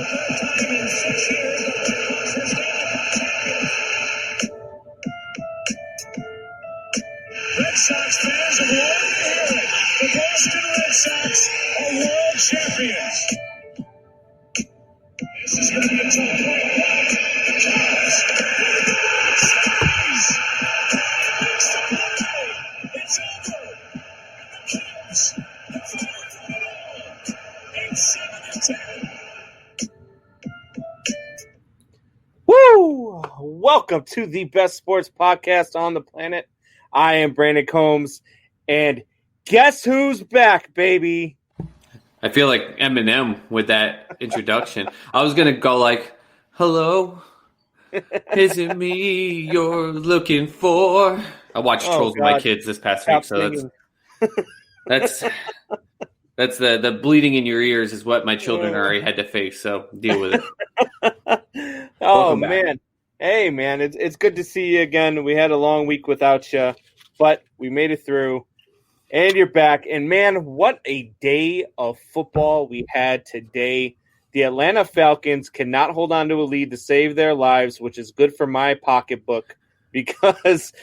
Red Sox fans have long been hearing the Boston Red Sox are world champions. This is going to be a tough play. The Cubs. It's over. And the Cubs have thrown it all. 8-7-10. Woo! Welcome to the best sports podcast on the planet. I am Brandon Combs, and guess who's back, baby? I feel like Eminem with that introduction. I was going to go like, hello, is it me you're looking for? I watched Trolls with my kids this past week, so that's the bleeding in your ears is what my children already had to face, so deal with it. Oh, man. Hey, man, it's good to see you again. We had a long week without you, but we made it through, and you're back. And, man, what a day of football we had today. The Atlanta Falcons cannot hold on to a lead to save their lives, which is good for my pocketbook because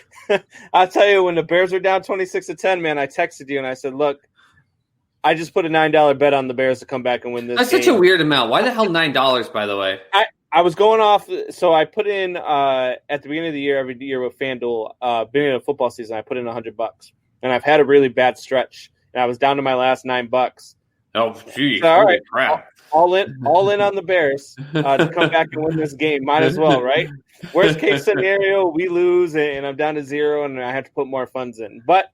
I'll tell you, when the Bears were down 26-10, man, I texted you and I said, look, I just put a $9 bet on the Bears to come back and win this That's game. Such a weird amount. Why the hell $9, by the way? I was going off, so I put in at the beginning of the year, every year with FanDuel, beginning of football season, I put in $100, and I've had a really bad stretch, and I was down to my last $9. Oh, geez, so, all right, crap! All in on the Bears to come back and win this game. Might as well, right? Worst case scenario, we lose, and I'm down to zero, and I have to put more funds in. But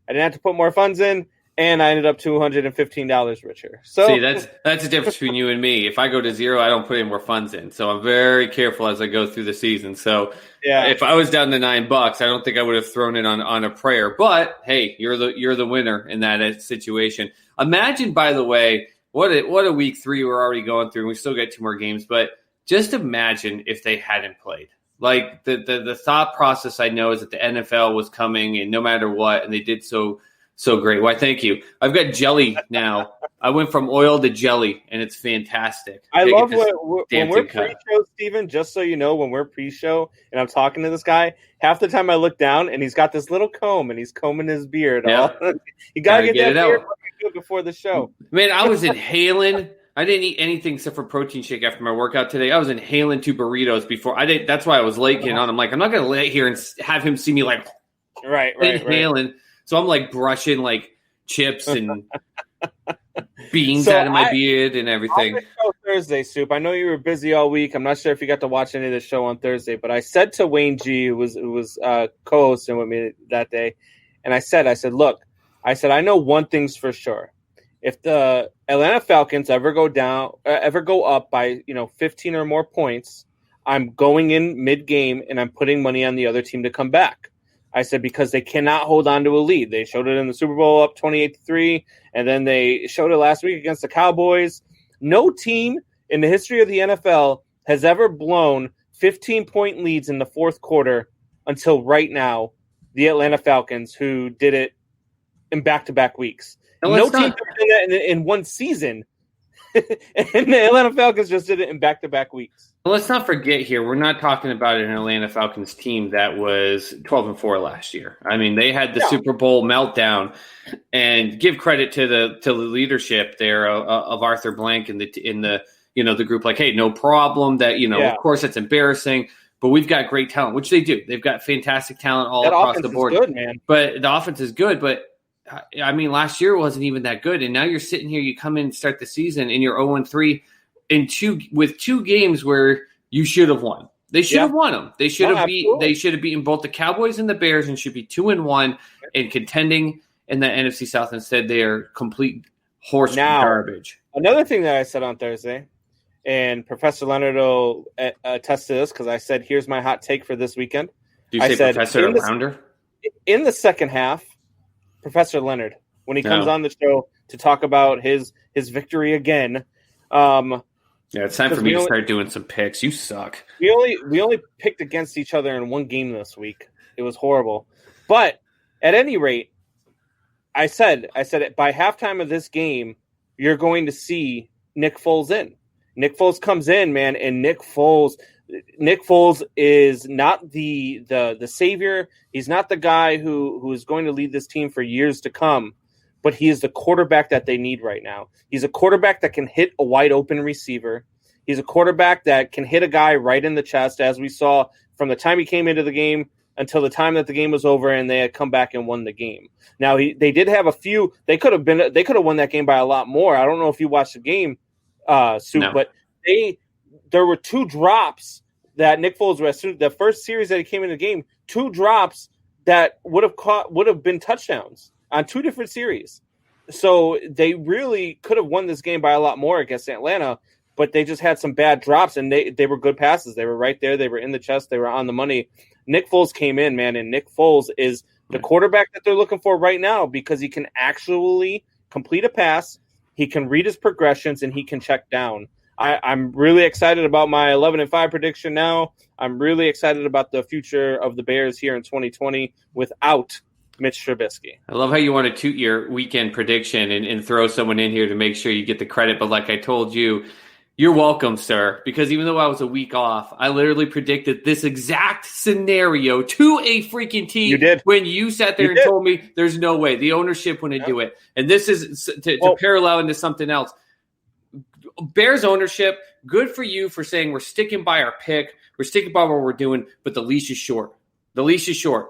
I didn't have to put more funds in. And I ended up $215 richer. So see, that's the difference between you and me. If I go to zero, I don't put any more funds in. So I'm very careful as I go through the season. So if I was down to $9, I don't think I would have thrown it on a prayer. But hey, you're the winner in that situation. Imagine, by the way, what a week 3 we're already going through. And we still got 2 more games, but just imagine if they hadn't played. Like the thought process I know is that the NFL was coming, and no matter what, and they did so great. Why, thank you. I've got jelly now. I went from oil to jelly, and it's fantastic. I love when we're pre-show, Steven, just so you know, when we're pre-show and I'm talking to this guy, half the time I look down, and he's got this little comb, and he's combing his beard. Yeah. You got to get that beard before the show. Man, I was inhaling. I didn't eat anything except for protein shake after my workout today. I was inhaling 2 burritos before. That's why I was late getting on. I'm like, I'm not going to lay here and have him see me like inhaling. Right. So I'm like brushing like chips and beans out of my beard and everything. On the show Thursday, Soup. I know you were busy all week. I'm not sure if you got to watch any of the show on Thursday, but I said to Wayne G, who was co-hosting with me that day, and I said, look, I know one thing's for sure. If the Atlanta Falcons ever go up by 15 or more points, I'm going in mid-game and I'm putting money on the other team to come back. I said, because they cannot hold on to a lead. They showed it in the Super Bowl up 28-3, and then they showed it last week against the Cowboys. No team in the history of the NFL has ever blown 15-point leads in the fourth quarter until right now, the Atlanta Falcons, who did it in back-to-back weeks. No team did that in one season. And the Atlanta Falcons just did it in back-to-back weeks. Well, let's not forget here, we're not talking about an Atlanta Falcons team that was 12-4 last year. I mean, they had the Super Bowl meltdown, and give credit to the leadership there of Arthur Blank in the group. Like, hey, no problem. That of course it's embarrassing, but we've got great talent, which they do. They've got fantastic talent all across the board. Good, man. But the offense is good, but. I mean, last year wasn't even that good, and now you're sitting here. You come in and start the season, and you're 0-3 with 2 games where you should have won. They should have won them. They should have They should have beaten both the Cowboys and the Bears, and should be 2-1 and contending in the NFC South. Instead, they are complete horse garbage. Another thing that I said on Thursday, and Professor Leonard will attest to this because I said, "Here's my hot take for this weekend." Do you say Professor Rounder? In the second half. Professor Leonard, when he comes on the show to talk about his victory again. It's time for me to start doing some picks. You suck. We only picked against each other in one game this week. It was horrible. But at any rate, I said by halftime of this game, you're going to see Nick Foles in. Nick Foles comes in, man, and Nick Foles is not the savior. He's not the guy who is going to lead this team for years to come, but he is the quarterback that they need right now. He's a quarterback that can hit a wide open receiver. He's a quarterback that can hit a guy right in the chest, as we saw from the time he came into the game until the time that the game was over and they had come back and won the game. Now, they did have a few. They could have won that game by a lot more. I don't know if you watched the game, Sue, no. But there were 2 drops that Nick Foles was. The first series that he came in the game, 2 drops that would have been touchdowns on 2 different series. So they really could have won this game by a lot more against Atlanta, but they just had some bad drops, and they were good passes. They were right there. They were in the chest. They were on the money. Nick Foles came in, man, and Nick Foles is the quarterback that they're looking for right now because he can actually complete a pass, he can read his progressions, and he can check down. I'm really excited about my 11-5 prediction now. I'm really excited about the future of the Bears here in 2020 without Mitch Trubisky. I love how you want to toot your weekend prediction and throw someone in here to make sure you get the credit. But like I told you, you're welcome, sir, because even though I was a week off, I literally predicted this exact scenario to a freaking team. You did. When you sat there and told me there's no way. The ownership wouldn't do it. And this is to parallel into something else. Bears ownership, good for you for saying we're sticking by our pick. We're sticking by what we're doing, but the leash is short. The leash is short.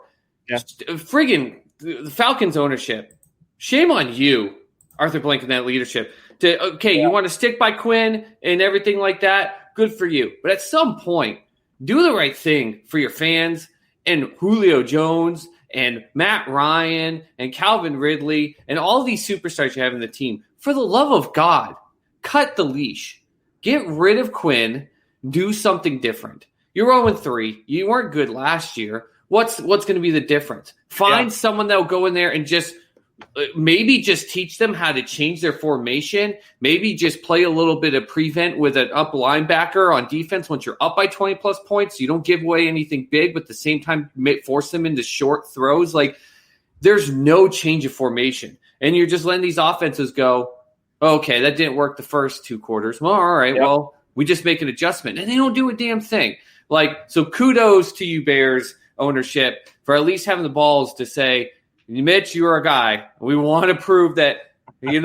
Yeah. Friggin' the Falcons ownership. Shame on you, Arthur Blank, and that leadership. You want to stick by Quinn and everything like that, good for you. But at some point, do the right thing for your fans and Julio Jones and Matt Ryan and Calvin Ridley and all these superstars you have in the team. For the love of God, cut the leash. Get rid of Quinn. Do something different. You're 0-3. You weren't good last year. What's going to be the difference? Find someone that will go in there and just – maybe just teach them how to change their formation. Maybe just play a little bit of prevent with an up linebacker on defense once you're up by 20-plus points. You don't give away anything big, but at the same time force them into short throws. Like, there's no change of formation. And you're just letting these offenses go, okay, that didn't work the first 2 quarters. Well, all right, well, we just make an adjustment. And they don't do a damn thing. Like, so kudos to you, Bears ownership, for at least having the balls to say, Mitch, you're a guy. We want to prove that, we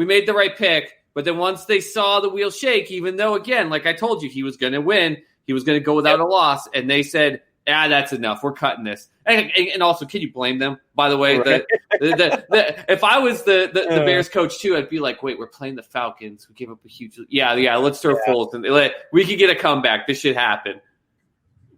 made the right pick. But then once they saw the wheel shake, even though, again, like I told you, he was going to win, he was going to go without a loss, and they said, that's enough. We're cutting this. And also, can you blame them? By the way, right. If I was the Bears coach too, I'd be like, wait, we're playing the Falcons. We gave up a huge – let's throw Foles. We could get a comeback. This should happen.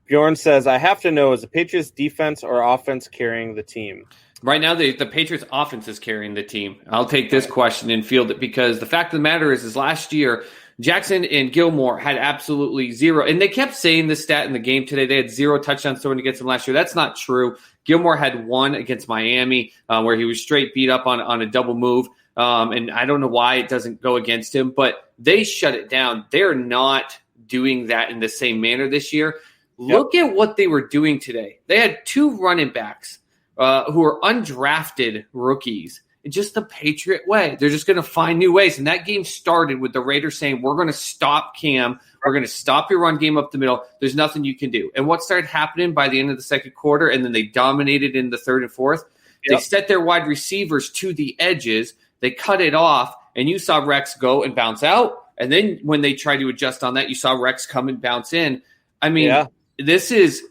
Bjorn says, I have to know, is the Patriots defense or offense carrying the team? Right now, the Patriots offense is carrying the team. I'll take this question and field it because the fact of the matter is last year, Jackson and Gilmore had absolutely 0. And they kept saying this stat in the game today. They had 0 touchdowns thrown against them last year. That's not true. Gilmore had 1 against Miami where he was straight beat up on a double move. And I don't know why it doesn't go against him, but they shut it down. They're not doing that in the same manner this year. Look at what they were doing today. They had 2 running backs who are undrafted rookies. It's just the Patriot way. They're just going to find new ways. And that game started with the Raiders saying, we're going to stop Cam. We're going to stop your run game up the middle. There's nothing you can do. And what started happening by the end of the second quarter, and then they dominated in the third and fourth, they set their wide receivers to the edges. They cut it off, and you saw Rex go and bounce out. And then when they tried to adjust on that, you saw Rex come and bounce in. I mean, this is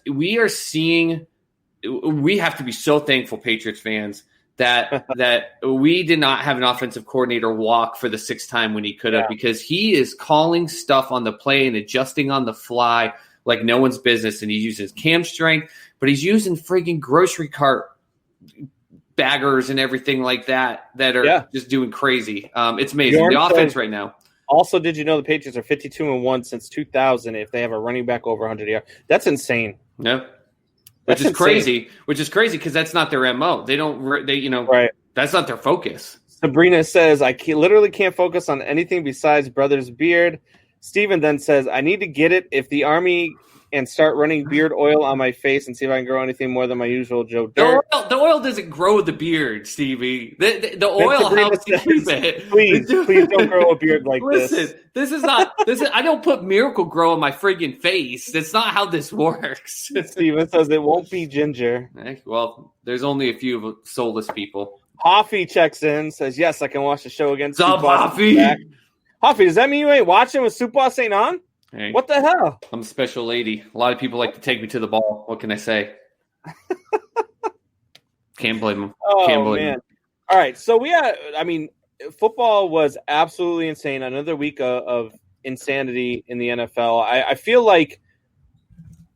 we are seeing – we have to be so thankful, Patriots fans, that we did not have an offensive coordinator walk for the 6th time when he could have, because he is calling stuff on the play and adjusting on the fly like no one's business. And he uses cam strength, but he's using friggin' grocery cart baggers and everything like that are just doing crazy. It's amazing. The offense right now. Also, did you know the Patriots are 52-1 since 2000 if they have a running back over 100 yards? That's insane. No. Which is crazy because that's not their MO. That's not their focus. Sabrina says, literally can't focus on anything besides Brothers Beard. Steven then says, I need to get it. If the Army and start running beard oil on my face and see if I can grow anything more than my usual Joe Dirt. The oil doesn't grow the beard, Stevie. The oil helps to keep it. Please don't grow a beard like this. Listen, this is not. I don't put Miracle Grow on my friggin' face. That's not how this works. Steven says it won't be ginger. Well, there's only a few soulless people. Hoffy checks in, says, yes, I can watch the show again. What's up, Hoffy? Hoffy, does that mean you ain't watching with Soup Boss ain't on? Hey, what the hell? I'm a special lady. A lot of people like to take me to the ball. What can I say? Can't blame them. Can't blame them. All right, so football was absolutely insane. Another week of insanity in the NFL. I feel like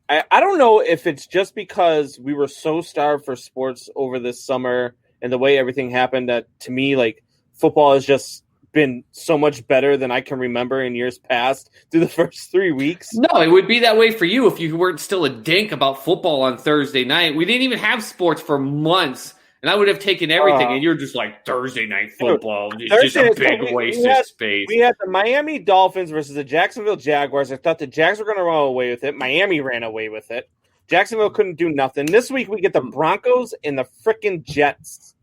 I don't know if it's just because we were so starved for sports over this summer and the way everything happened that, to me, like, football has just been so much better than I can remember in years past through the first 3 weeks. No, it would be that way for you if you weren't still a dink about football on Thursday night. We didn't even have sports for months, and I would have taken everything, and you're just like, Thursday night football is just a big waste of space. We had the Miami Dolphins versus the Jacksonville Jaguars. I thought the Jags were going to run away with it. Miami ran away with it. Jacksonville couldn't do nothing. This week we get the Broncos and the frickin' Jets.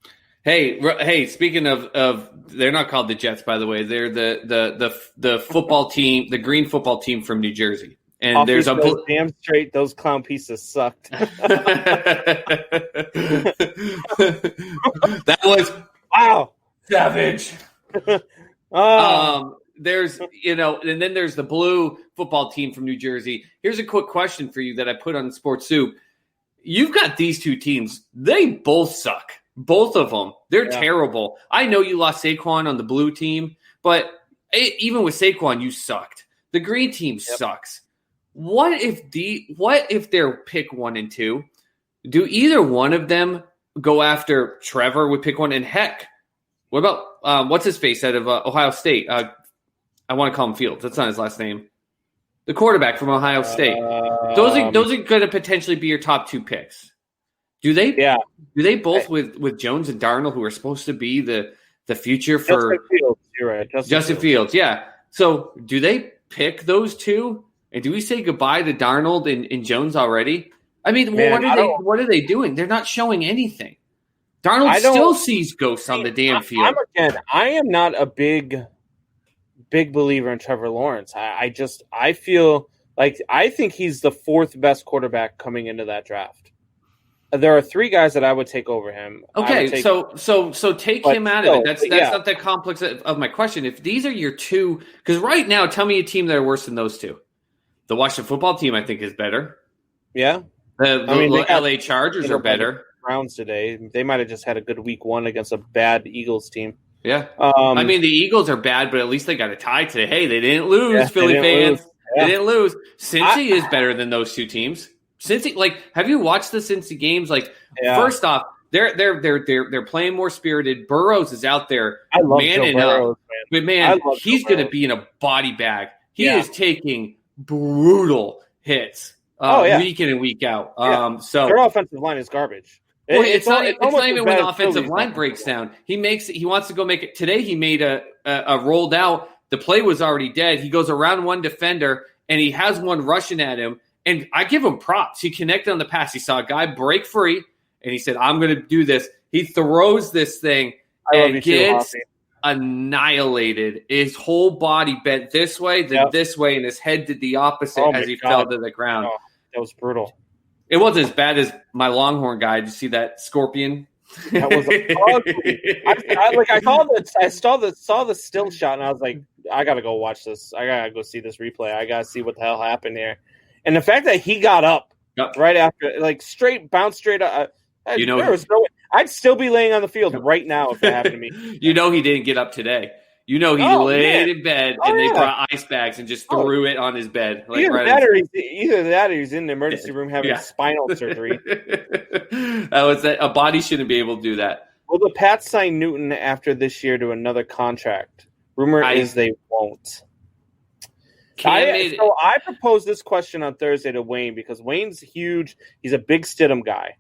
Hey! Speaking of, they're not called the Jets, by the way. They're the football team, the green football team from New Jersey. And there's a damn straight. Those clown pieces sucked. That was wow, savage. There's and then there's the blue football team from New Jersey. Here's a quick question for you that I put on Sports Soup. You've got these two teams. They both suck. Both of them. They're terrible. I know you lost Saquon on the blue team, but even with Saquon, you sucked. The green team sucks. What if they're pick 1 and 2? Do either one of them go after Trevor with pick 1? And heck, what about what's his face out of Ohio State? I want to call him Fields. That's not his last name. The quarterback from Ohio State. Those are going to potentially be your top 2 picks. Do they? Yeah. Do they both with Jones and Darnold, who are supposed to be the future for Justin Fields? You're right. Justin Fields. Yeah. So do they pick those two? And do we say goodbye to Darnold and Jones already? I mean, what are they doing? They're not showing anything. Darnold still sees ghosts on the damn field. I am not a big believer in Trevor Lawrence. I feel like I think he's the 4th best quarterback coming into that draft. There are 3 guys that I would take over him. Okay, so take him out of it. That's not the complex of my question. If these are your 2, because right now, tell me a team that are worse than those 2. The Washington football team, I think, is better. Yeah, the LA Chargers are better. Browns today. They might have just had a good week 1 against a bad Eagles team. Yeah, I mean the Eagles are bad, but at least they got a tie today. Hey, they didn't lose, Philly fans. They didn't lose. Cincy is better than those 2 teams. Cincy, have you watched the Cincy games? First off, they're playing more spirited. Burrows is out there manning up, but he's going to be in a body bag. He is taking brutal hits week in and week out. So their offensive line is garbage. It's not even when the offensive line breaks down. He wants to go make it. Today he made a rolled out. The play was already dead. He goes around one defender and he has one rushing at him. And I give him props. He connected on the pass. He saw a guy break free, and he said, I'm going to do this. He throws this thing and gets annihilated. His whole body bent this way, then this way, and his head did the opposite as he fell to the ground. Oh, that was brutal. It wasn't as bad as my Longhorn guy. Did you see that scorpion? That was ugly. I saw the still shot, and I was like, I got to go watch this. I got to go see this replay. I got to see what the hell happened here. And the fact that he got up right after, bounced straight up, there was no way. I'd still be laying on the field right now if that happened to me. He didn't get up today. He laid in bed and they brought ice bags and just threw it on his bed. Either that or he's in the emergency room having spinal surgery. A body shouldn't be able to do that. Will the Pats sign Newton after this year to another contract? Rumor is they won't. I proposed this question on Thursday to Wayne because Wayne's huge. He's a big Stidham guy.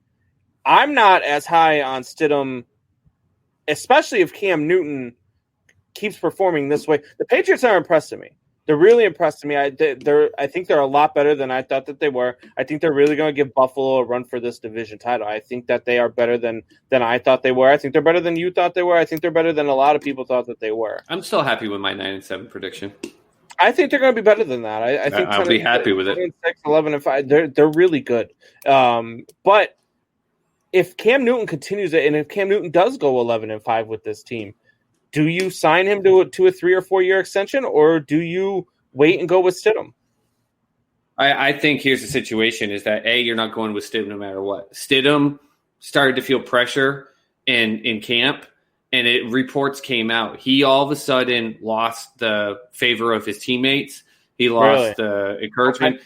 I'm not as high on Stidham, especially if Cam Newton keeps performing this way. The Patriots are impressing me. They're really impressing me. I think they're a lot better than I thought that they were. I think they're really going to give Buffalo a run for this division title. I think that they are better than I thought they were. I think they're better than you thought they were. I think they're better than a lot of people thought that they were. I'm still happy with my 9-7 prediction. I think they're going to be better than that. I think I'll be happy with it. 6, 11-5. They're really good. But if Cam Newton continues it, and if Cam Newton does go 11-5 with this team, do you sign him to a 3 or 4 year extension, or do you wait and go with Stidham? I think here's the situation: is that you're not going with Stidham no matter what. Stidham started to feel pressure in camp, and reports came out. He all of a sudden lost the favor of his teammates. He lost the encouragement.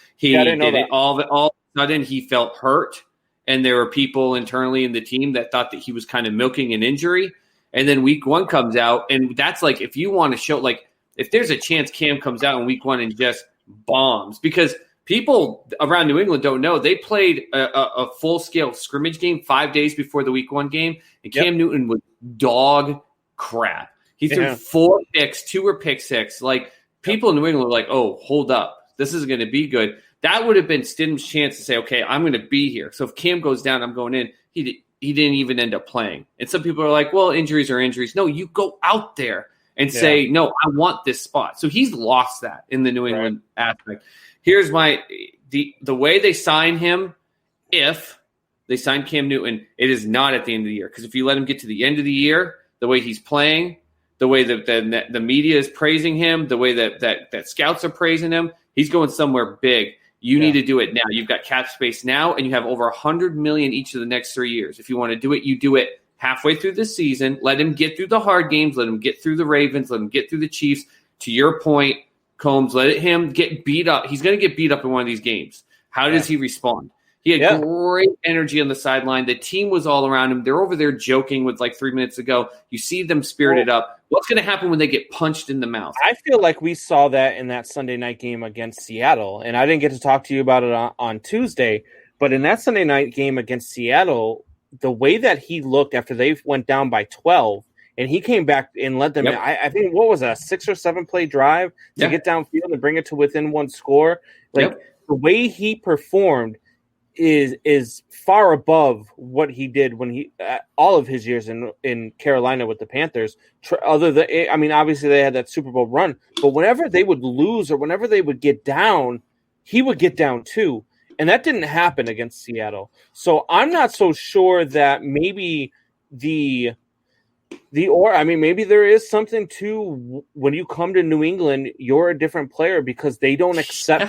All of a sudden he felt hurt, and there were people internally in the team that thought that he was kind of milking an injury. And then week 1 comes out, and that's like, if you want to show, like, if there's a chance Cam comes out in week 1 and just bombs, because people around New England don't know, they played a full-scale scrimmage game 5 days before the week 1 game, and Cam Newton was dog crap. He threw 4 picks, 2 were pick six. Like, people in New England were like, oh, hold up, this is going to be good. That would have been Stidham's chance to say, okay, I'm going to be here. So if Cam goes down, I'm going in. He didn't even end up playing. And some people are like, well, injuries are injuries. No, you go out there and say, no, I want this spot. So he's lost that in the New England aspect. Here's the way they sign him. If they sign Cam Newton, it is not at the end of the year. Because if you let him get to the end of the year, the way he's playing, the way that the media is praising him, the way that scouts are praising him, he's going somewhere big. You need to do it now. You've got cap space now, and you have over $100 million each of the next 3 years. If you want to do it, you do it halfway through this season. Let him get through the hard games. Let him get through the Ravens. Let him get through the Chiefs. To your point, Combs, let him get beat up. He's going to get beat up in one of these games. How does he respond? He had great energy on the sideline. The team was all around him. They're over there joking with like 3 minutes ago. You see them spirited up. What's going to happen when they get punched in the mouth? I feel like we saw that in that Sunday night game against Seattle, and I didn't get to talk to you about it on Tuesday, but in that Sunday night game against Seattle, the way that he looked after they went down by 12, and he came back and led them. I think, what was a 6 or 7 play drive to get downfield and bring it to within one score. Like the way he performed is far above what he did when he all of his years in Carolina with the Panthers. Obviously they had that Super Bowl run, but whenever they would lose or whenever they would get down, he would get down too, and that didn't happen against Seattle. So I'm not so sure that maybe maybe there is something to when you come to New England, you're a different player because they don't accept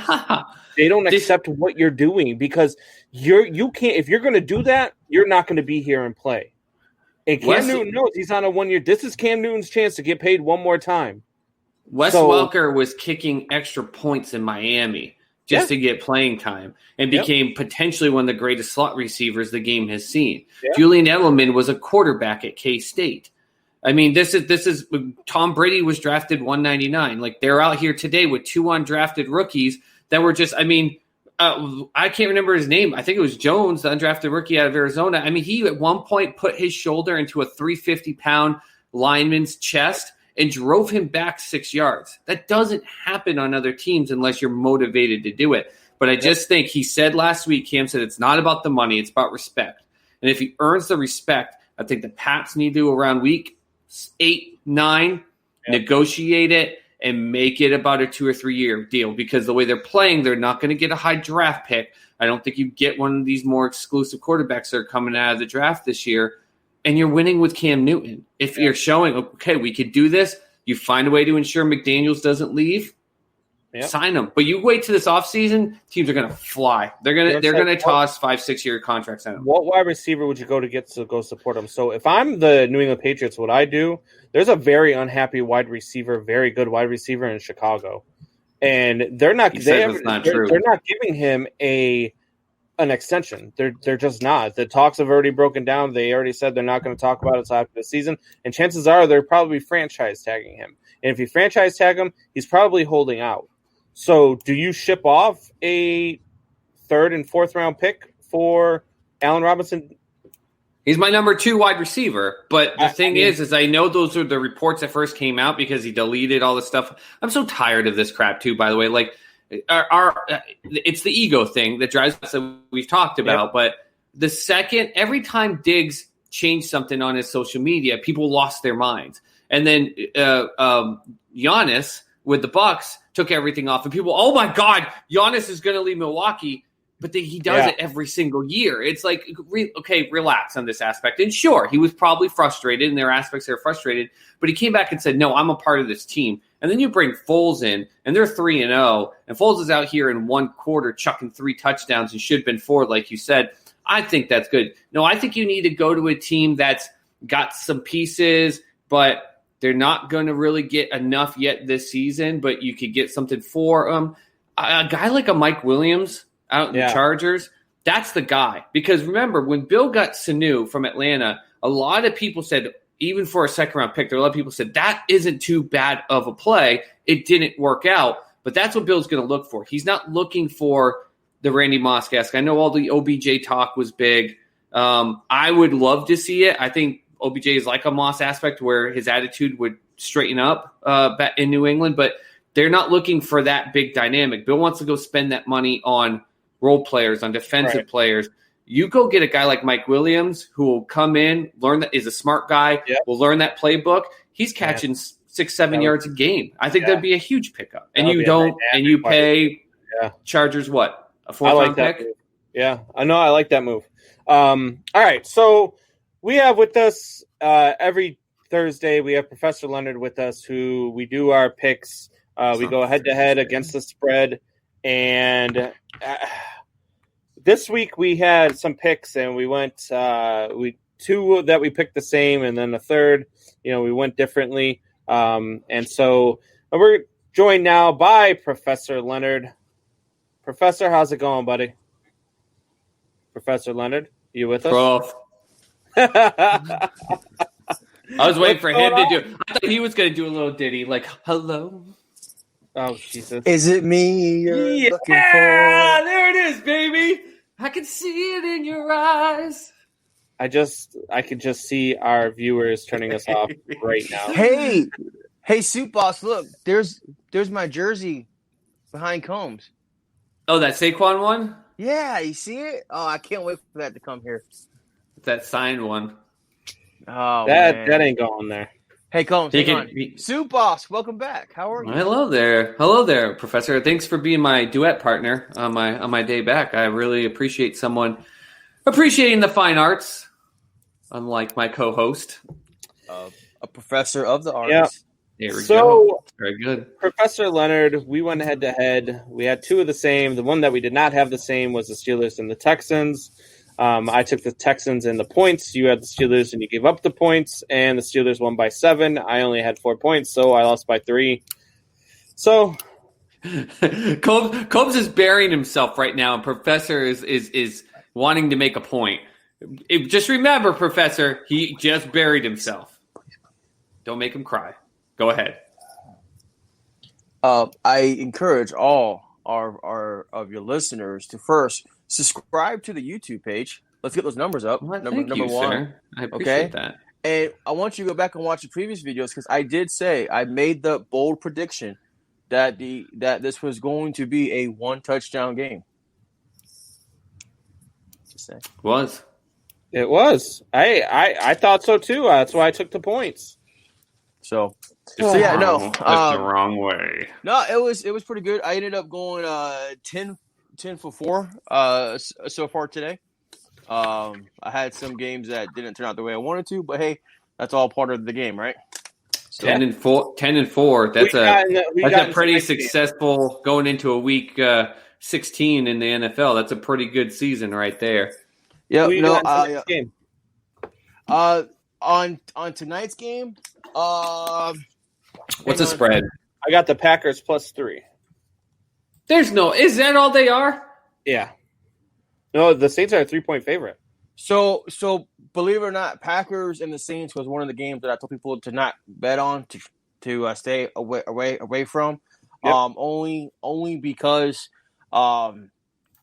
what you're doing, because you can't, if you're going to do that, you're not going to be here and play. And Cam Newton knows he's on a 1 year. This is Cam Newton's chance to get paid one more time. Wes Welker was kicking extra points in Miami just to get playing time and became potentially one of the greatest slot receivers the game has seen. Julian Edelman was a quarterback at K-State. I mean, this is Tom Brady was drafted 199. Like, they're out here today with 2 undrafted rookies that were just, I can't remember his name. I think it was Jones, the undrafted rookie out of Arizona. I mean, he at one point put his shoulder into a 350-pound lineman's chest and drove him back 6 yards. That doesn't happen on other teams unless you're motivated to do it. But I just think he said last week, Cam said, it's not about the money, it's about respect. And if he earns the respect, I think the Pats need to, around week 8, 9, negotiate it and make it about a 2 or 3 year deal, because the way they're playing, they're not going to get a high draft pick. I don't think you get one of these more exclusive quarterbacks that are coming out of the draft this year, and you're winning with Cam Newton. If you're showing, okay, we could do this, you find a way to ensure McDaniels doesn't leave, sign him. But you wait to this offseason, teams are going to fly. They're going to toss 5-6 year contracts at him. What wide receiver would you go to get to go support him? So if I'm the New England Patriots, what I do, there's a very unhappy wide receiver, very good wide receiver in Chicago, and they're not. They're not giving him an extension. They're just not. The talks have already broken down. They already said they're not going to talk about it until after the season, and chances are they're probably franchise tagging him. And if you franchise tag him, he's probably holding out. So do you ship off a 3rd and 4th round pick for Allen Robinson? He's my number 2 wide receiver. But the thing is I know those are the reports that first came out because he deleted all this stuff. I'm so tired of this crap too, by the way. Like it's the ego thing that drives us that we've talked about. Yep. But the second, every time Diggs changed something on his social media, people lost their minds. And then Giannis with the Bucks took everything off. And people, oh my God, Giannis is going to leave Milwaukee. But he does it every single year. It's like, okay, relax on this aspect. And sure, he was probably frustrated, and there are aspects that are frustrated. But he came back and said, no, I'm a part of this team. And then you bring Foles in, and they're 3-0. And Foles is out here in one quarter chucking 3 touchdowns and should have been 4, like you said. I think that's good. No, I think you need to go to a team that's got some pieces, but they're not going to really get enough yet this season. But you could get something for them. A guy like a Mike Williams out in the Chargers, that's the guy. Because remember, when Bill got Sanu from Atlanta, a lot of people said, even for a second-round pick, there are a lot of people said, that isn't too bad of a play. It didn't work out. But that's what Bill's going to look for. He's not looking for the Randy Moss-esque. I know all the OBJ talk was big. I would love to see it. I think OBJ is like a Moss aspect where his attitude would straighten up back in New England. But they're not looking for that big dynamic. Bill wants to go spend that money on role players, on defensive players. You go get a guy like Mike Williams who will come in, learn that is a smart guy, will learn that playbook. He's catching 6-7 yards a game. I think that'd be a huge pickup. And you pay Chargers what? A 4th-round pick? Move. Yeah, I know. I like that move. All right, so we have with us every Thursday, we have Professor Leonard with us who we do our picks. We go head-to-head against the spread. And this week we had some picks, and we went 2 that we picked the same, and then a third, we went differently. And so we're joined now by Professor Leonard. Professor, how's it going, buddy? Professor Leonard, you with us? Prof. I was waiting for him to do. I thought he was going to do a little ditty like "Hello." Oh, Jesus. Is it me you're looking for? Yeah, there it is, baby. I can see it in your eyes. I can just see our viewers turning us off right now. Hey, Soup Boss, look, there's my jersey behind Combs. Oh, that Saquon one? Yeah, you see it? Oh, I can't wait for that to come here. That signed one. Oh, that ain't going there. Hey, Combs, hang on. Soup Boss, welcome back. How are you? Hello there, Professor. Thanks for being my duet partner on my day back. I really appreciate someone appreciating the fine arts, unlike my co-host. A professor of the arts. Yeah. There we go. Very good. Professor Leonard, we went head-to-head. We had 2 of the same. The one that we did not have the same was the Steelers and the Texans. I took the Texans and the points. You had the Steelers and you gave up the points, and the Steelers won by 7. I only had 4 points, so I lost by 3. So Combs is burying himself right now, and Professor is wanting to make a point. Just remember, Professor, he just buried himself. Don't make him cry. Go ahead. I encourage all our of your listeners to first subscribe to the YouTube page. Let's get those numbers up. Well, number you, 1. Sir. I appreciate that. And I want you to go back and watch the previous videos because I did say I made the bold prediction that this was going to be a 1 touchdown game. It was. I thought so too. That's why I took the points. So yeah, no, that's the wrong way. No, it was pretty good. I ended up going 10 for 4 so far today. I had some games that didn't turn out the way I wanted to, but hey, that's all part of the game, right? So, 10 and 4. That's a pretty successful going into a week 16 in the NFL. That's a pretty good season right there. Yeah. No. Game? On tonight's game. What's the spread? I got the Packers +3. Is that all they are? Yeah. No, the Saints are a 3-point favorite. So believe it or not, Packers and the Saints was one of the games that I told people to not bet on to stay away from. Yep. Only because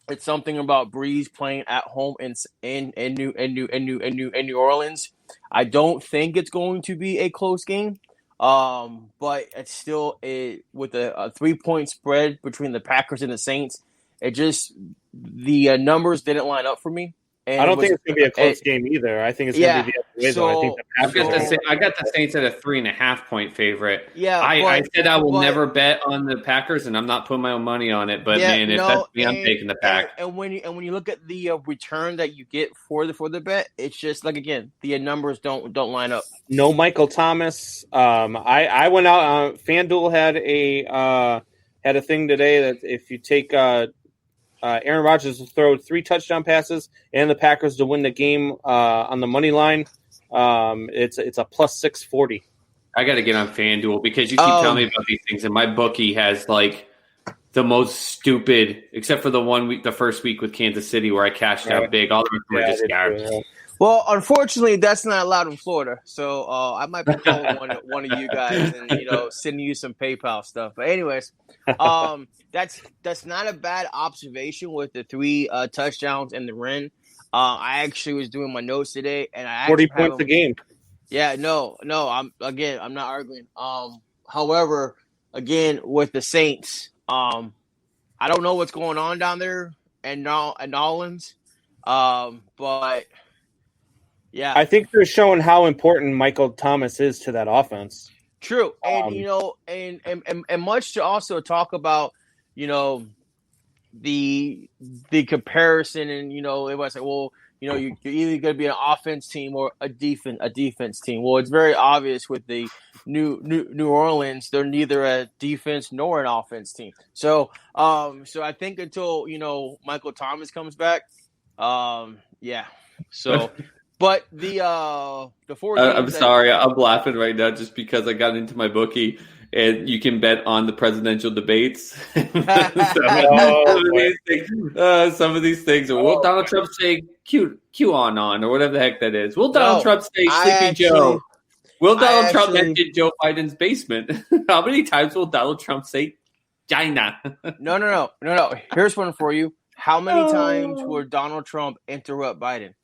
It's something about Breeze playing at home in New Orleans. I don't think it's going to be a close game. But it's still with a 3-point spread between the Packers and the Saints. It just the numbers didn't line up for me. And I don't think it's going to be a close game either. I think it's going to be the other way, though. I think I got the Saints at a 3.5-point favorite. Yeah, I said I will never bet on the Packers, and I'm not putting my own money on it. But if that's me, I'm taking the Pack. And when you look at the return that you get for the bet, it's just like again the numbers don't line up. No Michael Thomas. I went out. FanDuel had a thing today that if you take Aaron Rodgers to throw 3 touchdown passes and the Packers to win the game on the money line, it's a plus 640. I got to get on FanDuel because you keep telling me about these things, and my bookie has like the most stupid, except for the first week with Kansas City where I cashed out big. All the rest were just garbage. Well, unfortunately, that's not allowed in Florida, so I might be calling one of you guys and sending you some PayPal stuff. But anyways, that's not a bad observation with the 3 touchdowns and the Ren. I actually was doing my notes today, and I 40 points a game. Yeah, no, I'm not arguing. However, again with the Saints, I don't know what's going on down there in New Orleans, but. Yeah, I think they're showing how important Michael Thomas is to that offense. True, and and much to also talk about, the comparison, and everybody say, well, you're either going to be an offense team or a defense team. Well, it's very obvious with the New Orleans, they're neither a defense nor an offense team. So I think until Michael Thomas comes back, yeah, so. But the 4 games I'm sorry, I'm laughing right now just because I got into my bookie, and you can bet on the presidential debates. Some of these things. Will Donald Trump say QAnon or whatever the heck that is? Will Donald Trump say Sleepy Joe? Will Donald Trump mention Joe Biden's basement? How many times will Donald Trump say China? No. Here's one for you. How many times will Donald Trump interrupt Biden?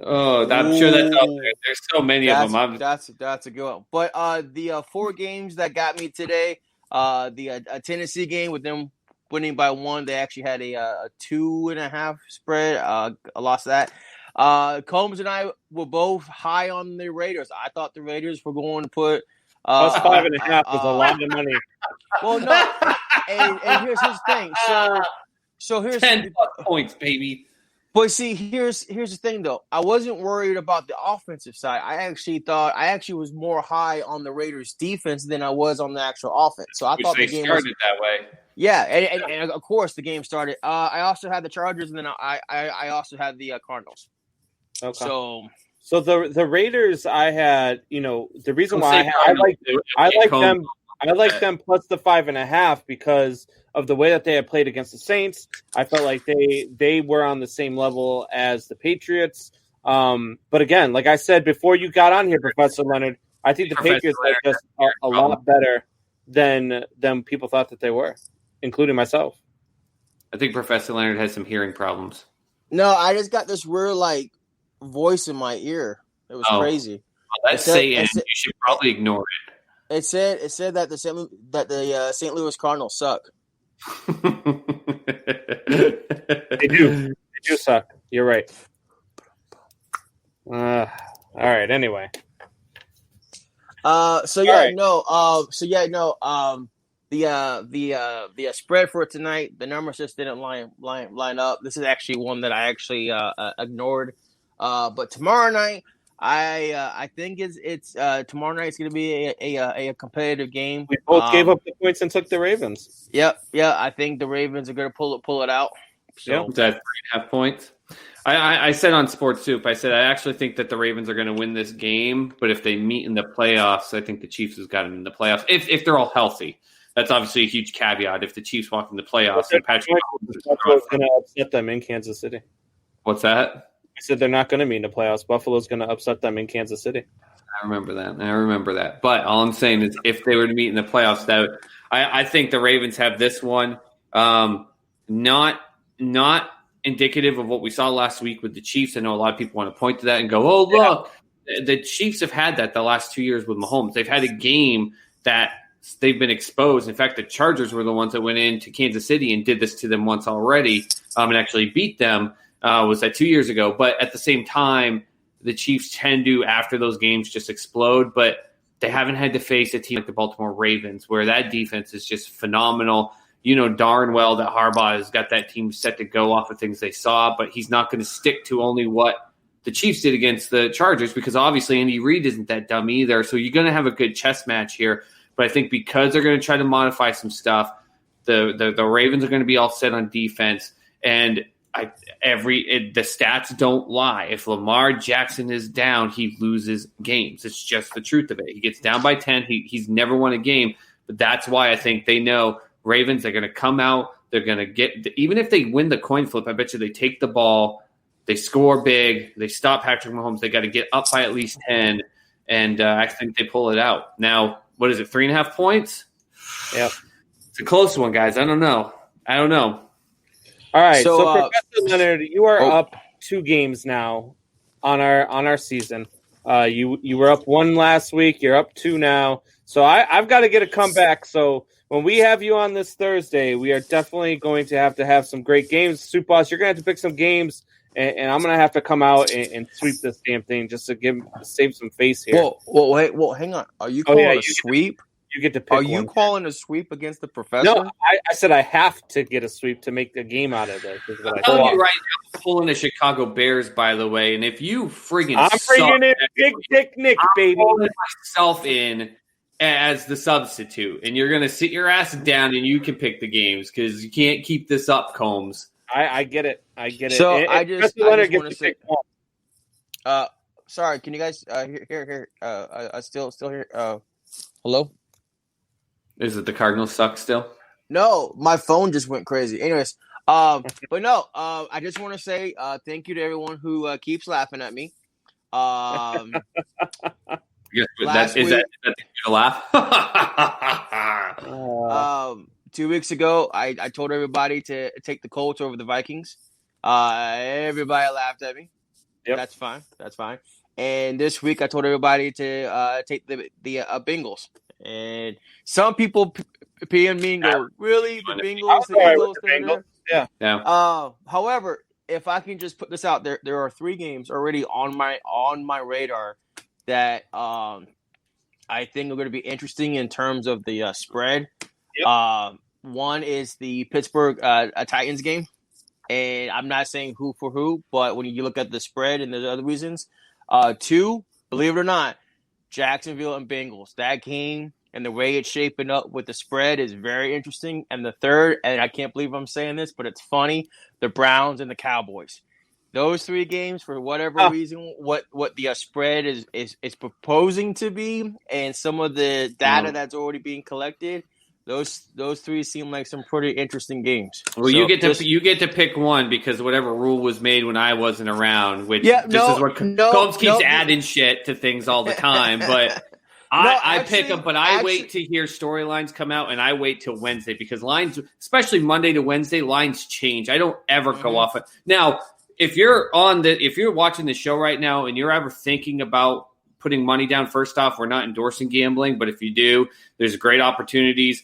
Oh, I'm sure that's out there. There's so many of them. That's a good one. But the 4 games that got me today, the Tennessee game with them winning by 1, they actually had a 2.5 spread. I lost that. Combs and I were both high on the Raiders. I thought the Raiders were going to put plus 5.5 was a lot of money. Well, no, and here's his thing. So here's 10 points, baby. But see, here's the thing though. I wasn't worried about the offensive side. I actually was more high on the Raiders defense than I was on the actual offense. So I thought the game started that way. Yeah, and of course the game started. I also had the Chargers, and then I also had the Cardinals. Okay. So the Raiders, I had the reason why I like them plus the 5.5 because of the way that they had played against the Saints. I felt like they were on the same level as the Patriots. But again, like I said before you got on here, Professor Leonard, I think the Patriots are just a lot better than people thought that they were, including myself. I think Professor Leonard has some hearing problems. No, I just got this weird voice in my ear. It was crazy. Well, that's Satan. You should probably ignore it. It said that the St. Louis Cardinals suck. They do suck. You're right. All right. Anyway. The spread for tonight, the numbers just didn't line up. This is actually one that I actually ignored. But tomorrow night, I think it's tomorrow night. It's going to be a competitive game. We both gave up the points and took the Ravens. Yep. I think the Ravens are going to pull it out. So. Is that 3.5 points? I said on Sports Soup, I said I actually think that the Ravens are going to win this game, but if they meet in the playoffs, I think the Chiefs has got them in the playoffs. If they're all healthy, that's obviously a huge caveat. If the Chiefs walk in the playoffs, and Patrick Buffalo's going to upset them in Kansas City. What's that? I said they're not going to meet in the playoffs. Buffalo's going to upset them in Kansas City. I remember that. But all I'm saying is if they were to meet in the playoffs, I think the Ravens have this one. Not not indicative of what we saw last week with the Chiefs. I know a lot of people want to point to that and go, oh, look, the Chiefs have had that the last 2 years with Mahomes. They've had a game that they've been exposed. In fact, the Chargers were the ones that went into Kansas City and did this to them once already and actually beat them. Was that 2 years ago? But at the same time, the Chiefs tend to, after those games, just explode. But they haven't had to face a team like the Baltimore Ravens, where that defense is just phenomenal. You know darn well that Harbaugh has got that team set to go off of things they saw, but he's not going to stick to only what the Chiefs did against the Chargers, because obviously Andy Reid isn't that dumb either. So you're going to have a good chess match here. But I think because they're going to try to modify some stuff, the Ravens are going to be all set on defense. And the stats don't lie. If Lamar Jackson is down, he loses games. It's just the truth of it. He gets down by 10. He's never won a game. But that's why I think they know Ravens are going to come out. They're going to get – even if they win the coin flip, I bet you they take the ball, they score big, they stop Patrick Mahomes. They got to get up by at least 10, and I think they pull it out. Now, what is it, 3.5 points? Yep. It's a close one, guys. I don't know. All right, so Professor Leonard, you are up 2 games now on our season. You were up 1 last week. You're up 2 now. So I've got to get a comeback. So when we have you on this Thursday, we are definitely going to have some great games. Soup Boss, you're going to have to pick some games, and I'm going to have to come out and sweep this damn thing just to save some face here. Well, hang on. Are you calling a sweep? You get to pick. Are you calling a sweep against the Professor? No, I said I have to get a sweep to make the game out of it. I'm telling you right now, I'm pulling the Chicago Bears, by the way, and if you friggin' I'm bringing in Big Dick Nick, baby. I'm pulling myself in as the substitute, and you're going to sit your ass down and you can pick the games because you can't keep this up, Combs. I get it. So I just want to say, sorry, can you guys hear? I still hear. Hello. Is it the Cardinals suck still? No, my phone just went crazy. Anyways, but no, I just want to say thank you to everyone who keeps laughing at me. Is that a laugh? 2 weeks ago, I told everybody to take the Colts over the Vikings. Everybody laughed at me. Yep. That's fine. And this week, I told everybody to take the Bengals. And some people PM me and go, really? The Bengals? The Bengals? Yeah. However, if I can just put this out, there are 3 games already on my radar that I think are going to be interesting in terms of the spread. Yep. One is the Pittsburgh Titans game. And I'm not saying who for who, but when you look at the spread and there's other reasons. 2, believe it or not, Jacksonville and Bengals. That game and the way it's shaping up with the spread is very interesting. And the third, and I can't believe I'm saying this, but it's funny, the Browns and the Cowboys. Those 3 games, for whatever reason, what the spread is proposing to be, and some of the data that's already being collected, those 3 seem like some pretty interesting games. Well, so you get to pick one because whatever rule was made when I wasn't around, which Combs keeps adding shit to things all the time, but I pick them. But I wait to hear storylines come out, and I wait till Wednesday because lines, especially Monday to Wednesday, lines change. I don't ever go off it now. If you're watching the show right now and you're ever thinking about putting money down, first off, we're not endorsing gambling, but if you do, there's great opportunities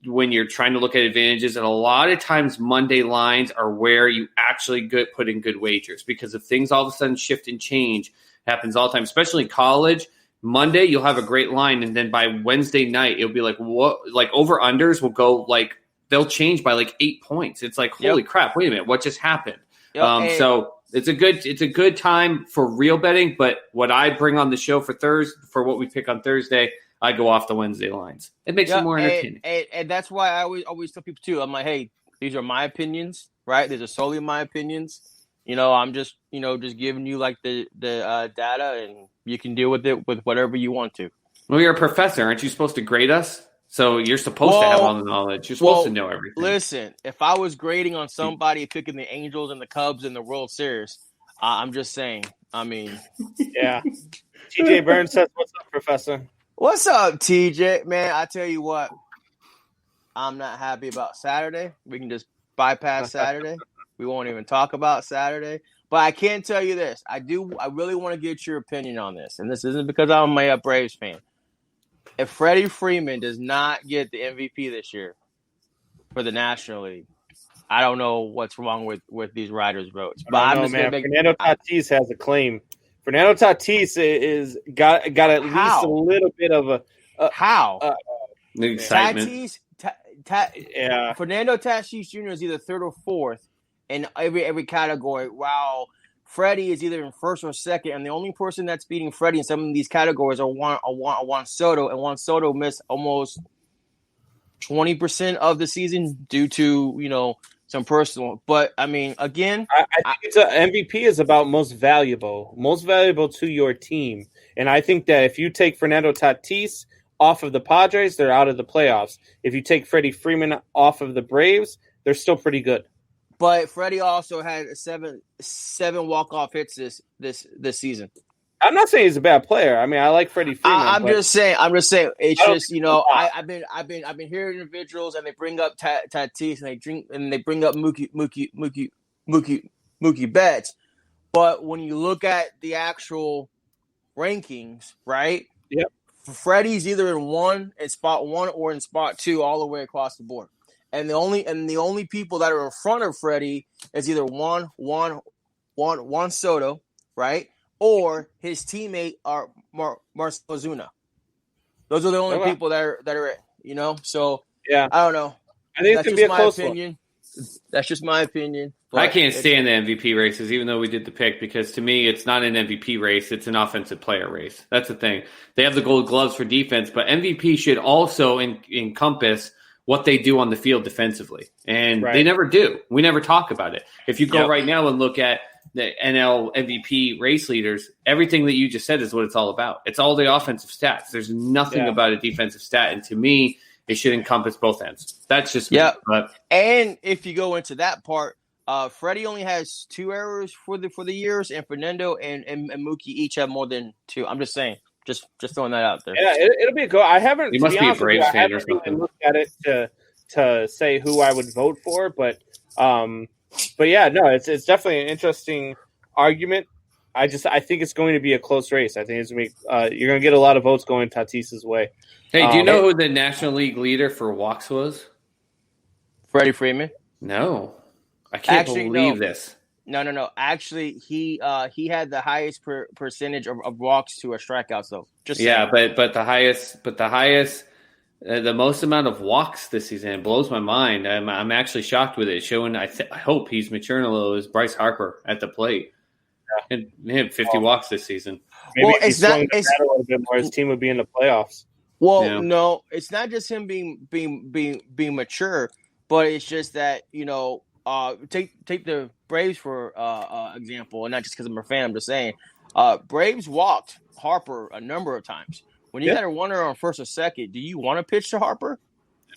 when you're trying to look at advantages. And a lot of times Monday lines are where you actually put in good wagers because if things all of a sudden shift and change, happens all the time, especially in college. Monday, you'll have a great line. And then by Wednesday night, it'll be like, what? Like over unders will go like, they'll change by like 8 points. It's like, holy crap, wait a minute, what just happened? So it's a good time for real betting, but what I bring on the show for what we pick on Thursday, I go off the Wednesday lines. It makes it more entertaining. And that's why I always tell people too, I'm like, hey, these are my opinions, right? These are solely my opinions. I'm just giving you like the data and you can deal with it with whatever you want to. Well, you're a professor. Aren't you supposed to grade us? So you're supposed to have all the knowledge. You're supposed to know everything. Listen, if I was grading on somebody picking the Angels and the Cubs in the World Series, I'm just saying. I mean, yeah. TJ Burns says, "What's up, Professor?" What's up, TJ? Man, I tell you what, I'm not happy about Saturday. We can just bypass Saturday. We won't even talk about Saturday. But I can tell you this. I really want to get your opinion on this. And this isn't because I'm a Braves fan. If Freddie Freeman does not get the MVP this year for the National League, I don't know what's wrong with these writers' votes. But I'm just man. Fernando Tatis has a claim. Fernando Tatis is got at least a little bit of a excitement. Fernando Tatis Jr. is either third or fourth in every category, while Freddie is either in first or second. And the only person that's beating Freddie in some of these categories are Juan Soto, and Juan Soto missed almost 20% of the season due to some personal. But I mean, again, I think MVP is about most valuable to your team, and I think that if you take Fernando Tatis off of the Padres, they're out of the playoffs. If you take Freddie Freeman off of the Braves, they're still pretty good. But Freddie also had seven walk-off hits this season. I'm not saying he's a bad player. I mean, I like Freddie Freeman. I'm just saying. It's just I've been hearing individuals and they bring up Tatis and they bring up Mookie Betts, but when you look at the actual rankings, right? Yep. Freddie's either in spot 1 or in spot 2 all the way across the board. And the only people that are in front of Freddie is either Juan Soto, right? Or his teammate are Marcell Ozuna. Those are the only people that are So yeah, I don't know. I think it's gonna be a close one. That's just my opinion. I can't stand the MVP races, even though we did the pick, because to me, it's not an MVP race. It's an offensive player race. That's the thing. They have the gold gloves for defense, but MVP should also encompass what they do on the field defensively. And They never do. We never talk about it. If you go right now and look at the NL MVP race leaders, everything that you just said is what it's all about. It's all the offensive stats. There's nothing about a defensive stat. And to me, it should encompass both ends. That's just me. But, and if you go into that part, Freddie only has 2 errors for the years, and Fernando and Mookie each have more than 2. I'm just saying, just throwing that out there. Yeah, it'll be a go. I haven't. You must be a Braves fan or something. Really looked at it to say who I would vote for, but yeah, no, it's definitely an interesting argument. I think it's going to be a close race. I think it's going to be you're going to get a lot of votes going Tatis's way. Hey, do you know who the National League leader for walks was? Freddie Freeman? No. I can't believe this. No. Actually, he had the highest percentage of walks to a strikeouts, though. But the highest, the most amount of walks this season, it blows my mind. I'm actually shocked with it. Showing, I hope he's maturing a little. Is Bryce Harper at the plate? And he had 50 walks this season. Maybe if he swung the bat a little bit more, his team would be in the playoffs. Well, no, it's not just him being mature, but it's just that take the Braves for example, and not just because I'm a fan. I'm just saying, Braves walked Harper a number of times. When you got a runner on first or second, do you want to pitch to Harper?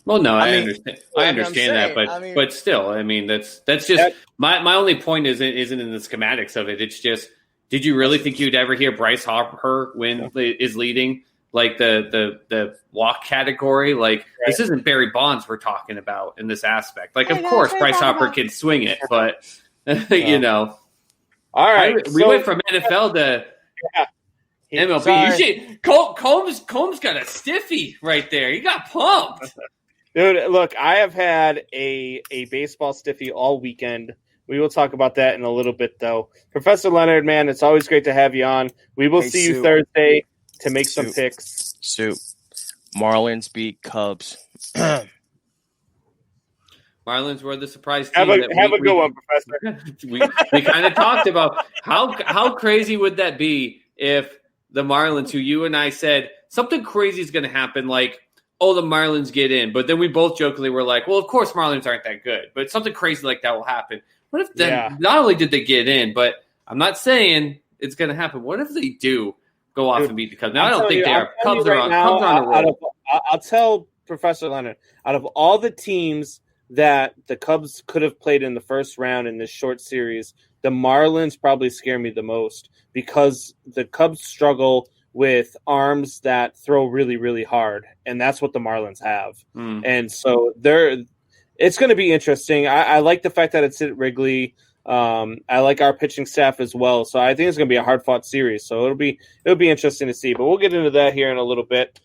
Well, no, I understand. I understand that, but still, I mean, that's just my only point isn't in the schematics of it. It's just, did you really think you'd ever hear Bryce Harper is leading like the walk category? Like this isn't Barry Bonds we're talking about in this aspect. Like, of course, Bryce Harper can swing it, but All right, we went from NFL to MLB. Combs got a stiffy right there. He got pumped. Dude, look, I have had a baseball stiffy all weekend. We will talk about that in a little bit, though. Professor Leonard, man, it's always great to have you on. We will see you Thursday to make some picks. Marlins beat Cubs. Marlins were the surprise team. Have a good one, Professor. we kind of talked about how crazy would that be if the Marlins, who you and I said something crazy is going to happen, like, the Marlins get in. But then we both jokingly were like, well, of course Marlins aren't that good. But something crazy like that will happen. What if not only did they get in, but I'm not saying it's going to happen. What if they do go off and beat the Cubs? Now, I don't think they are. Cubs are on a roll. I'll tell Professor Leonard, out of all the teams that the Cubs could have played in the first round in this short series, the Marlins probably scare me the most because the Cubs struggle with arms that throw really, really hard, and that's what the Marlins have. And so It's going to be interesting. I like the fact that it's at Wrigley. I like our pitching staff as well, so I think it's going to be a hard fought series. So it'll be interesting to see. But we'll get into that here in a little bit.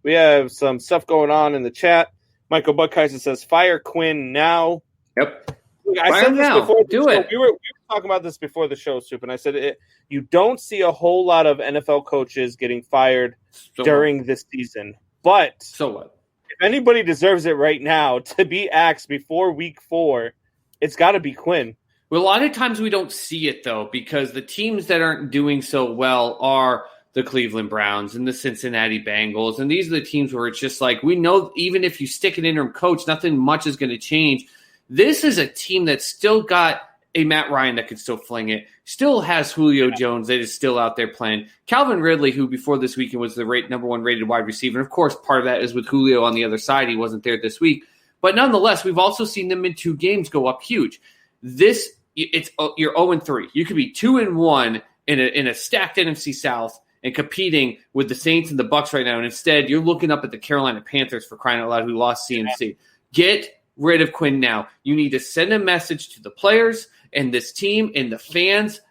We have some stuff going on in the chat. Michael Buckheiser says, "Fire Quinn now." Yep. I said this now. before. Do it. We were talking about this before the show, Soup, and I said you don't see a whole lot of NFL coaches getting fired during this season. But so what? If anybody deserves it right now to be axed before week 4, it's got to be Quinn. Well, a lot of times we don't see it, though, because the teams that aren't doing so well are the Cleveland Browns and the Cincinnati Bengals. And these are the teams where it's just like, we know even if you stick an interim coach, nothing much is going to change. This is a team that's still got a Matt Ryan that can still fling it, still has Julio Jones that is still out there playing. Calvin Ridley, who before this weekend was the number 1 rated wide receiver. And, of course, part of that is with Julio on the other side. He wasn't there this week. But nonetheless, we've also seen them in 2 games go up huge. You're 0-3. You could be 2-1 in a stacked NFC South and competing with the Saints and the Bucs right now. And instead, you're looking up at the Carolina Panthers, for crying out loud, who lost CMC. Get rid of Quinn now. You need to send a message to the players and this team and the fans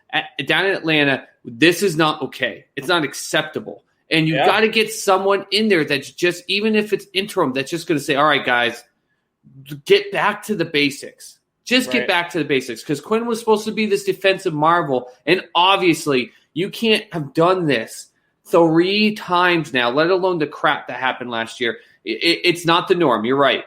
down in Atlanta. This is not okay. It's not acceptable. And you got to get someone in there that's just, even if it's interim, that's just going to say, all right, guys, get back to the basics. Just get back to the basics, because Quinn was supposed to be this defensive marvel. And obviously you can't have done this 3 times now, let alone the crap that happened last year. It's not the norm. You're right.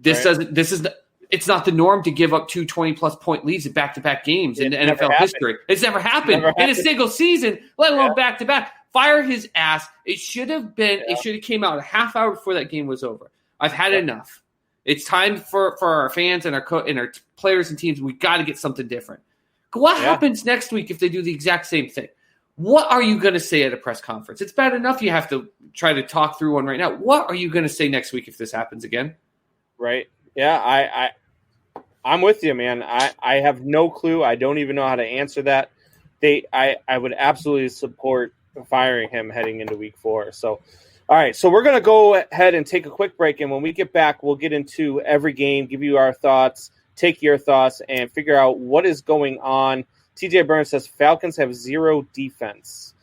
It's not the norm to give up 2 20-plus point leads in back-to-back games in NFL history. It's never happened in a single season, let alone back-to-back. Fire his ass. It should have been. It should have came out a half hour before that game was over. I've had enough. It's time for our fans and our players and teams. We got to get something different. What happens next week if they do the exact same thing? What are you going to say at a press conference? It's bad enough you have to try to talk through one right now. What are you going to say next week if this happens again? Right. Yeah, I'm with you, man. I have no clue. I don't even know how to answer that. I would absolutely support firing him heading into week 4. So, all right. So we're going to go ahead and take a quick break. And when we get back, we'll get into every game, give you our thoughts, take your thoughts, and figure out what is going on. TJ Burns says Falcons have 0 defense.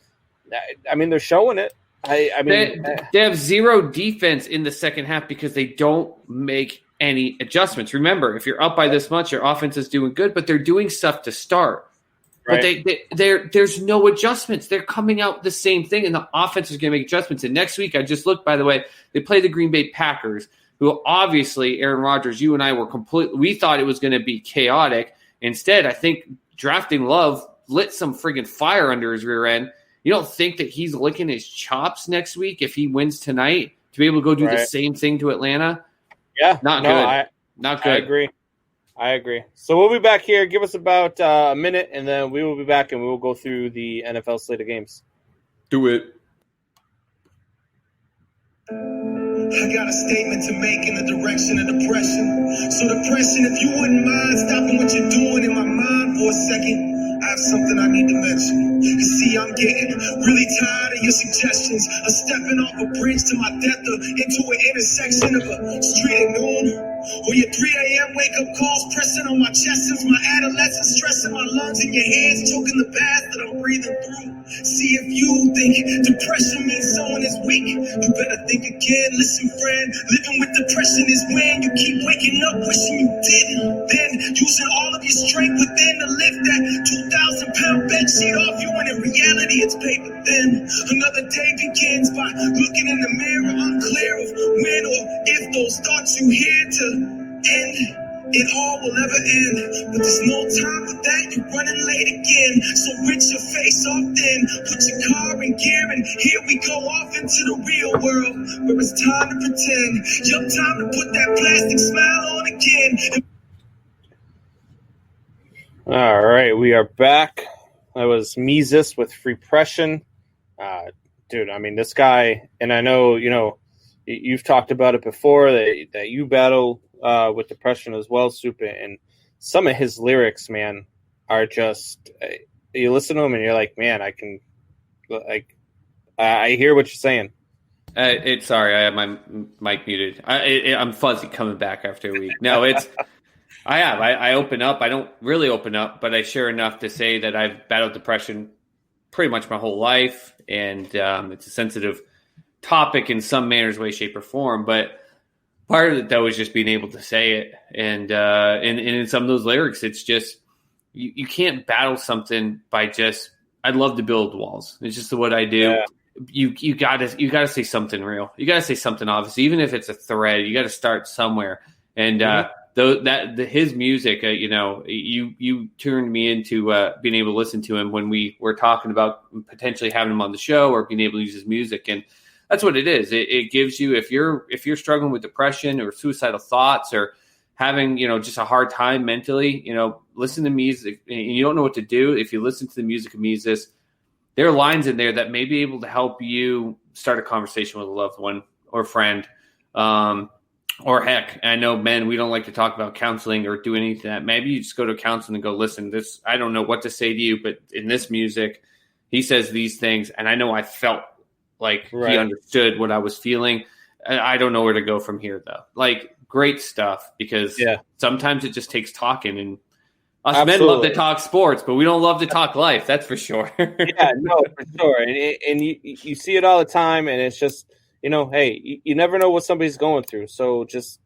I mean, they're showing it. I mean, they have 0 defense in the second half because they don't make any adjustments. Remember, if you're up by this much, your offense is doing good, but they're doing stuff to start. Right. But there's no adjustments. They're coming out the same thing, and the offense is going to make adjustments. And next week, I just looked, by the way, they play the Green Bay Packers, who obviously, Aaron Rodgers, you and I were we thought it was going to be chaotic. Instead, I think drafting Love lit some friggin' fire under his rear end. You don't think that he's licking his chops next week if he wins tonight to be able to go do the same thing to Atlanta? Yeah. Not good. Not good. I agree. So we'll be back here. Give us about a minute, and then we will be back, and we will go through the NFL slate of games. Do it. I got a statement to make in the direction of depression. So depression, if you wouldn't mind stopping what you're doing in my mind for a second, I have something I need to mention. You see, I'm getting really tired of your suggestions of stepping off a bridge to my death or into an intersection of a street at noon. Or your 3 a.m. wake-up calls pressing on my chest since my adolescence, stressing my lungs in your hands, choking the path that I'm breathing through. See, if you think depression means someone is weak, you better think again. Listen, friend, living with depression is when you keep waking up wishing you didn't. Then using all of your strength within to lift that 2,000-pound bed sheet off you, when in reality it's paper thin. Another day begins by looking in the mirror, unclear of when or if those thoughts you hear to end. It all will never end, but there's no time for that. You're running late again, so rinse your face off then. Put your car in gear, and here we go off into the real world, where it's time to pretend. Yup, time to put that plastic smile on again. All right, we are back. That was Mises with Repression. Dude, I mean, this guy, and I know, you've talked about it before, that you battle with depression as well, Super, and some of his lyrics, man, are just, you listen to them and you're like, man, I hear what you're saying. Sorry, I have my mic muted. I'm fuzzy coming back after a week. No, I open up. I don't really open up, but I share enough to say that I've battled depression pretty much my whole life, and it's a sensitive topic in some manners, way, shape, or form. But part of it, though, is just being able to say it, and in some of those lyrics, it's just you can't battle something by just. I'd love to build walls. It's just what I do. Yeah. You gotta say something real. You gotta say something obvious, even if it's a thread. You got to start somewhere. And his music, you turned me into being able to listen to him when we were talking about potentially having him on the show or being able to use his music. And that's what it is. It gives you, if you're struggling with depression or suicidal thoughts or having just a hard time mentally, listen to music and you don't know what to do. If you listen to the music of Mises, there are lines in there that may be able to help you start a conversation with a loved one or friend. Or heck, I know men, we don't like to talk about counseling or do anything that. Maybe you just go to counseling and go, listen, this, I don't know what to say to you, but in this music, he says these things. And I know I felt like he understood what I was feeling. I don't know where to go from here, though. Like, great stuff, because sometimes it just takes talking, and us men love to talk sports, but we don't love to talk life. That's for sure. Yeah, no, for sure. And you see it all the time, and it's just, hey, you never know what somebody's going through. So just,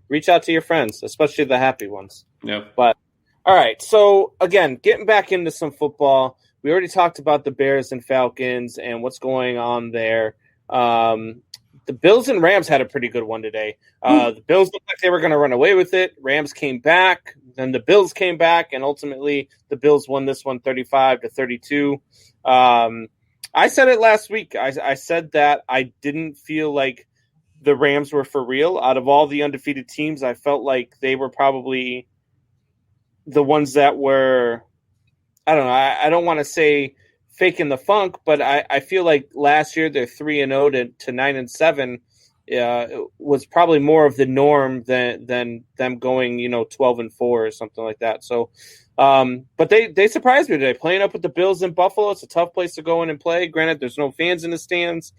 reach out to your friends, especially the happy ones. Yeah. But, all right. So, again, getting back into some football, we already talked about the Bears and Falcons and what's going on there. The Bills and Rams had a pretty good one today. The Bills looked like they were going to run away with it. Rams came back. Then the Bills came back, and ultimately the Bills won this one 35-32. I said it last week. I said that I didn't feel like the Rams were for real. Out of all the undefeated teams, I felt like they were probably the ones that were, I don't know, I don't want to say faking the funk, but I feel like last year their 3-0 to 9-7 was probably more of the norm than them going 12-4 or something like that. So, but they surprised me today, playing up with the Bills in Buffalo. It's a tough place to go in and play. Granted, there's no fans in the stands,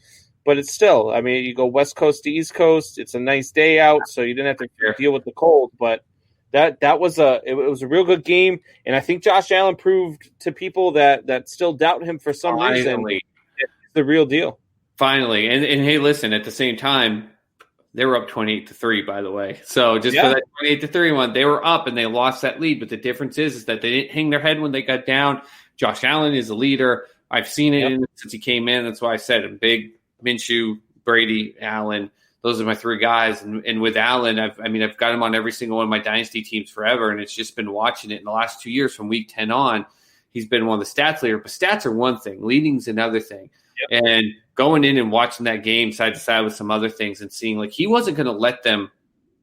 but it's still. I mean, you go West Coast to East Coast. It's a nice day out, so you didn't have to deal with the cold, but. That was it was a real good game, and I think Josh Allen proved to people that still doubt him for some reason it's the real deal. Finally, and hey, listen, at the same time, they were up 28-3, by the way. So just for that 28-3 one, they were up and they lost that lead. But the difference is that they didn't hang their head when they got down. Josh Allen is a leader. I've seen it since he came in. That's why I said him. Big Minshew, Brady, Allen. Those are my three guys. And with Allen, I've got him on every single one of my dynasty teams forever. And it's just been watching it in the last 2 years from week 10 on. He's been one of the stats leader. But stats are one thing. Leading's another thing. Yep. And going in and watching that game side to side with some other things and seeing, like, he wasn't going to let them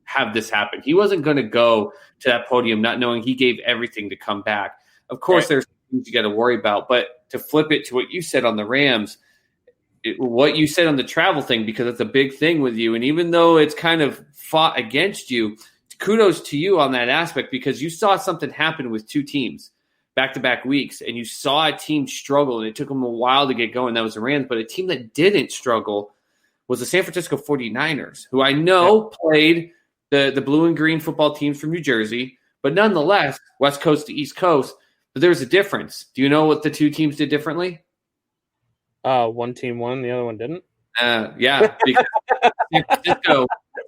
have this happen. He wasn't going to go to that podium not knowing he gave everything to come back. Of course, there's things you got to worry about. But to flip it to what you said on the Rams, what you said on the travel thing, because it's a big thing with you. And even though it's kind of fought against you, kudos to you on that aspect, because you saw something happen with two teams back-to-back weeks, and you saw a team struggle, and it took them a while to get going. That was the Rams. But a team that didn't struggle was the San Francisco 49ers, who I know played the blue and green football teams from New Jersey, but nonetheless, West Coast to East Coast. But there's a difference. Do you know what the two teams did differently? One team won, the other one didn't. Yeah, because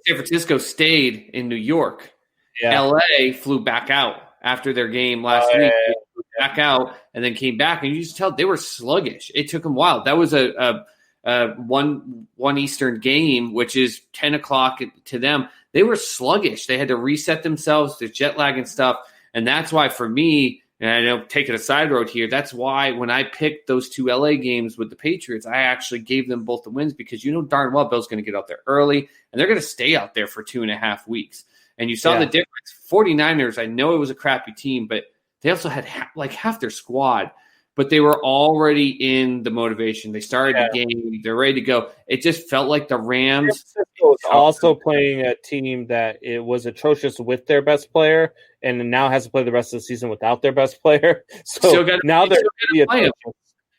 San Francisco stayed in New York. Yeah. LA flew back out after their game last week. They flew back out and then came back, and you just tell they were sluggish. It took them a while. That was a one Eastern game, which is 10 o'clock to them. They were sluggish. They had to reset themselves, the jet lag and stuff, and that's why for me. And I don't take it a side road here. That's why when I picked those two LA games with the Patriots, I actually gave them both the wins, because you know darn well Bill's going to get out there early, and they're going to stay out there for 2.5 weeks. And you saw the difference. 49ers, I know it was a crappy team, but they also had half their squad. But they were already in the motivation. They started the game. They're ready to go. It just felt like the Rams. San Francisco was also playing a team that it was atrocious with their best player, and now has to play the rest of the season without their best player. So now they're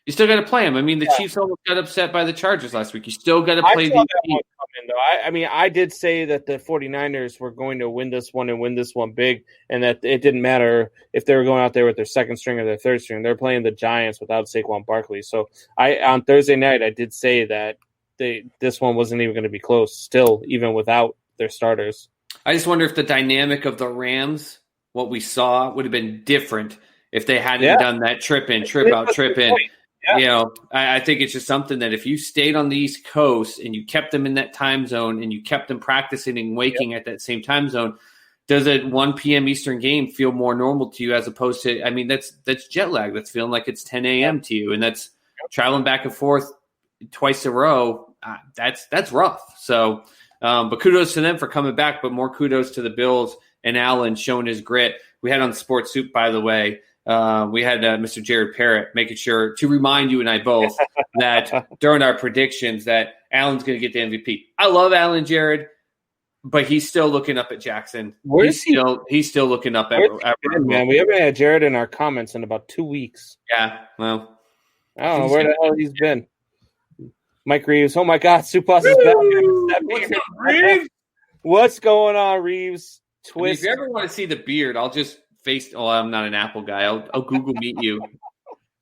you You still got to play them. I mean, the Chiefs almost got upset by the Chargers last week. You still got to play these teams. I did say that the 49ers were going to win this one and win this one big, and that it didn't matter if they were going out there with their second string or their third string. They're playing the Giants without Saquon Barkley. So on Thursday night, I did say that this one wasn't even going to be close still, even without their starters. I just wonder if the dynamic of the Rams, what we saw, would have been different if they hadn't done that trip in, trip out, trip in. Yeah. You know, I think it's just something that if you stayed on the East Coast and you kept them in that time zone and you kept them practicing and waking at that same time zone, does a 1 p.m. Eastern game feel more normal to you as opposed to, I mean, that's jet lag. That's feeling like it's 10 a.m. to you, and that's traveling back and forth twice in a row. That's rough. So, but kudos to them for coming back, but more kudos to the Bills and Allen showing his grit. We had on Sports Soup, by the way, we had Mr. Jared Parrott making sure to remind you and I both that during our predictions that Allen's going to get the MVP. I love Allen, Jared, but he's still looking up at Jackson. He's still looking up at man. We haven't had Jared in our comments in about 2 weeks. Yeah, well, I don't know where the hell he's been. Mike Reeves. Oh my God, Supas is back. What's up, Reeves? What's going on, Reeves? Twist. If you ever want to see the beard, I'll just I'm not an Apple guy. I'll Google Meet you.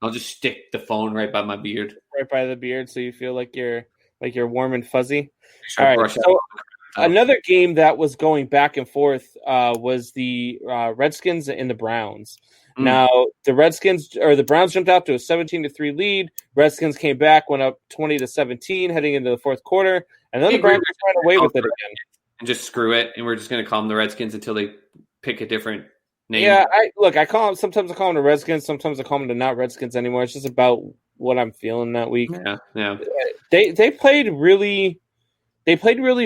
I'll just stick the phone right by my beard. Right by the beard, so you feel like you're warm and fuzzy. All right. So another game that was going back and forth was the Redskins and the Browns. Now the Browns jumped out to a 17-3 lead. Redskins came back, went up 20-17, heading into the fourth quarter, and then the Browns ran away with it again. And just screw it, and we're just going to call them the Redskins until they pick a different name. Yeah, I call them. Sometimes I call them the Redskins. Sometimes I call them the not Redskins anymore. It's just about what I'm feeling that week. Yeah. They played really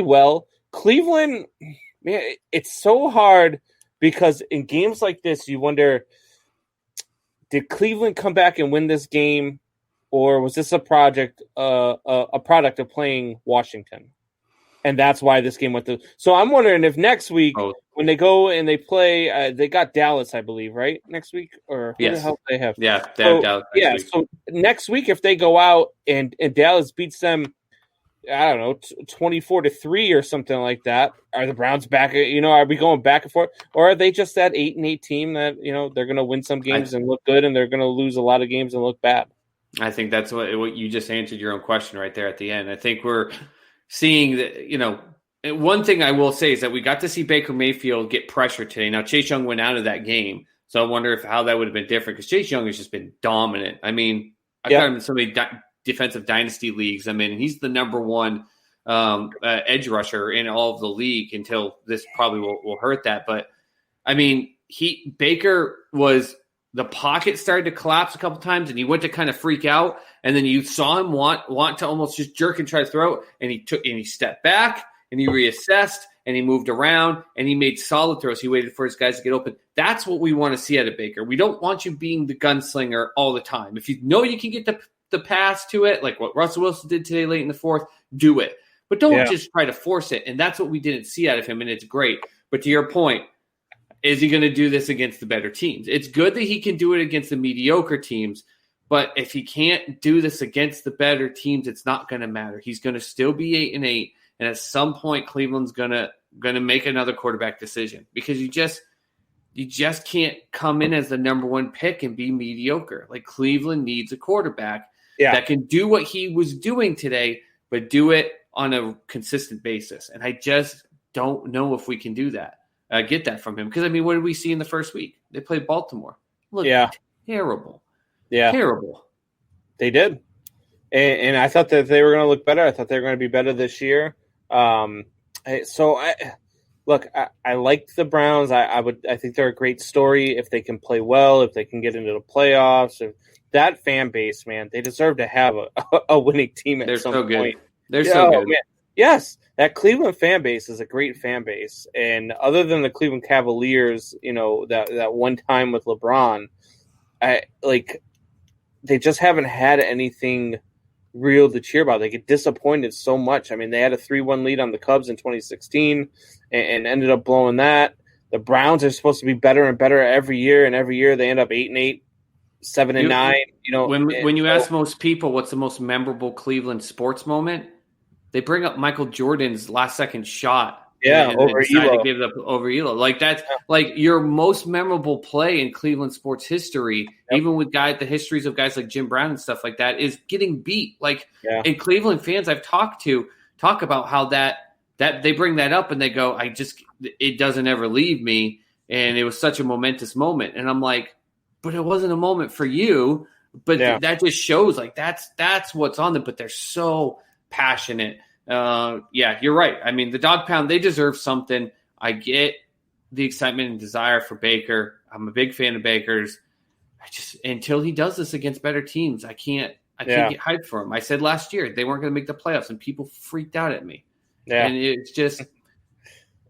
well. Cleveland, man, it's so hard because in games like this, you wonder, did Cleveland come back and win this game, or was this a product of playing Washington? And that's why this game went through. So I'm wondering if next week, when they go and they play, they got Dallas, I believe, right? Next week? Or who the hell do they have? Yeah, they have Dallas next week. So next week, if they go out and Dallas beats them, I don't know, 24-3 or something like that, are the Browns back? Are we going back and forth? Or are they just that 8-8 team that, they're going to win some games and look good, and they're going to lose a lot of games and look bad? I think that's what you just answered your own question right there at the end. I think we're seeing that, one thing I will say is that we got to see Baker Mayfield get pressure today. Now, Chase Young went out of that game, so I wonder how that would have been different because Chase Young has just been dominant. I mean, I've got him in so many defensive dynasty leagues. I mean, he's the number one edge rusher in all of the league until this probably will hurt that. But, I mean, Baker was – the pocket started to collapse a couple times, and he went to kind of freak out, and then you saw him want to almost just jerk and try to throw it, and he stepped back, and he reassessed, and he moved around, and he made solid throws. He waited for his guys to get open. That's what we want to see out of Baker. We don't want you being the gunslinger all the time. If you know you can get the pass to it, like what Russell Wilson did today late in the fourth, do it. But don't just try to force it, and that's what we didn't see out of him, and it's great. But to your point, is he going to do this against the better teams? It's good that he can do it against the mediocre teams, but if he can't do this against the better teams, it's not going to matter. He's going to still be 8-8, and at some point, Cleveland's going to make another quarterback decision because you just can't come in as the number one pick and be mediocre. Like Cleveland needs a quarterback that can do what he was doing today, but do it on a consistent basis. And I just don't know if we can do that. Get that from him. Because, I mean, what did we see in the first week? They played Baltimore. Look, terrible. Yeah. Terrible. They did. And I thought that they were going to look better. I thought they were going to be better this year. I liked the Browns. I think they're a great story if they can play well, if they can get into the playoffs. If that fan base, man, they deserve to have a winning team at some point. They're so good. Man. Yes, that Cleveland fan base is a great fan base. And other than the Cleveland Cavaliers, that one time with LeBron, they just haven't had anything real to cheer about. They get disappointed so much. I mean, they had a 3-1 lead on the Cubs in 2016 and ended up blowing that. The Browns are supposed to be better and better every year, and every year they end up 8-8. 7-9. When you ask most people what's the most memorable Cleveland sports moment, they bring up Michael Jordan's last second shot. Over Elo. To give it up over Elo. Like that's like your most memorable play in Cleveland sports history, even with the histories of guys like Jim Brown and stuff like that, is getting beat. Like and Cleveland fans I've talked to talk about how that they bring that up and they go, it doesn't ever leave me. And it was such a momentous moment. And I'm like, but it wasn't a moment for you. But that just shows like that's what's on them. But they're so passionate. You're right. I mean, the Dog Pound, they deserve something. I get the excitement and desire for Baker. I'm a big fan of Baker's. Until he does this against better teams, I can't get hyped for him. I said last year they weren't going to make the playoffs, and people freaked out at me. Yeah. And it's just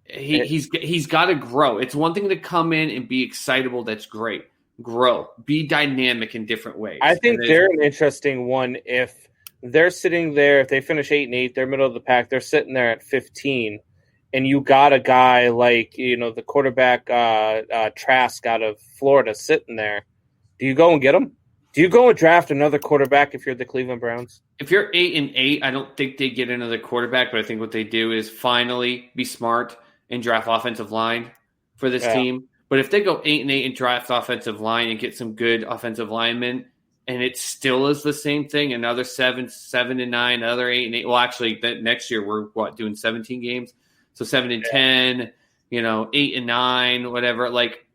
he's got to grow. It's one thing to come in and be excitable. That's great. Grow. Be dynamic in different ways. I think they're an interesting one if they're sitting there, if they finish 8-8, they're middle of the pack, they're sitting there at 15, and you got a guy like, the quarterback Trask out of Florida sitting there. Do you go and get him? Do you go and draft another quarterback if you're the Cleveland Browns? If you're 8-8, I don't think they get another quarterback, but I think what they do is finally be smart and draft offensive line for this team. But if they go 8-8 and draft offensive line and get some good offensive linemen, and it still is the same thing, another 7-9, another 8-8. Well, actually, next year we're doing 17 games, so 7-10, 8-9, whatever. Like,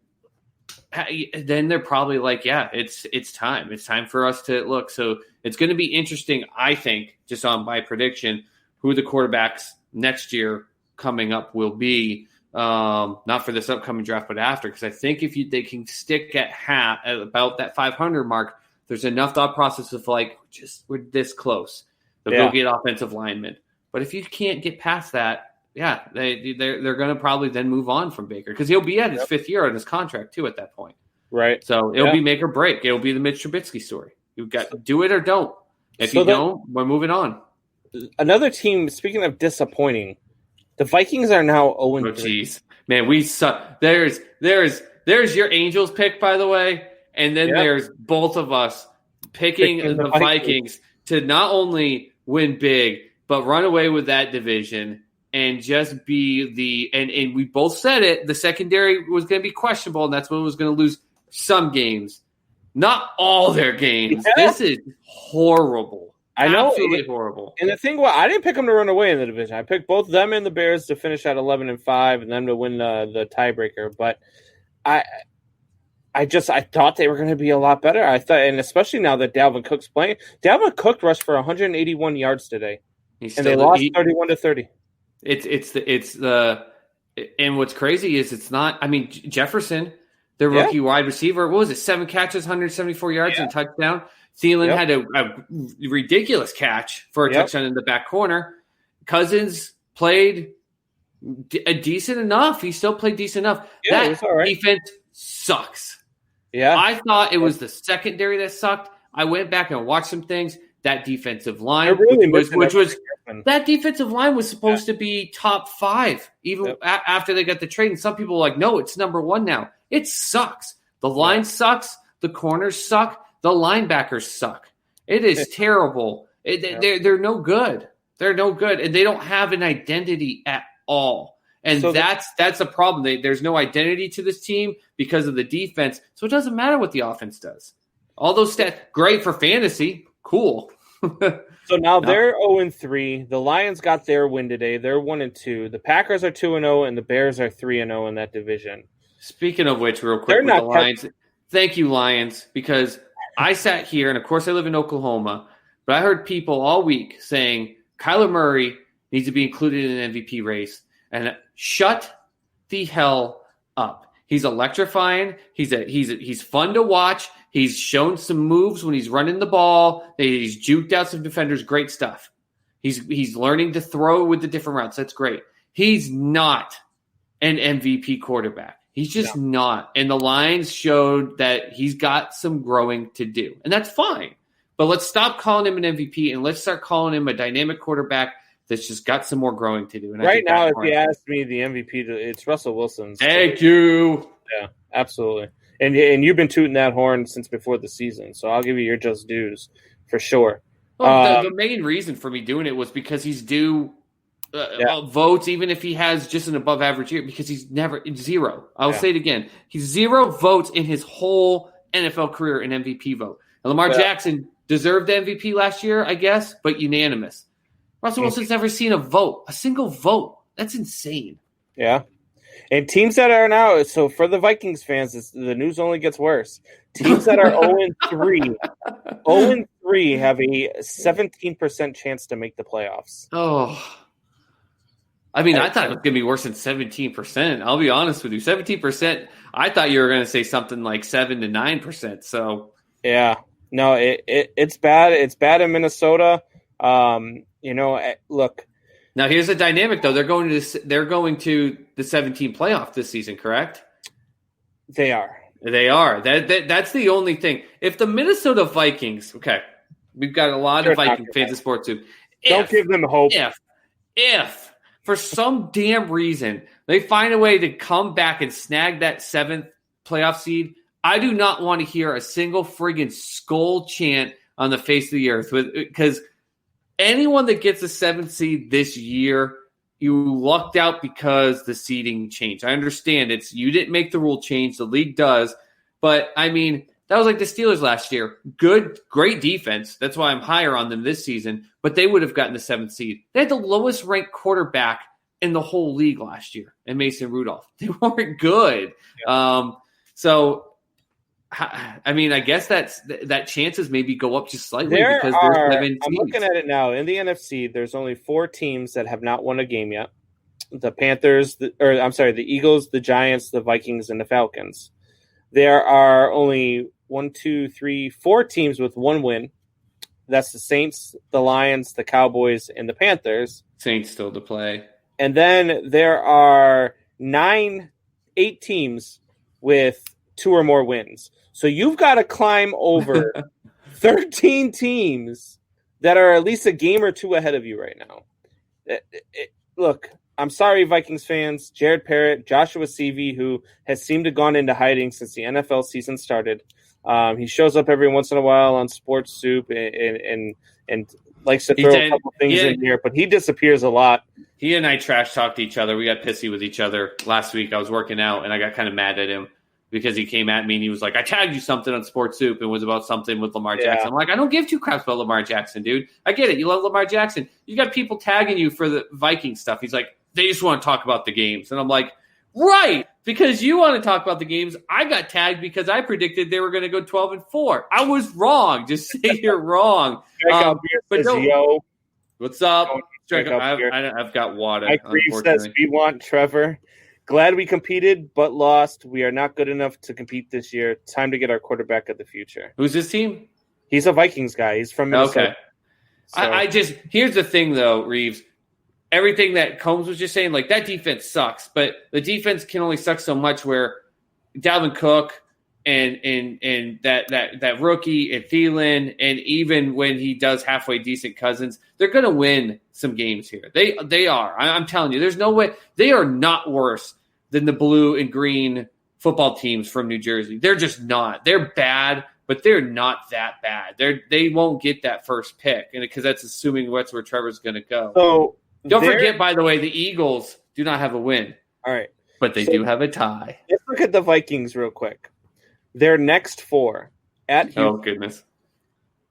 then they're probably like, it's time. It's time for us to look. So it's going to be interesting, I think, just on my prediction, who the quarterbacks next year coming up will be. Not for this upcoming draft, but after, because I think if they can stick at about that 500 mark, there's enough thought process of like, we're this close. They'll go get offensive linemen. But if you can't get past that, they're going to probably then move on from Baker because he'll be at his fifth year on his contract too at that point. Right. So it'll be make or break. It'll be the Mitch Trubisky story. You've got to do it or don't. If you don't, we're moving on. Another team, speaking of disappointing, the Vikings are now 0-3. Oh, jeez. Man, we suck. There's your Angels pick, by the way. And then there's both of us picking the Vikings to not only win big, but run away with that division and just be and we both said it, the secondary was going to be questionable, and that's when it was going to lose some games. Not all their games. Yeah. This is horrible. I know. Absolutely horrible. And the thing I didn't pick them to run away in the division. I picked both them and the Bears to finish at 11-5 and them to win the tiebreaker. But I thought they were going to be a lot better. I thought, and especially now that Dalvin Cook's playing. Dalvin Cook rushed for 181 yards today, and they lost 31-30. And what's crazy is it's not. I mean, Jefferson, their rookie wide receiver, what was it? 7 catches, 174 yards, and a touchdown. Thielen had a ridiculous catch for a touchdown in the back corner. Cousins played decent enough. He still played decent enough. Yeah, it was all right. Defense sucks. Yeah, I thought it was the secondary that sucked. I went back and watched some things. That defensive line, that defensive line was supposed to be top 5, even after they got the trade. And some people were like, no, it's number 1 now. It sucks. The line sucks. The corners suck. The linebackers suck. It is terrible. They're no good. They're no good, and they don't have an identity at all. And so that's a problem. There's no identity to this team because of the defense. So it doesn't matter what the offense does. All those stats, great for fantasy. Cool. So now they're 0-3. The Lions got their win today. They're 1-2. The Packers are 2-0, and the Bears are 3-0 in that division. Speaking of which, real quick, with the Lions, thank you, Lions, because I sat here, and of course I live in Oklahoma, but I heard people all week saying Kyler Murray needs to be included in an MVP race. And shut the hell up. He's electrifying. He's fun to watch. He's shown some moves when he's running the ball. He's juked out some defenders. Great stuff. He's learning to throw with the different routes. That's great. He's not an MVP quarterback. He's just not. And the Lions showed that he's got some growing to do. And that's fine. But let's stop calling him an MVP and let's start calling him a dynamic quarterback that's just got some more growing to do. And right now, if you ask me the MVP, it's Russell Wilson's. Thank you. Yeah, absolutely. And you've been tooting that horn since before the season, so I'll give you your just dues for sure. Well, the main reason for me doing it was because he's due votes, even if he has just an above average year, because he's never zero. I'll say it again. He's 0 votes in his whole NFL career in MVP vote. And Lamar Jackson deserved the MVP last year, I guess, but unanimous. Russell Wilson's never seen a single vote. That's insane. Yeah. And teams that are now, so for the Vikings fans, the news only gets worse. Teams that are 0-3, 0-3 have a 17% chance to make the playoffs. Oh, I mean, I thought it was going to be worse than 17%. I'll be honest with you. 17%, I thought you were going to say something like 7 to 9%. So, yeah. No, it's bad. It's bad in Minnesota. Look. Now here's the dynamic, though. They're going to the 17 playoff this season, correct? They are. That's the only thing. If the Minnesota Vikings, okay, we've got a lot of Viking fans in sports too. Don't give them hope. If for some damn reason they find a way to come back and snag that 7th playoff seed, I do not want to hear a single friggin' skull chant on the face of the earth because anyone that gets a 7th seed this year, you lucked out because the seeding changed. I understand you didn't make the rule change, the league does, but I mean that was like the Steelers last year. Great defense. That's why I'm higher on them this season, but they would have gotten the 7th seed. They had the lowest ranked quarterback in the whole league last year, and Mason Rudolph. They weren't good. Yeah. I mean, I guess that chances maybe go up just slightly because there's 7 teams. I'm looking at it now. In the NFC, there's only 4 teams that have not won a game yet. The Panthers, the Eagles, the Giants, the Vikings, and the Falcons. There are only 4 teams with 1 win. That's the Saints, the Lions, the Cowboys, and the Panthers. Saints still to play. And then there are 8 teams with 2 or more wins. So you've got to climb over 13 teams that are at least a game or 2 ahead of you right now. Look, I'm sorry, Vikings fans. Jared Parrott, Joshua Seavey, who has seemed to have gone into hiding since the NFL season started. He shows up every once in a while on Sports Soup and likes to throw a couple things in here, but he disappears a lot. He and I trash talked each other. We got pissy with each other last week. I was working out, and I got kind of mad at him because he came at me and he was like, I tagged you something on Sports Soup and was about something with Lamar Jackson. I'm like, I don't give 2 craps about Lamar Jackson, dude. I get it. You love Lamar Jackson. You got people tagging you for the Viking stuff. He's like, they just want to talk about the games. And I'm like, right, because you want to talk about the games. I got tagged because I predicted they were going to go 12-4. I was wrong. Just say you're wrong. But yo, what's up? I've got water. Mike Reeves says, we want Trevor. Glad we competed, but lost. We are not good enough to compete this year. Time to get our quarterback of the future. Who's his team? He's a Vikings guy. He's from Minnesota. Okay. So. Here's the thing, though, Reeves. Everything that Combs was just saying, like, that defense sucks, but the defense can only suck so much where Dalvin Cook and that rookie and Thielen, and even when he does halfway decent Cousins, they're going to win some games here. They are. I'm telling you, there's no way. They are not worse than the blue and green football teams from New Jersey. They're just not. They're bad, but they're not that bad. They won't get that first pick, and because that's assuming that's where Trevor's going to go. So don't forget, by the way, the Eagles do not have a win. All right, but they do have a tie. Let's look at the Vikings real quick. Their next 4 at Houston. Oh goodness!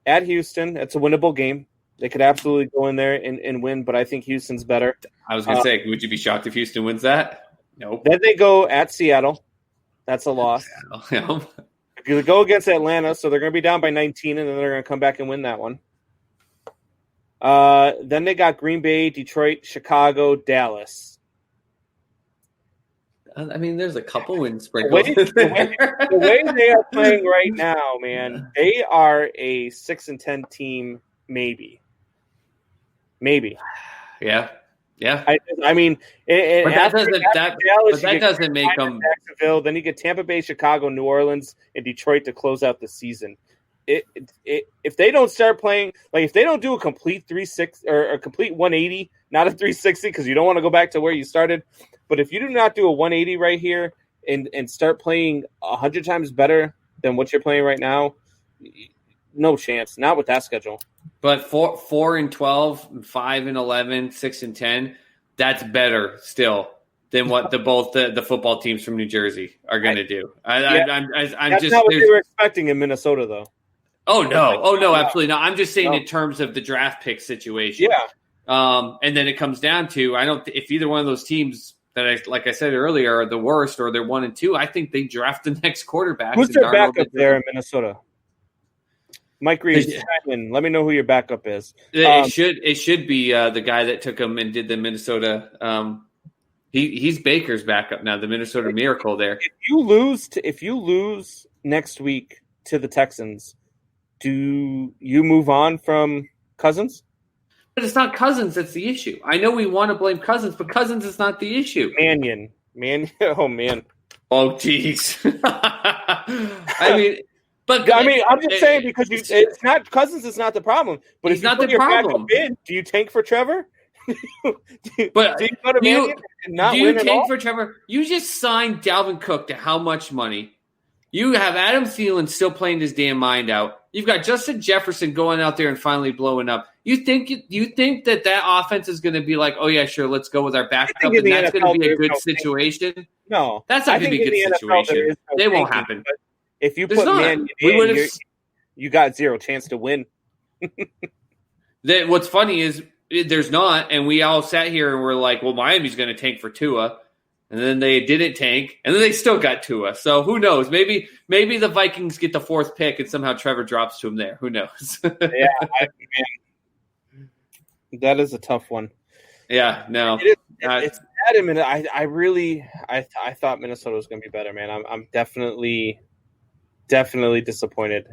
At Houston, it's a winnable game. They could absolutely go in there and win, but I think Houston's better. I was going to say, would you be shocked if Houston wins that? Nope. Then they go at Seattle. That's a loss. They go against Atlanta, so they're going to be down by 19, and then they're going to come back and win that one. Then they got Green Bay, Detroit, Chicago, Dallas. I mean, there's a couple wins sprinkled. The way they are playing right now, man, they are a 6-10 team, maybe. Yeah. I mean, but that doesn't make them Jacksonville. Then you get Tampa Bay, Chicago, New Orleans, and Detroit to close out the season. If they don't start playing, like if they don't do a complete 360 or a complete 180, not a 360, because you don't want to go back to where you started. But if you do not do a 180 right here, and start playing 100 times better than what you're playing right now, no chance. Not with that schedule. But 4-12, 5-11, 6-10, that's better still than what the football teams from New Jersey are going to do. That's not what they were expecting in Minnesota, though. Oh no, absolutely not. I'm just saying in terms of the draft pick situation. Yeah. And then it comes down to if either one of those teams that like I said earlier are the worst or they're 1-2, I think they draft the next quarterback. Who's their backup there in Minnesota? Mike Reeves. Let me know who your backup is. It should be the guy that took him and did the Minnesota. He's Baker's backup now. The Minnesota Miracle there. If you lose next week to the Texans, do you move on from Cousins? But it's not Cousins that's the issue. I know we want to blame Cousins, but Cousins is not the issue. Mannion. Oh man. Oh jeez. I'm just saying because it's not Cousins is not the problem. But if you not put the your problem. backup in, do you tank for Trevor? Do you tank for Trevor? You just signed Dalvin Cook to how much money? You have Adam Thielen still playing his damn mind out. You've got Justin Jefferson going out there and finally blowing up. You think that offense is going to be like, oh yeah, sure, let's go with our backup, and that's going to be a good situation? No, that's not going to be a good situation. It won't happen. If you put Mannion in, you got zero chance to win. What's funny is there's not, and we all sat here and we're like, well, Miami's going to tank for Tua. And then they didn't tank, and then they still got Tua. So who knows? Maybe the Vikings get the 4th pick, and somehow Trevor drops to him there. Who knows? That is a tough one. Yeah, no, it's bad. I thought Minnesota was going to be better, man. I'm definitely disappointed.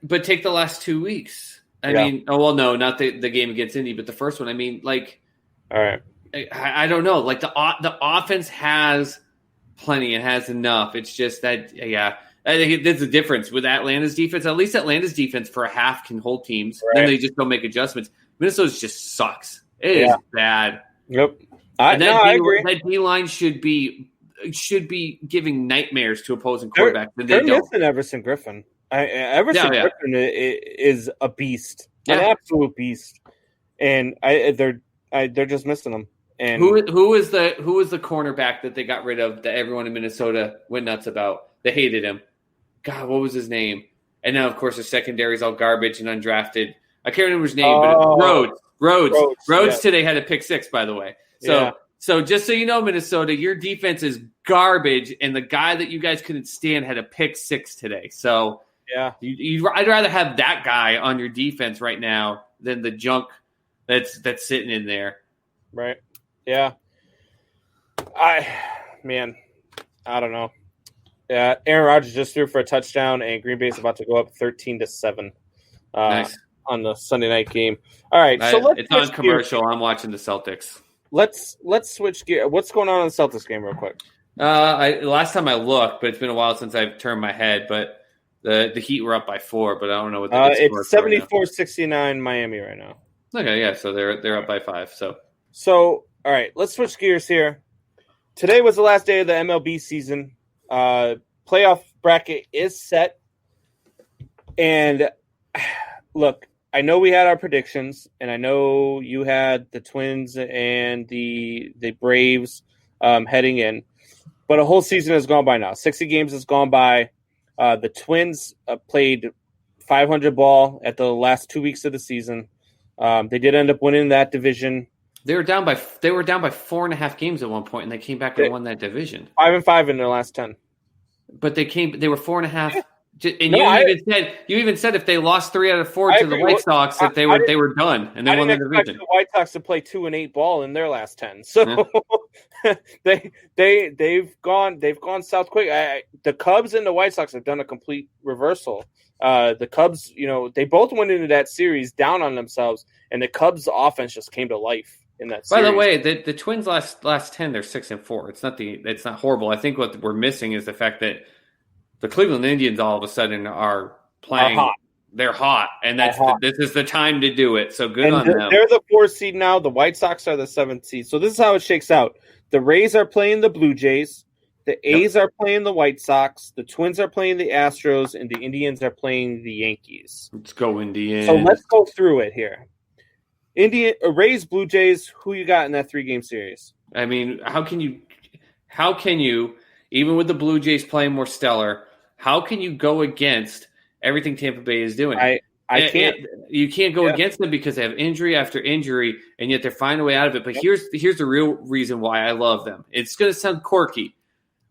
But take the last 2 weeks. I mean, no, not the game against Indy, but the first one. I mean, like, all right. I don't know. Like the offense has plenty. It has enough. It's just that, I think there's a difference with Atlanta's defense. At least Atlanta's defense for a half can hold teams. Right. Then they just don't make adjustments. Minnesota's just sucks. It is bad. Yep. I agree. That D-line should be giving nightmares to opposing quarterbacks. They're missing Everson Griffin. Griffin is a beast, an absolute beast, and they're just missing him. And who is the cornerback that they got rid of that everyone in Minnesota went nuts about? They hated him. God, what was his name? And now, of course, the secondary is all garbage and undrafted. I can't remember his name, but Rhodes today had a pick 6, by the way. So just so you know, Minnesota, your defense is garbage, and the guy that you guys couldn't stand had a pick 6 today. So I'd rather have that guy on your defense right now than the junk that's sitting in there. Right. Yeah. I don't know. Yeah, Aaron Rodgers just threw for a touchdown, and Green Bay is about to go up 13-7 nice. On the Sunday night game. All right, so it's on commercial. Gears. I'm watching the Celtics. Let's switch gear. What's going on in the Celtics game, real quick? Last time I looked, but it's been a while since I've turned my head. But the Heat were up by 4, but I don't know what the it's 74-69 Miami right now. Okay, yeah, so they're up by 5. So all right, let's switch gears here. Today was the last day of the MLB season. Playoff bracket is set. And look, I know we had our predictions, and I know you had the Twins and the Braves heading in. But a whole season has gone by now. 60 games has gone by. The Twins played 500 ball at the last 2 weeks of the season. They did end up winning that division. They were down by 4.5 games at one point, and they came back and won that division. 5-5 in their last 10. But they were 4.5. And you even said if they lost 3 out of 4 to the White Sox, that they were done and they won the division. The White Sox to play 2-8 ball in their last 10, so they've gone south quick. The Cubs and the White Sox have done a complete reversal. The Cubs, they both went into that series down on themselves, and the Cubs' offense just came to life in that series. By the way, the Twins last 10, they're 6-4. It's not horrible. I think what we're missing is the fact that the Cleveland Indians all of a sudden are playing. They're hot, and this is the time to do it. So good on them. They're the 4th seed now. The White Sox are the 7th seed. So this is how it shakes out. The Rays are playing the Blue Jays. The A's are playing the White Sox, the Twins are playing the Astros, and the Indians are playing the Yankees. Let's go Indians. So let's go through it here. Rays, Blue Jays, who you got in that 3-game series? I mean, how can you, even with the Blue Jays playing more stellar, how can you go against everything Tampa Bay is doing? I can't. You can't go against them because they have injury after injury, and yet they're finding a way out of it. But here's the real reason why I love them. It's going to sound quirky.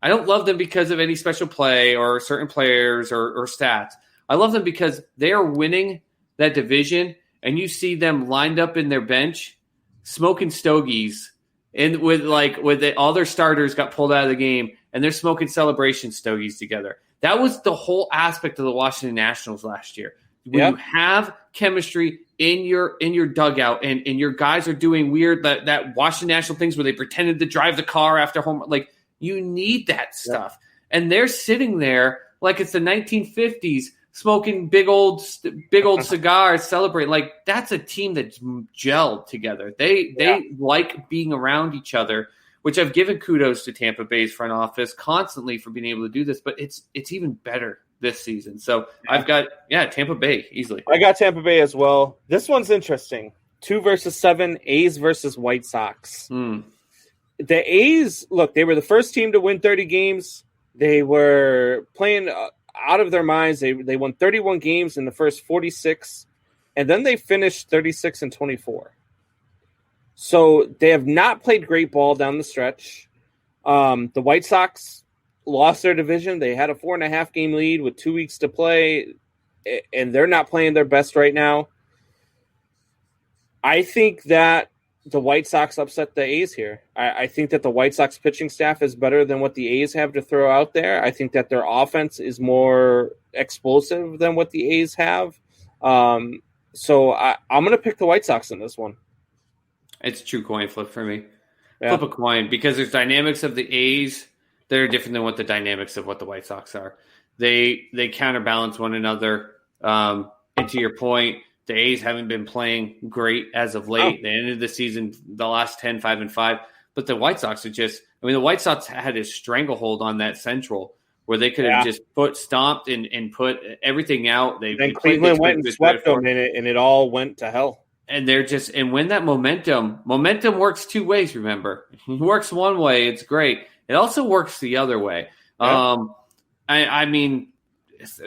I don't love them because of any special play or certain players or stats. I love them because they are winning that division, and you see them lined up in their bench smoking stogies, and with all their starters got pulled out of the game, and they're smoking celebration stogies together. That was the whole aspect of the Washington Nationals last year. When you have chemistry in your dugout, and your guys are doing weird that Washington National things where they pretended to drive the car after home, like. You need that stuff. Yeah. And they're sitting there like it's the 1950s smoking big old cigars, celebrating. Like, that's a team that's gelled together. They like being around each other, which I've given kudos to Tampa Bay's front office constantly for being able to do this, but it's even better this season. So I've got Tampa Bay easily. I got Tampa Bay as well. This one's interesting. 2 versus 7, A's versus White Sox. The A's, look, they were the first team to win 30 games. They were playing out of their minds. They won 31 games in the first 46, and then they finished 36-24. So they have not played great ball down the stretch. The White Sox lost their division. They had a 4.5-game lead with 2 weeks to play, and they're not playing their best right now. I think that the White Sox upset the A's here. I think that the White Sox pitching staff is better than what the A's have to throw out there. I think that their offense is more explosive than what the A's have. So I'm going to pick the White Sox in this one. It's a true coin flip for me. Yeah. Flip a coin, because there's dynamics of the A's that are different than what the dynamics of what the White Sox are. They counterbalance one another. And to your point, the A's haven't been playing great as of late. They ended the season, the last 10, 5-5. But the White Sox are the White Sox had a stranglehold on that Central where they could have just stomped and put everything out. Then Cleveland went and swept them, and it all went to hell. And and when that momentum works two ways, remember. It works one way, it's great. It also works the other way. Yeah. I mean,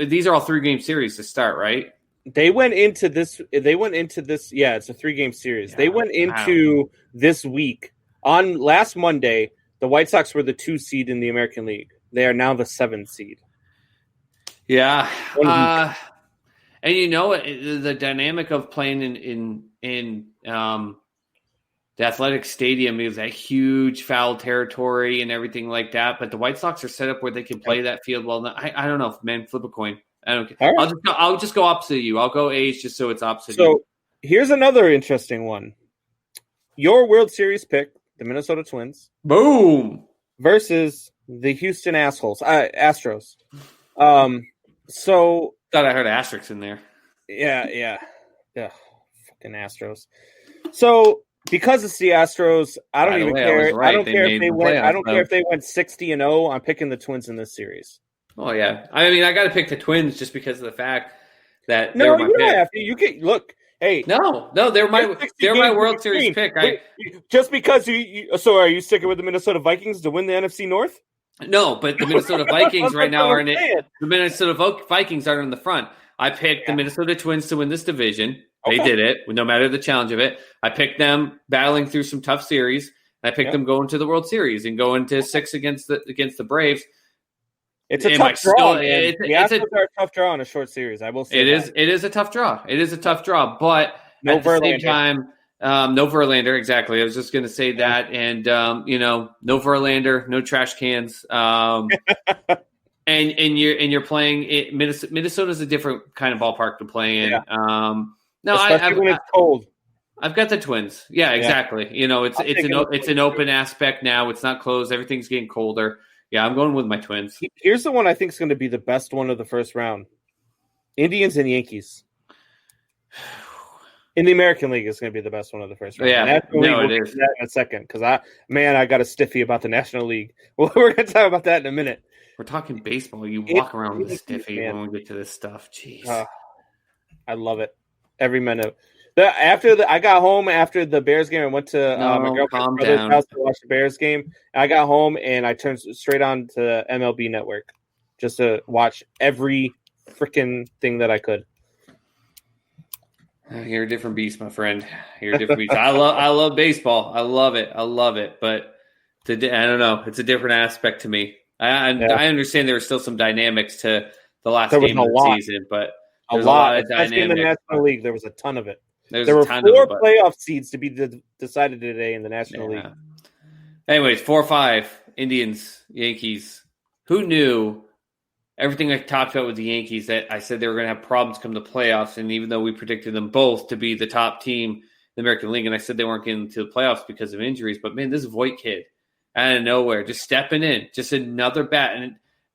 these are all 3-game series to start, right? They went into this. Yeah, it's a 3-game series. Yeah, they went into this week on last Monday. The White Sox were the 2 seed in the American League. They are now the 7 seed. Yeah, and the dynamic of playing in the athletic stadium is that huge foul territory and everything like that. But the White Sox are set up where they can play that field well. I don't know, man. Flip a coin. I don't care. Right. I'll just go opposite of you. I'll go A's just so it's opposite. So here's another interesting one. Your World Series pick, the Minnesota Twins. Boom. Versus the Houston Astros. So thought I heard asterisks in there. Yeah. Fucking Astros. So because it's the Astros, I don't even care. I don't care if they win. I don't care if they went 60-0. I'm picking the Twins in this series. Oh yeah, I mean, I got to pick the Twins just because of the fact that you don't have to. You can look. Hey, no, they're my World Series pick. Just because so are you sticking with the Minnesota Vikings to win the NFC North? No, but the Minnesota Vikings right now are in it. The Minnesota Vikings are in the front. I picked the Minnesota Twins to win this division. They did it, no matter the challenge of it. I picked them battling through some tough series. I picked them going to the World Series and going to 6 against the Braves. It's a tough draw. The Astros are a tough draw in a short series. I will say it is a tough draw. It is a tough draw, but at the same time, no Verlander. Exactly. I was just going to say that, and no Verlander, no trash cans, and you're playing it. Minnesota's a different kind of ballpark to play in. Yeah. Especially when it's cold. I've got the Twins. Yeah, exactly. It's an open aspect now. It's not closed. Everything's getting colder. Yeah, I'm going with my Twins. Here's the one I think is going to be the best one of the first round. Indians and Yankees. In the American League, it's going to be the best one of the first round. Yeah, National League, we'll it get is. to that in a second because I got a stiffy about the National League. Well, we're going to talk about that in a minute. We're talking baseball. You walk around with a stiffy man. when we get to this stuff. Jeez. I love it. Every minute. I got home after the Bears game. I went to my girlfriend's brother's house to watch the Bears game. I got home and I turned straight on to MLB Network just to watch every freaking thing that I could. You're a different beast, my friend. You're a different beast. I love baseball. I love it. But I don't know. It's a different aspect to me. I understand there were still some dynamics to the last game of the season, but there's a lot of dynamics. In the National League, there was a ton of it. There were 4 playoff seeds to be decided today in the National League. Anyways, 4-5, Indians, Yankees. Who knew everything I talked about with the Yankees that I said they were going to have problems come the playoffs, and even though we predicted them both to be the top team in the American League, and I said they weren't getting to the playoffs because of injuries, but man, this Voit kid out of nowhere, just stepping in, just another bat,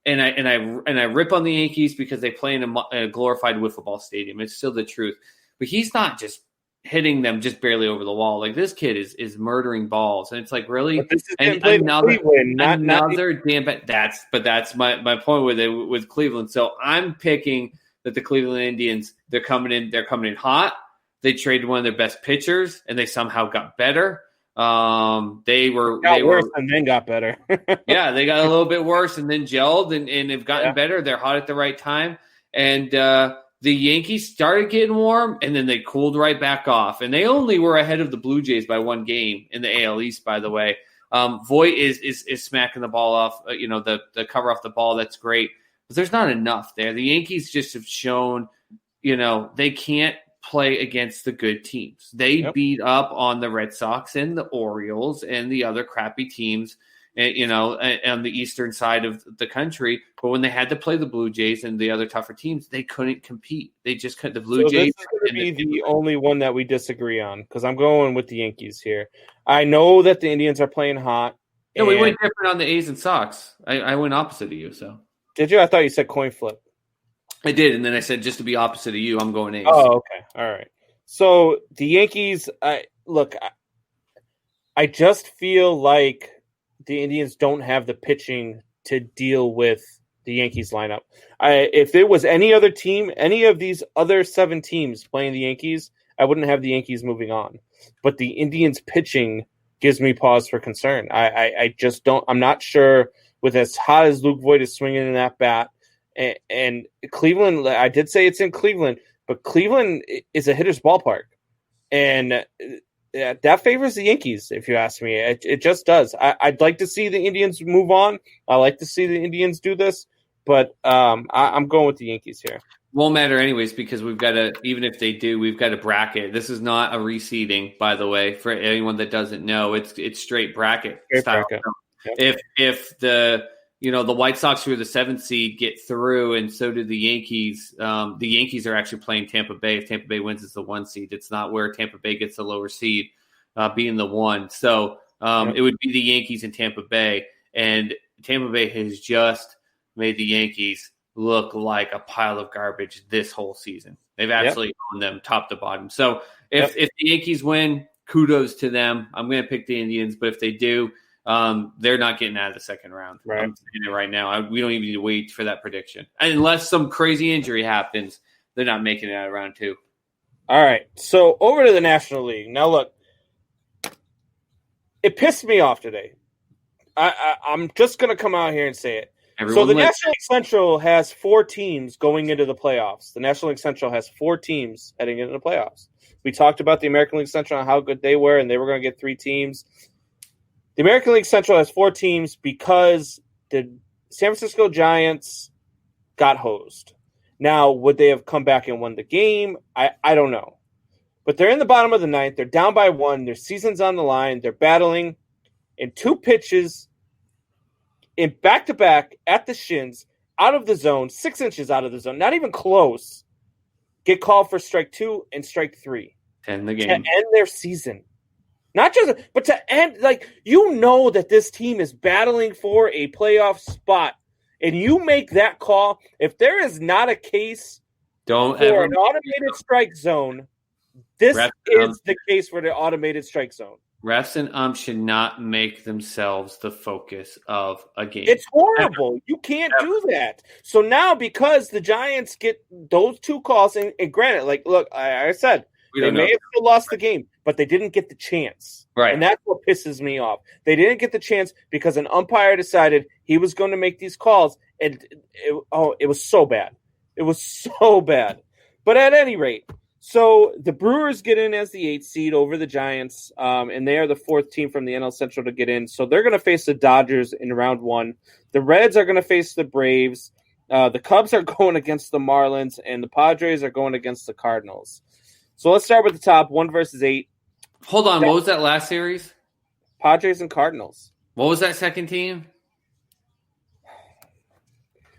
and I rip on the Yankees because they play in a glorified wiffle ball stadium. It's still the truth, but he's not just hitting them just barely over the wall. Like this kid is murdering balls, and it's like really another damn. That's my point with Cleveland. So I'm picking that the Cleveland Indians they're coming in hot. They traded one of their best pitchers, and they somehow got better. They were worse and then got better. Yeah, they got a little bit worse and then gelled and have gotten better. They're hot at the right time, and the Yankees started getting warm, and then they cooled right back off. And they only were ahead of the Blue Jays by 1 game in the AL East, by the way. Voit is smacking the ball off, the cover off the ball. That's great. But there's not enough there. The Yankees just have shown, they can't play against the good teams. They beat up on the Red Sox and the Orioles and the other crappy teams, on the eastern side of the country. But when they had to play the Blue Jays and the other tougher teams, they couldn't compete. They just couldn't. The Blue Jays this is going to be the only one that we disagree on because I'm going with the Yankees here. I know that the Indians are playing hot. No, we went different on the A's and Sox. I went opposite of you. So did you? I thought you said coin flip. I did, and then I said just to be opposite of you, I'm going A's. Oh, okay, all right. So the Yankees, I just feel like the Indians don't have the pitching to deal with the Yankees lineup. If it was any other team, any of these other 7 teams playing the Yankees, I wouldn't have the Yankees moving on. But the Indians pitching gives me pause for concern. I just don't. I'm not sure with as hot as Luke Voit is swinging in that bat. And Cleveland, I did say it's in Cleveland, but Cleveland is a hitter's ballpark. And that favors the Yankees, if you ask me. It just does. I'd like to see the Indians move on. I like to see the Indians do this, but I'm going with the Yankees here. Won't matter anyways because we've got to, even if they do, we've got a bracket. This is not a reseeding, by the way, for anyone that doesn't know. It's straight bracket style. Yep. If the White Sox, who are the 7th seed, get through, and so do the Yankees. The Yankees are actually playing Tampa Bay. If Tampa Bay wins, it's the 1 seed. It's not where Tampa Bay gets the lower seed, being the 1. So it would be the Yankees and Tampa Bay. And Tampa Bay has just made the Yankees look like a pile of garbage this whole season. They've absolutely owned them top to bottom. So if the Yankees win, kudos to them. I'm going to pick the Indians, but if they do, they're not getting out of the second round. Right. I'm saying it right now. We don't even need to wait for that prediction. Unless some crazy injury happens, they're not making it out of round 2. All right. So over to the National League. Now, look, it pissed me off today. I'm just going to come out here and say it. So the National League Central has 4 teams going into the playoffs. The National League Central has 4 teams heading into the playoffs. We talked about the American League Central and how good they were, and they were going to get 3 teams. The American League Central has 4 teams because the San Francisco Giants got hosed. Now, would they have come back and won the game? I don't know. But they're in the bottom of the 9th. They're down by 1. Their season's on the line. They're battling in 2 pitches in back-to-back at the shins, out of the zone, 6 inches out of the zone, not even close, get called for strike 2 and strike 3. End the game. To end their season. Not just, but to end, that this team is battling for a playoff spot, and you make that call. If there is not a case for an automated strike zone, This is the case for the automated strike zone. Refs and umps should not make themselves the focus of a game. It's horrible. You can't do that. So now, because the Giants get those 2 calls, and granted, like, look, I said, they may have still lost the game, but they didn't get the chance. Right. And that's what pisses me off. They didn't get the chance because an umpire decided he was going to make these calls, and it was so bad. It was so bad. But at any rate, so the Brewers get in as the 8th seed over the Giants, and they are the 4th team from the NL Central to get in. So they're going to face the Dodgers in round 1. The Reds are going to face the Braves. The Cubs are going against the Marlins, and the Padres are going against the Cardinals. So let's start with the top 1 versus 8. Hold on. What was that last series? Padres and Cardinals. What was that second team?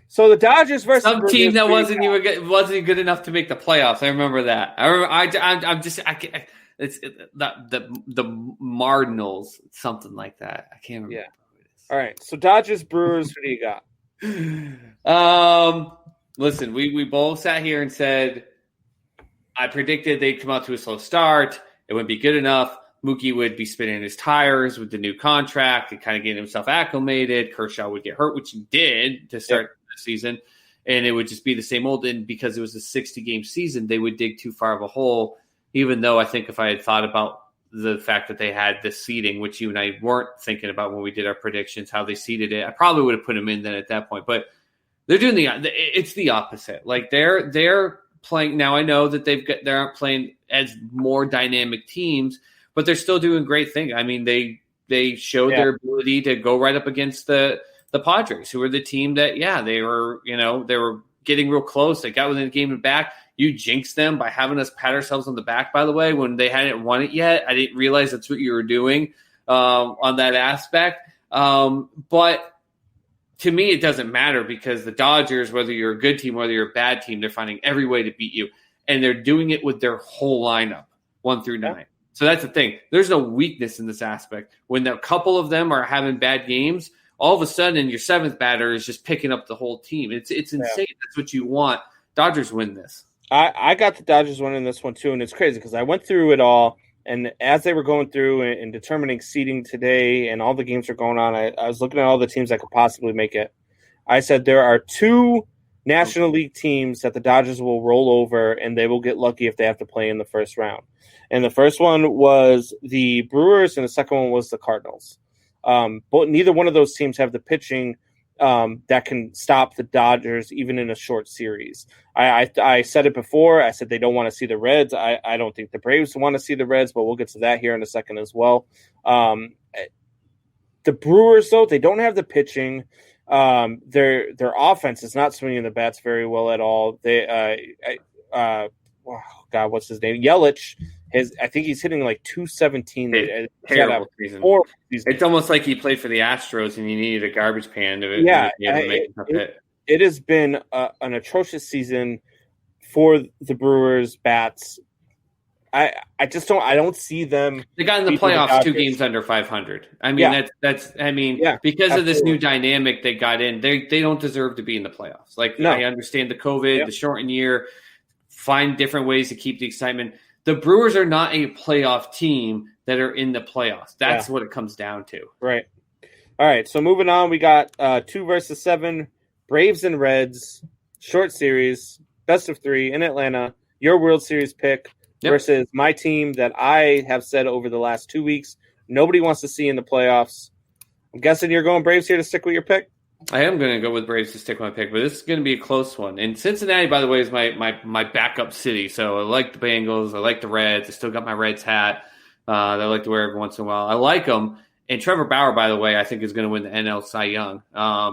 So the Dodgers versus some team that wasn't good enough to make the playoffs. I remember that. It's the Cardinals, something like that. I can't remember. Yeah. All right. So Dodgers, Brewers. What do you got? Listen, we both sat here and said I predicted they'd come out to a slow start. It wouldn't be good enough. Mookie would be spinning his tires with the new contract and kind of getting himself acclimated. Kershaw would get hurt, which he did to start the season, and it would just be the same old. And because it was a 60-game season, they would dig too far of a hole, even though I think if I had thought about the fact that they had this seeding, which you and I weren't thinking about when we did our predictions, how they seeded it, I probably would have put them in then at that point. But they're doing it's the opposite. Like they're playing now. I know that they aren't playing as more dynamic teams, but they're still doing great things. I mean, they showed their ability to go right up against the Padres, who were the team that, they were getting real close. They got within a game and back. You jinxed them by having us pat ourselves on the back, by the way, when they hadn't won it yet. I didn't realize that's what you were doing on that aspect. But to me, it doesn't matter because the Dodgers, whether you're a good team, whether you're a bad team, they're finding every way to beat you. And they're doing it with their whole lineup, 1 through 9. So that's the thing. There's no weakness in this aspect. When a couple of them are having bad games, all of a sudden your 7th batter is just picking up the whole team. It's insane. That's what you want. Dodgers win this. I got the Dodgers winning this one too, and it's crazy because I went through it all, and as they were going through and determining seeding today and all the games were going on, I was looking at all the teams that could possibly make it. I said there are 2 National League teams that the Dodgers will roll over, and they will get lucky if they have to play in the first round. And the first one was the Brewers, and the second one was the Cardinals. But neither one of those teams have the pitching that can stop the Dodgers even in a short series. I said it before. I said they don't want to see the Reds. I don't think the Braves want to see the Reds, but we'll get to that here in a second as well. The Brewers, though, they don't have the pitching. Their offense is not swinging the bats very well at all. What's his name? Yelich. I think he's hitting like 217. Terrible season. It's almost like he played for the Astros and he needed a garbage pan to make a hit. It has been an atrocious season for the Brewers bats. I don't see them. They got in the playoffs 2 games under 500. I mean, because of this new dynamic they got in, they don't deserve to be in the playoffs. I understand the COVID, the shortened year, find different ways to keep the excitement. The Brewers are not a playoff team that are in the playoffs. That's what it comes down to. Right. All right. So moving on, we got 2 versus 7, Braves and Reds, short series, best of 3 in Atlanta. Your World Series pick versus my team that I have said over the last 2 weeks nobody wants to see in the playoffs. I'm guessing you're going Braves here to stick with your pick. I am going to go with Braves to stick with my pick, but this is going to be a close one. And Cincinnati, by the way, is my backup city. So I like the Bengals. I like the Reds. I still got my Reds hat that I like to wear every once in a while. I like them. And Trevor Bauer, by the way, I think is going to win the NL Cy Young.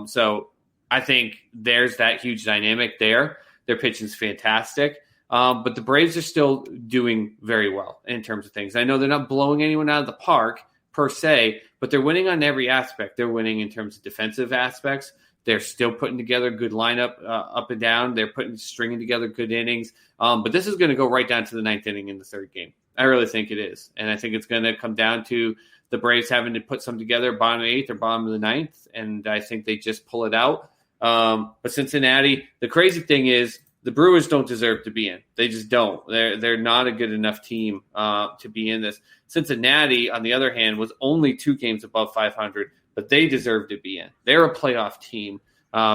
So I think there's that huge dynamic there. Their pitching is fantastic. But the Braves are still doing very well in terms of things. I know they're not blowing anyone out of the park per se, but they're winning on every aspect. They're winning in terms of defensive aspects. They're still putting together a good lineup up and down. They're stringing together good innings. But this is going to go right down to the 9th inning in the 3rd game. I really think it is. And I think it's going to come down to the Braves having to put some together bottom of the 8th or bottom of the 9th. And I think they just pull it out. But Cincinnati, the crazy thing is the Brewers don't deserve to be in. They just don't. They're not a good enough team to be in this. Cincinnati, on the other hand, was only 2 games above 500, but they deserve to be in. They're a playoff team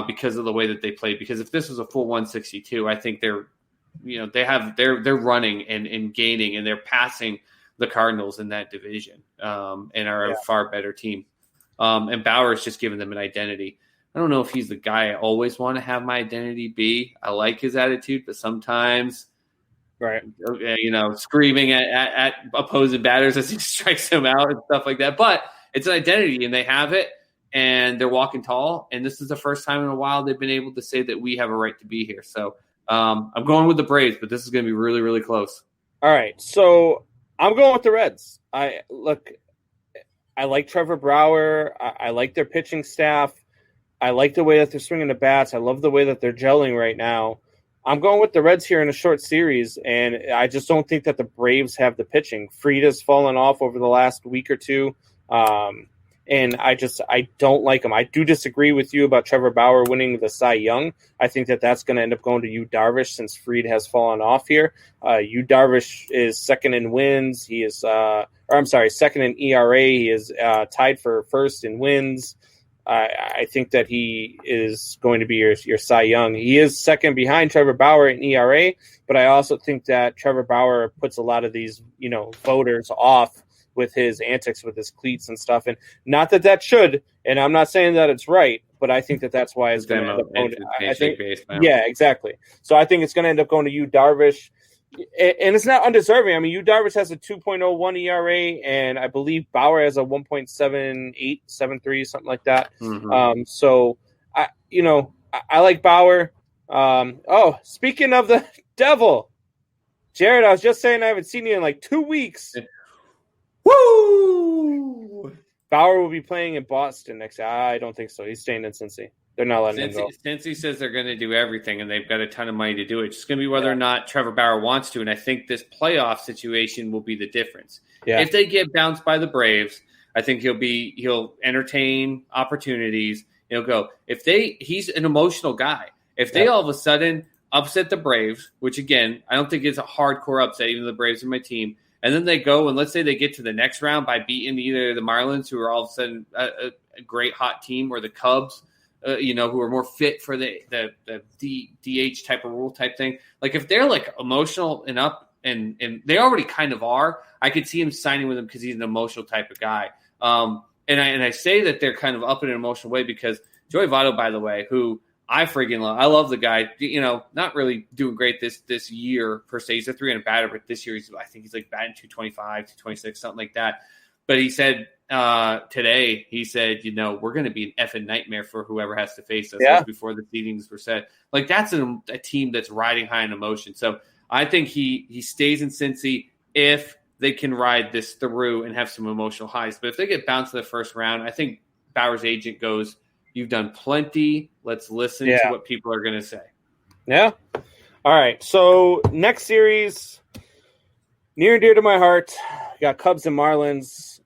because of the way that they played. Because if this was a full 162, I think they're running and gaining, and they're passing the Cardinals in that division and are a far better team. And Bauer's just given them an identity. I don't know if he's the guy I always want to have my identity be. I like his attitude, but sometimes, screaming at opposing batters as he strikes them out and stuff like that. But it's an identity, and they have it, and they're walking tall. And this is the first time in a while they've been able to say that we have a right to be here. So I'm going with the Braves, but this is going to be really, really close. All right, so I'm going with the Reds. I like Trevor Bauer. I like their pitching staff. I like the way that they're swinging the bats. I love the way that they're gelling right now. I'm going with the Reds here in a short series, and I just don't think that the Braves have the pitching. Frieda's fallen off over the last week or two, and I don't like him. I do disagree with you about Trevor Bauer winning the Cy Young. I think that that's going to end up going to Yu Darvish since Fried has fallen off here. Yu Darvish is second in wins. He is, second in ERA. He is tied for first in wins. I think that he is going to be your Cy Young. He is second behind Trevor Bauer in ERA, but I also think that Trevor Bauer puts a lot of these, voters off with his antics with his cleats and stuff. And not that should, and I'm not saying that it's right, but I think that that's why it's going to end up going to, yeah, exactly. So I think it's going to end up going to Yu Darvish. And it's not undeserving. I mean, Yu Darvish has a 2.01 ERA, and I believe Bauer has a 1.78, 73, something like that. Mm-hmm. So I like Bauer. Speaking of the devil, Jared, I was just saying I haven't seen you in like 2 weeks. Woo! Bauer will be playing in Boston next year. I don't think so. He's staying in Cincy. They're not letting him go. Cincy says they're going to do everything, and they've got a ton of money to do it. It's just going to be whether or not Trevor Bauer wants to, and I think this playoff situation will be the difference. Yeah. If they get bounced by the Braves, I think he'll entertain opportunities. He'll go. He's an emotional guy. If they all of a sudden upset the Braves, which again, I don't think it's a hardcore upset, even though the Braves are my team, and then they go and let's say they get to the next round by beating either the Marlins, who are all of a sudden a great hot team, or the Cubs, who are more fit for the DH type of rule type thing. Like if they're like emotional and up, and they already kind of are, I could see him signing with him because he's an emotional type of guy. And I say that they're kind of up in an emotional way because Joey Votto, by the way, who I freaking love. I love the guy. Not really doing great this year per se. He's a 300 batter, but this year I think he's like batting 225, 226, something like that. But he said today, we're going to be an effing nightmare for whoever has to face us. Yeah. Before the seedings were set. Like that's a team that's riding high in emotion. So I think he stays in Cincy if they can ride this through and have some emotional highs. But if they get bounced in the first round, I think Bauer's agent goes, "You've done plenty. Let's listen to what people are going to say." Yeah. All right. So next series, near and dear to my heart, got Cubs and Marlins.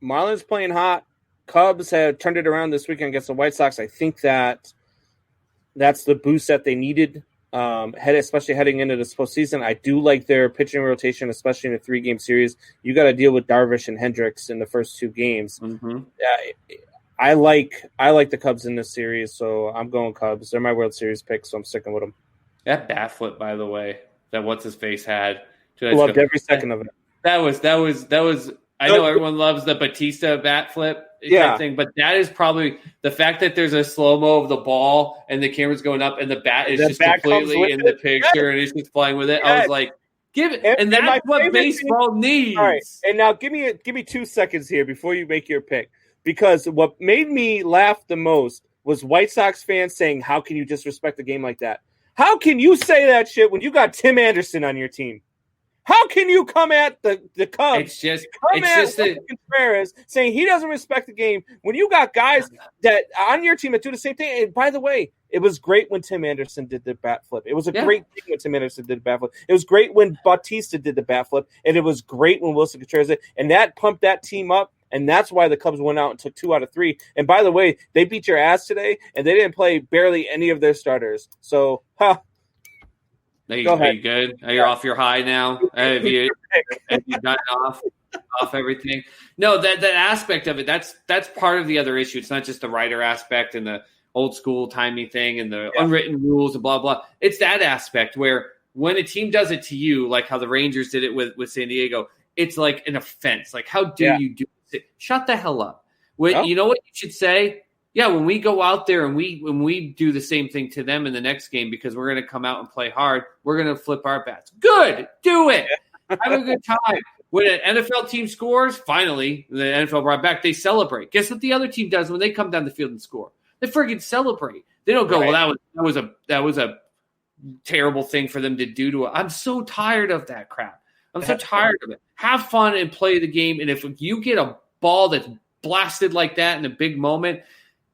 Marlins playing hot. Cubs have turned it around this weekend against the White Sox. I think that's the boost that they needed, especially heading into this postseason. I do like their pitching rotation, especially in a 3-game series. You got to deal with Darvish and Hendricks in the first 2 games. Mm-hmm. I like the Cubs in this series, so I'm going Cubs. They're my World Series pick, so I'm sticking with them. That bat flip, by the way, that what's-his-face had. Loved every second of it. That was. I know everyone loves the Batista bat flip type thing, but that is probably the fact that there's a slow-mo of the ball and the camera's going up and the bat is just completely in the picture and he's just playing with it. I was like, give it. And that's what baseball needs. All right, and now give me 2 seconds here before you make your pick. Because what made me laugh the most was White Sox fans saying, "How can you disrespect the game like that? How can you say that shit when you got Tim Anderson on your team? How can you come at the Cubs? Contreras saying he doesn't respect the game when you got guys that on your team that do the same thing." And by the way, it was great when Tim Anderson did the bat flip. It was a great thing when Tim Anderson did the bat flip. It was great when Bautista did the bat flip, and it was great when Wilson Contreras did. And that pumped that team up. And that's why the Cubs went out and took 2 out of 3. And by the way, they beat your ass today, and they didn't play barely any of their starters. So, Are you good? Are you off your high now? Have you gotten off everything? No, that aspect of it, that's part of the other issue. It's not just the writer aspect and the old school timing thing and the unwritten rules and blah, blah. It's that aspect where when a team does it to you, like how the Rangers did it with San Diego, it's like an offense. Like, how dare you do it? Shut the hell up. You know what you should say? Yeah, when we go out there and when we do the same thing to them in the next game because we're going to come out and play hard, we're going to flip our bats. Good. Do it. Have a good time. When an NFL team scores, finally, the NFL brought back, they celebrate. Guess what the other team does when they come down the field and score? They friggin' celebrate. They don't go, well, that was a terrible thing for them to do to it. I'm so tired of that crap. I'm so tired of it. Have fun and play the game. And if you get a ball that's blasted like that in a big moment,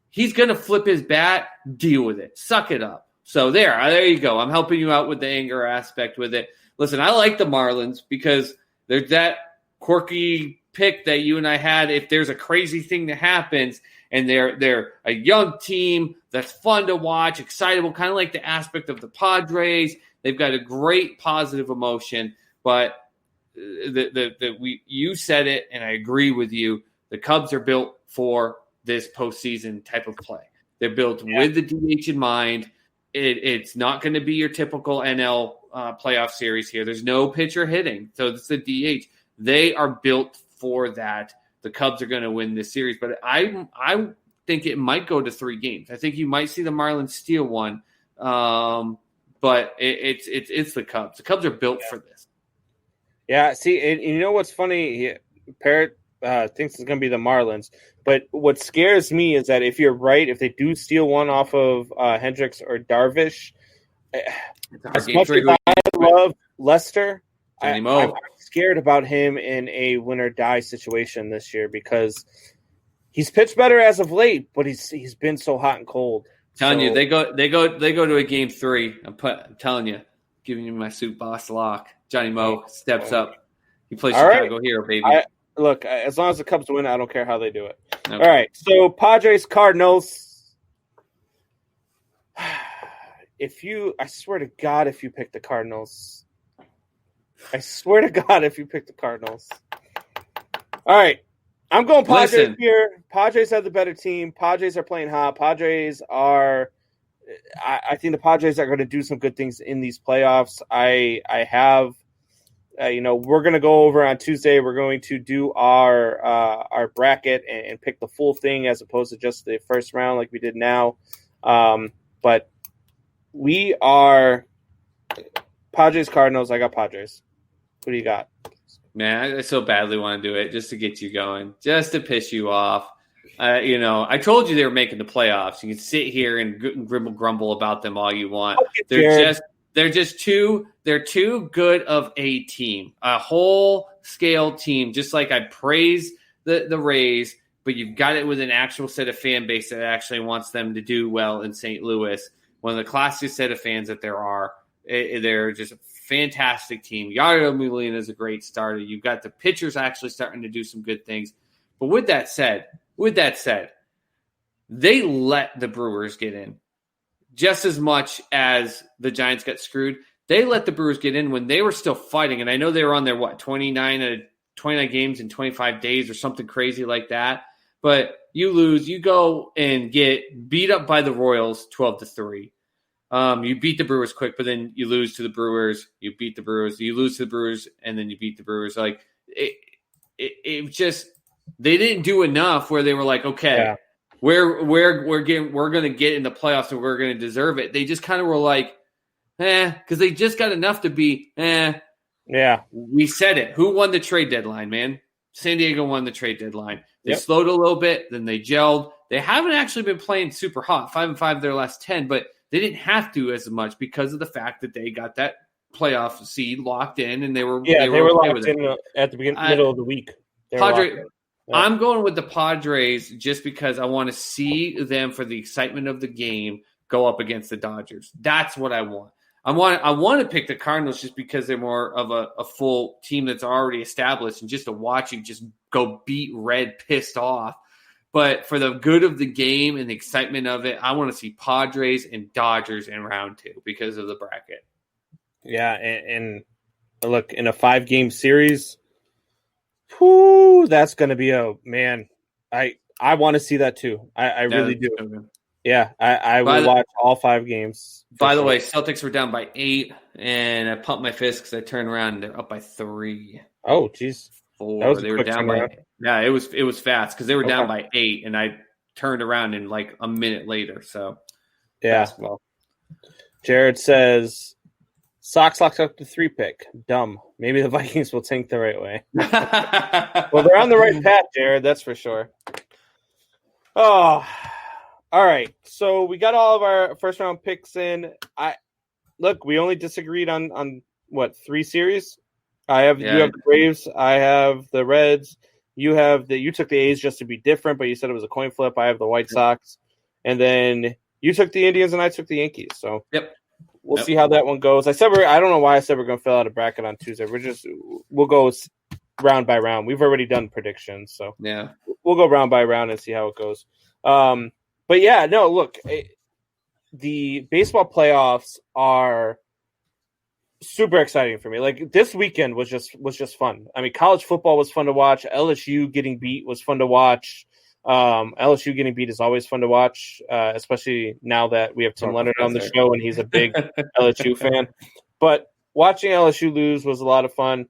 he's going to flip his bat. Deal with it. Suck it up. So there you go. I'm helping you out with the anger aspect with it. Listen, I like the Marlins because there's that quirky pick that you and I had. If there's a crazy thing that happens and they're a young team that's fun to watch, excitable, kind of like the aspect of the Padres. They've got a great positive emotion, but you said it, and I agree with you. The Cubs are built for this postseason type of play. They're built with the DH in mind. It's not going to be your typical NL playoff series here. There's no pitcher hitting, so it's the DH. They are built for that. The Cubs are going to win this series, but I think it might go to 3 games. I think you might see the Marlins steal one, but it's the Cubs. The Cubs are built for this. Yeah, see, and you know what's funny? Parrot thinks it's going to be the Marlins, but what scares me is that if you're right, if they do steal one off of Hendricks or Darvish, as much as I love Lester, I'm scared about him in a win or die situation this year because he's pitched better as of late, but he's been so hot and cold. Telling you, they go to a game 3. I'm telling you, giving you my suit boss lock. Johnny Moe steps up. He plays Chicago hero, baby. Look, as long as the Cubs win, I don't care how they do it. Okay. All right, so Padres Cardinals. I swear to God, if you pick the Cardinals. I swear to God, if you pick the Cardinals. All right. I'm going Padres here. Padres have the better team. Padres are playing hot. Padres are – I think the Padres are going to do some good things in these playoffs. I have we're going to go over on Tuesday. We're going to do our bracket and pick the full thing as opposed to just the first round like we did now. But we are Padres Cardinals. I got Padres. What do you got? Man, I so badly want to do it just to get you going, just to piss you off. I told you they were making the playoffs. You can sit here and grumble about them all you want. They're too good of a team, a whole scale team. Just like I praise the Rays, but you've got it with an actual set of fan base that actually wants them to do well in St. Louis. One of the classiest set of fans that there are. They're just a fantastic team. Yadier Molina is a great starter. You've got the pitchers actually starting to do some good things. But with that said, they let the Brewers get in. Just as much as the Giants got screwed, they let the Brewers get in when they were still fighting. And I know they were on their, 29 games in 25 days or something crazy like that. But you lose, you go and get beat up by the Royals 12-3. You beat the Brewers quick, but then you lose to the Brewers. You beat the Brewers. You lose to the Brewers, and then you beat the Brewers. Like it just they didn't do enough where they were like, okay, we're going to get in the playoffs and we're going to deserve it. They just kind of were like, because they just got enough to be, Yeah, we said it. Who won the trade deadline, man? San Diego won the trade deadline. They slowed a little bit, then they gelled. They haven't actually been playing super hot, 5-5 their last 10, but they didn't have to as much because of the fact that they got that playoff seed locked in, and they were locked in at the middle of the week. I'm going with the Padres just because I want to see them for the excitement of the game go up against the Dodgers. That's what I want. I want to pick the Cardinals just because they're more of a full team that's already established, and just to watch you just go beat red pissed off. But for the good of the game and the excitement of it, I want to see Padres and Dodgers in round 2 because of the bracket. Yeah, and look, in a 5-game series, that's going to be man. I want to see that too. I really do. So yeah, I will watch all 5 games. By the way, Celtics were down by 8, and I pumped my fist because I turned around and they're up by 3. Oh, geez. 4. They were down by. Yeah, it was fast because they were down by 8, and I turned around in like a minute later. So yeah. Basketball. Jared says, Sox locked up the 3 pick. Dumb. Maybe the Vikings will tank the right way. Well, they're on the right path, Jared. That's for sure. Oh, all right. So we got all of our first round picks in. We only disagreed on what, 3 series? You have the Braves. I have the Reds. You took the A's just to be different, but you said it was a coin flip. I have the White Sox, and then you took the Indians and I took the Yankees. So we'll see how that one goes. I don't know why I said we're going to fill out a bracket on Tuesday. We'll go round by round. We've already done predictions, so we'll go round by round and see how it goes. But yeah, no, look, the baseball playoffs are super exciting for me. Like, this weekend was just fun. I mean, college football was fun to watch. LSU getting beat was fun to watch. LSU getting beat is always fun to watch, especially now that we have Tim Leonard on the show and he's a big LSU fan. But watching LSU lose was a lot of fun.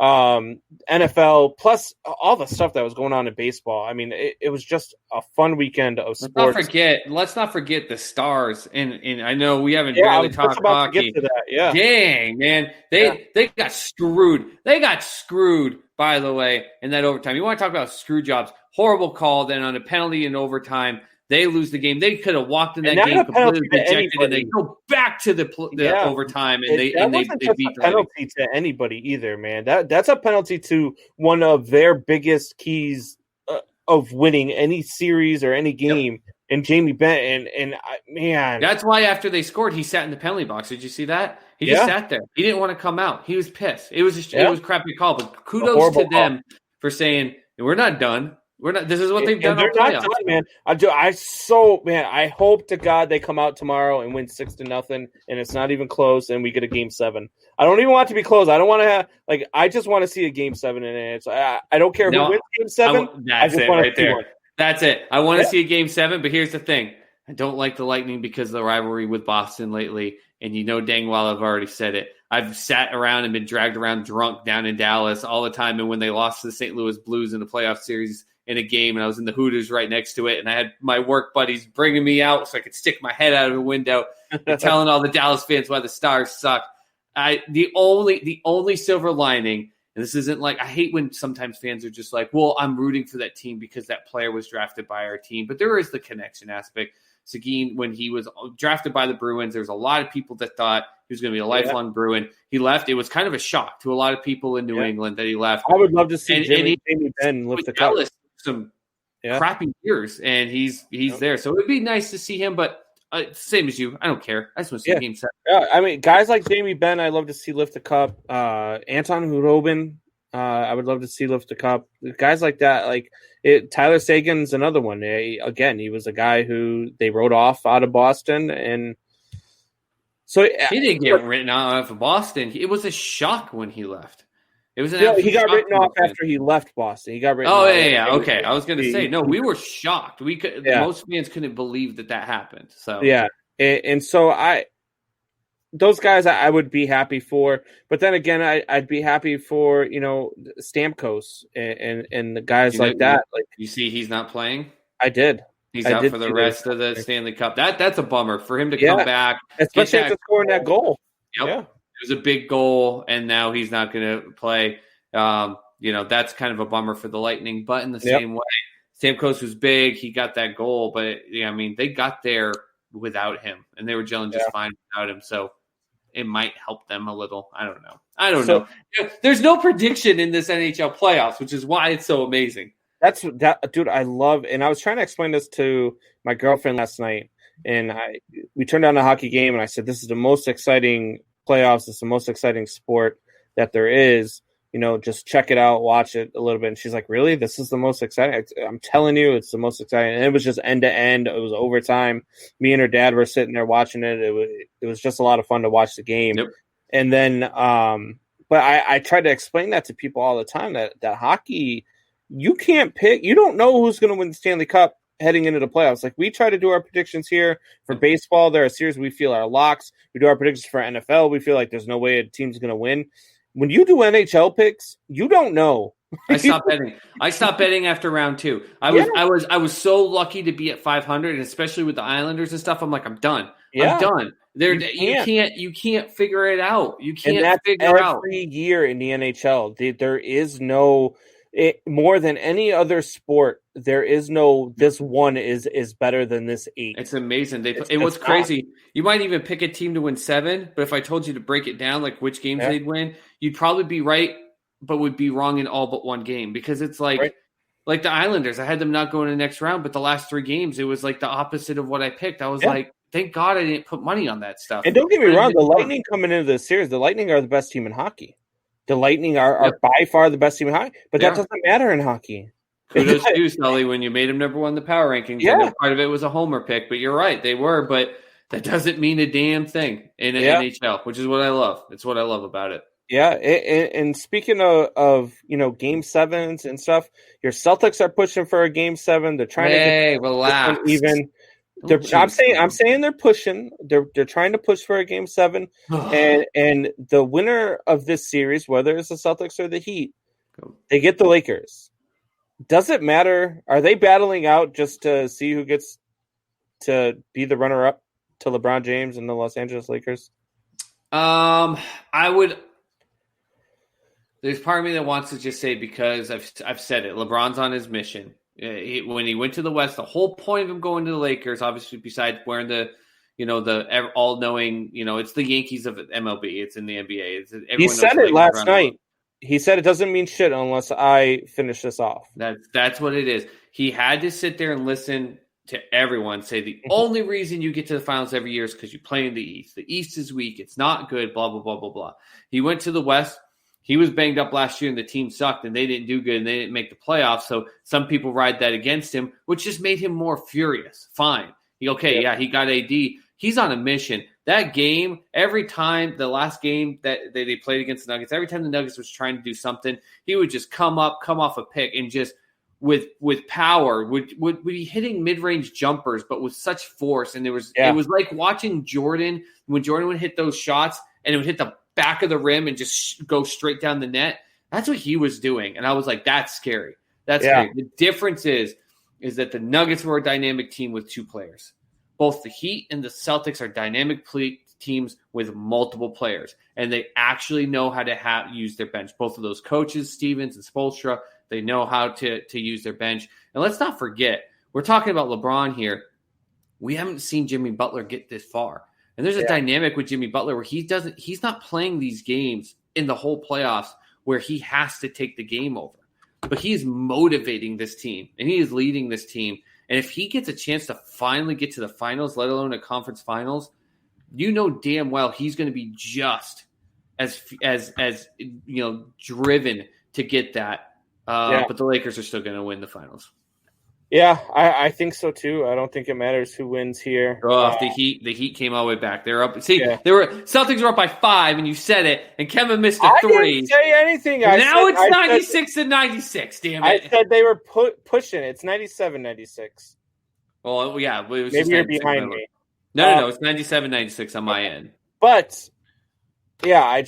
NFL, plus all the stuff that was going on in baseball. I mean, it was just a fun weekend of sports. Let's not forget the Stars. And I know we haven't barely talked hockey. Yeah. Dang, man. They got screwed. They got screwed, by the way, in that overtime. You want to talk about screw jobs? Horrible call. Then on a penalty in overtime, they lose the game. They could have walked in that game completely dejected, and they go back to the overtime, and they beat the penalty to anybody either, man. That's a penalty to one of their biggest keys of winning any series or any game. Yep. And Jamie Benn man, that's why after they scored, he sat in the penalty box. Did you see that? He just sat there. He didn't want to come out. He was pissed. It was it was a crappy call, but kudos to them for saying we're not done. We're not. This is what they've done. They're not done, man. I hope to God they come out tomorrow and win 6-0, and it's not even close, and we get a Game 7. I don't even want it to be close. I don't want to have I just want to see a Game 7 in it. So I don't care who wins Game 7. That's it right there. That's it. I want to see a Game 7, but here's the thing: I don't like the Lightning because of the rivalry with Boston lately, and you know dang well I've already said it. I've sat around and been dragged around drunk down in Dallas all the time, and when they lost to the St. Louis Blues in the playoff series in a game, and I was in the Hooters right next to it, and I had my work buddies bringing me out so I could stick my head out of the window and telling all the Dallas fans why the Stars suck. The only silver lining, and this isn't I hate when sometimes fans are just like, well, I'm rooting for that team because that player was drafted by our team, but there is the connection aspect. Seguin, when he was drafted by the Bruins, there was a lot of people that thought he was going to be a lifelong Bruin. He left. It was kind of a shock to a lot of people in New England that he left. I would love to see Jamie Benn lift the cup. Some crappy years, and he's there. So it'd be nice to see him, but same as you. I don't care. I just want to see Game 7. Yeah, I mean, guys like Jamie Benn, I love to see lift the cup. Anton Hudobin, I would love to see lift the cup. Guys like that, Tyler Sagan's another one. Again, he was a guy who they wrote off out of Boston, and so he didn't get written off of Boston. It was a shock when he left. It was he got written off after he left Boston. He got written off. Okay. I was going to say, no, we were shocked. Most fans couldn't believe that happened. So and so those guys I would be happy for, but then again, I'd be happy for Stamkos and the guys like that. You see, he's not playing. I did. He's out for the rest of the Stanley Cup. That's a bummer for him to come back, especially after scoring that goal. Yep. Yeah. It was a big goal, and now he's not going to play. That's kind of a bummer for the Lightning. But in the same way, Stamkos was big. He got that goal, but they got there without him, and they were gelling just fine without him. So it might help them a little. I don't know. There's no prediction in this NHL playoffs, which is why it's so amazing. Dude. I love, and I was trying to explain this to my girlfriend last night, and we turned on a hockey game, and I said, "This is the most exciting playoffs. It's the most exciting sport that there is. Just check it out, watch it a little bit." And she's like, "Really? This is the most exciting?" I'm telling you, it's the most exciting. And it was just end to end. It was overtime. Me and her dad were sitting there watching it. It was just a lot of fun to watch the game. Yep. And then, but I try to explain that to people all the time that hockey, you can't pick. You don't know who's going to win the Stanley Cup heading into the playoffs. Like we try to do our predictions here for baseball. There are series we feel are locks. We do our predictions for NFL. We feel like there's no way a team's going to win. When you do NHL picks, you don't know. I stopped betting. I stopped betting after round 2. I was so lucky to be at 500, and especially with the Islanders and stuff. I'm like, I'm done. I'm done. You can't figure it out. You can't figure out every year in the NHL. There is no more than any other sport. There is no this one is better than this 8. It's amazing. It was crazy. You might even pick a team to win 7, but if I told you to break it down, like which games they'd win, you'd probably be right, but would be wrong in all but one game, because it's like the Islanders. I had them not going to the next round, but the last 3 games, it was like the opposite of what I picked. I was like, thank God I didn't put money on that stuff. And don't get me wrong, the Lightning coming into the series, the Lightning are the best team in hockey. The Lightning are by far the best team in hockey, but that doesn't matter in hockey. Kudos to you, Sully, when you made them number 1 in the power rankings. Yeah. Part of it was a homer pick, but you're right. They were, but that doesn't mean a damn thing in NHL, which is what I love. It's what I love about it. Yeah, and speaking of Game 7s and stuff, your Celtics are pushing for a Game 7. They're trying to get relax. Even. I'm saying they're pushing. They're trying to push for a Game 7, and the winner of this series, whether it's the Celtics or the Heat, they get the Lakers. Does it matter? Are they battling out just to see who gets to be the runner-up to LeBron James and the Los Angeles Lakers? I would. There's part of me that wants to just say, because I've said it, LeBron's on his mission. When he went to the West, the whole point of him going to the Lakers, obviously, besides wearing the all-knowing, it's the Yankees of MLB. It's in the NBA. He said it last night. He said it doesn't mean shit unless I finish this off. That's what it is. He had to sit there and listen to everyone say the only reason you get to the finals every year is because you play in the East. The East is weak. It's not good, blah, blah, blah, blah, blah. He went to the West. He was banged up last year, and the team sucked, and they didn't do good, and they didn't make the playoffs. So some people ride that against him, which just made him more furious. Fine. He got AD. He's on a mission. That game, every time, the last game that they played against the Nuggets, every time the Nuggets was trying to do something, he would just come off a pick, and just with power would be hitting mid-range jumpers, but with such force. And it was like watching Jordan, when Jordan would hit those shots, and it would hit the back of the rim and just go straight down the net. That's what he was doing. And I was like, that's scary. That's scary. The difference is that the Nuggets were a dynamic team with 2 players. Both the Heat and the Celtics are dynamic teams with multiple players. And they actually know how to use their bench. Both of those coaches, Stevens and Spoelstra, they know how to use their bench. And let's not forget, we're talking about LeBron here. We haven't seen Jimmy Butler get this far. And there's a dynamic with Jimmy Butler where he's not playing these games in the whole playoffs where he has to take the game over. But he is motivating this team, and he is leading this team. And if he gets a chance to finally get to the finals, let alone a conference finals, damn well he's going to be just as driven to get that. But the Lakers are still going to win the finals. Yeah, I think so too. I don't think it matters who wins here. The Heat came all the way back. They're up. See, Celtics were up by 5, and you said it. And Kevin missed a 3. I didn't say anything. Now it's 96-96. Damn it! I said they were pushing. It's 97-96. Well, yeah, it was maybe you're behind me. No, it's 97-96 on my end. But yeah, I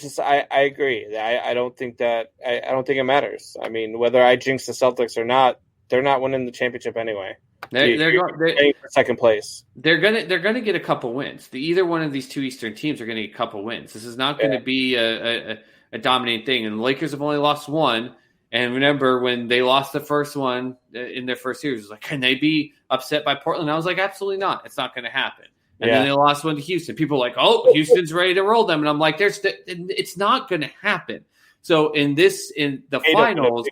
agree. I don't think that I don't think it matters. I mean, whether I jinx the Celtics or not, they're not winning the championship anyway. They're going for second place. They're gonna get a couple wins. Either one of these 2 Eastern teams are going to get a couple wins. This is not going to be a dominating thing. And the Lakers have only lost 1. And remember when they lost the first one in their first series, it was like, can they be upset by Portland? I was like, absolutely not. It's not going to happen. And then they lost 1 to Houston. People were like, oh, Houston's ready to roll them. And I'm like, it's not going to happen. So in the finals.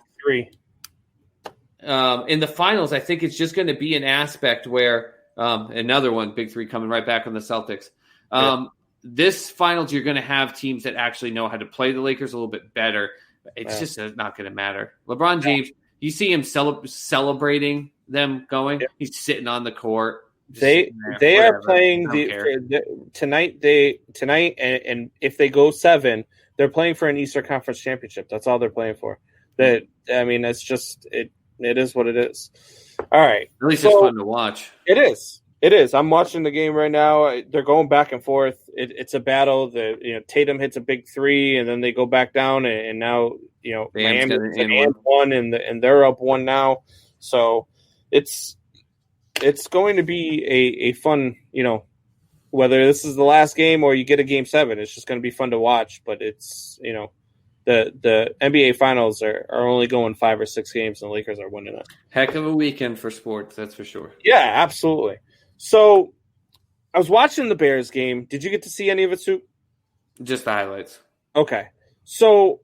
In the finals, I think it's just going to be an aspect where another one, Big 3 coming right back on the Celtics. This finals, you're going to have teams that actually know how to play the Lakers a little bit better. It's just not going to matter. LeBron James, you see him celebrating them going. He's sitting on the court. They are playing tonight. Tonight, and if they go 7, they're playing for an Eastern Conference championship. That's all they're playing for. It's just it is what it is. All right. At least it's fun to watch. It is. It is. I'm watching the game right now. They're going back and forth. It's a battle. Tatum hits a big 3, and then they go back down, and now Miami's and 1, and they're up 1 now. So it's going to be a fun, whether this is the last game or you get a game 7, it's just going to be fun to watch. But it's the NBA Finals are only going 5 or 6 games, and the Lakers are winning it. Heck of a weekend for sports, that's for sure. Yeah, absolutely. So I was watching the Bears game. Did you get to see any of it, Sue? Just the highlights. Okay. So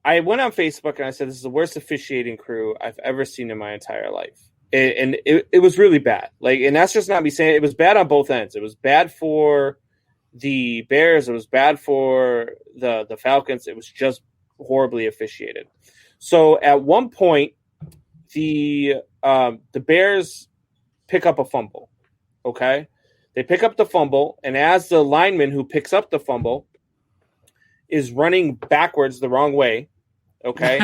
I went on Facebook and I said, this is the worst officiating crew I've ever seen in my entire life. And it was really bad. And that's just not me saying it. It was bad on both ends. It was bad for the Bears. It was bad for the Falcons. It was just horribly officiated. So at one point, the Bears pick up a fumble. Okay? They pick up the fumble, and as the lineman who picks up the fumble is running backwards the wrong way, okay?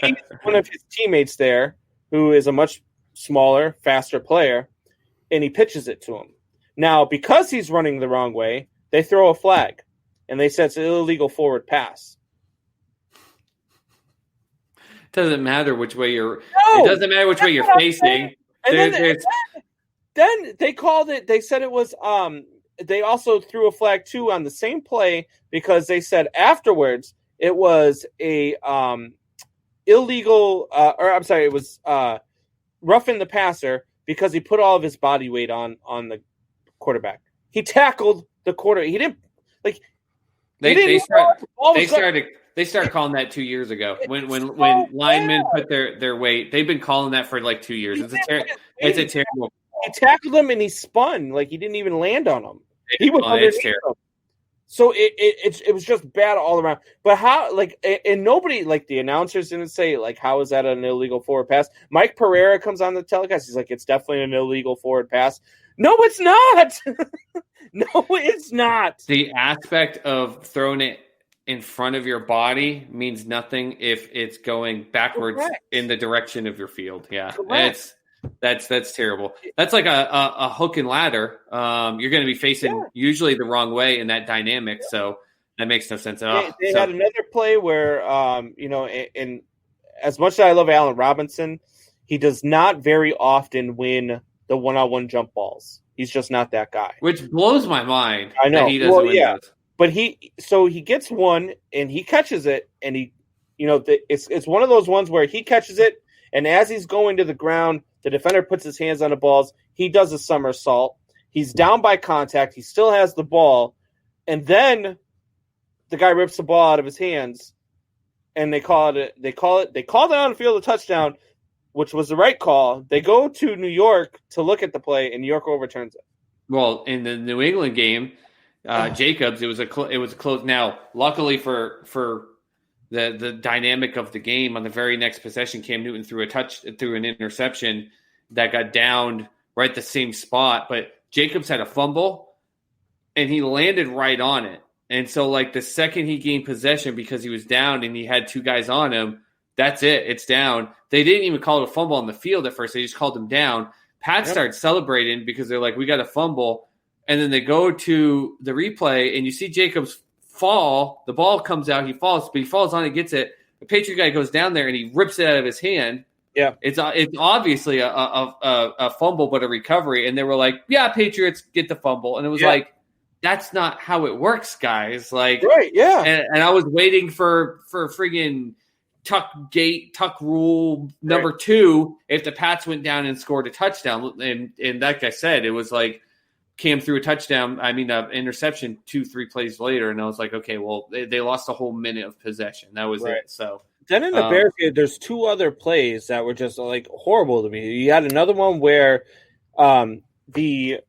He's one of his teammates there who is a much smaller, faster player, and he pitches it to him. Now, because he's running the wrong way, they throw a flag, and they say it's an illegal forward pass. Doesn't matter which way you're. No, it doesn't matter which way you're facing. And then they called it. They said it was. They also threw a flag too on the same play because they said afterwards it was a illegal. It was roughing the passer because he put all of his body weight on the quarterback. He tackled the quarter. He didn't like. They started calling that 2 years ago when linemen put their weight. They've been calling that for like 2 years. It's a terrible. He tackled him and he spun like he didn't even land on him. He was underneath him. So it was just bad all around. But how and nobody the announcers didn't say how is that an illegal forward pass? Mike Pereira comes on the telecast. He's like, it's definitely an illegal forward pass. No, it's not. No, it's not. The aspect of throwing it in front of your body means nothing if it's going backwards in the direction of your field. Yeah, that's terrible. That's like a hook and ladder. You're going to be facing usually the wrong way in that dynamic. So that makes no sense at all. They had another play where, and as much as I love Allen Robinson, he does not very often win the one-on-one jump balls. He's just not that guy. Which blows my mind. I know. That he doesn't win those. But he gets one and he catches it, and it's one of those ones where he catches it, and as he's going to the ground, the defender puts his hands on the balls. He does a somersault. He's down by contact. He still has the ball, and then the guy rips the ball out of his hands, and they called it on the field a touchdown, which was the right call. They go to New York to look at the play, and New York overturns it. Well, in the New England game, Jacobs, it was a close. Now, luckily for the dynamic of the game, on the very next possession, Cam Newton threw an interception that got downed right at the same spot. But Jacobs had a fumble, and he landed right on it. And so, the second he gained possession, because he was down and he had 2 guys on him, that's it. It's down. They didn't even call it a fumble on the field at first. They just called him down. Pat started celebrating because they're like, we got a fumble. And then they go to the replay, and you see Jacobs fall. The ball comes out. He falls, but he falls on it, gets it. The Patriot guy goes down there, and he rips it out of his hand. Yeah. It's obviously a fumble, but a recovery. And they were like, yeah, Patriots get the fumble. And it was that's not how it works, guys. Right, yeah. And I was waiting for friggin' tuck rule number 2 if the Pats went down and scored a touchdown. And like I said, it was like Cam threw an interception 2-3 plays later, and I was like, okay, well, they lost a whole minute of possession. That was it. So then in the Bears game, there's 2 other plays that were just horrible to me. You had another one where the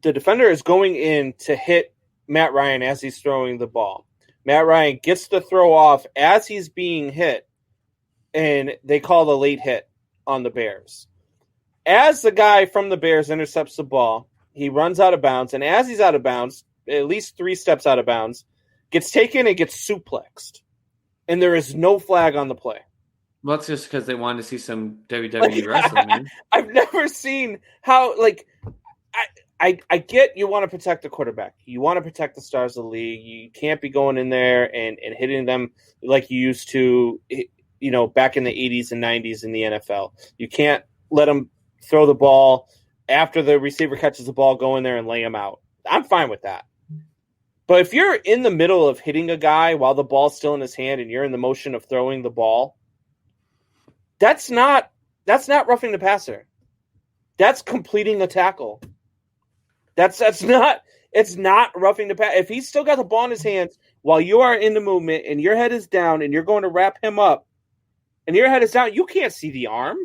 defender is going in to hit Matt Ryan as he's throwing the ball. Matt Ryan gets the throw off as he's being hit, and they call a late hit on the Bears. as the guy from the Bears intercepts the ball, he runs out of bounds, and as he's out of bounds, at least 3 steps out of bounds, gets taken and gets suplexed. And there is no flag on the play. Well, that's just because they wanted to see some WWE wrestling, man. I've never seen how, I get you want to protect the quarterback. You want to protect the stars of the league. You can't be going in there and hitting them like you used to, back in the 80s and 90s in the NFL. You can't let them throw the ball after the receiver catches the ball, go in there and lay him out. I'm fine with that. But if you're in the middle of hitting a guy while the ball's still in his hand and you're in the motion of throwing the ball, that's not roughing the passer. That's completing a tackle. It's not roughing the passer. If he's still got the ball in his hands while you are in the movement and your head is down and you're going to wrap him up and your head is down, you can't see the arm.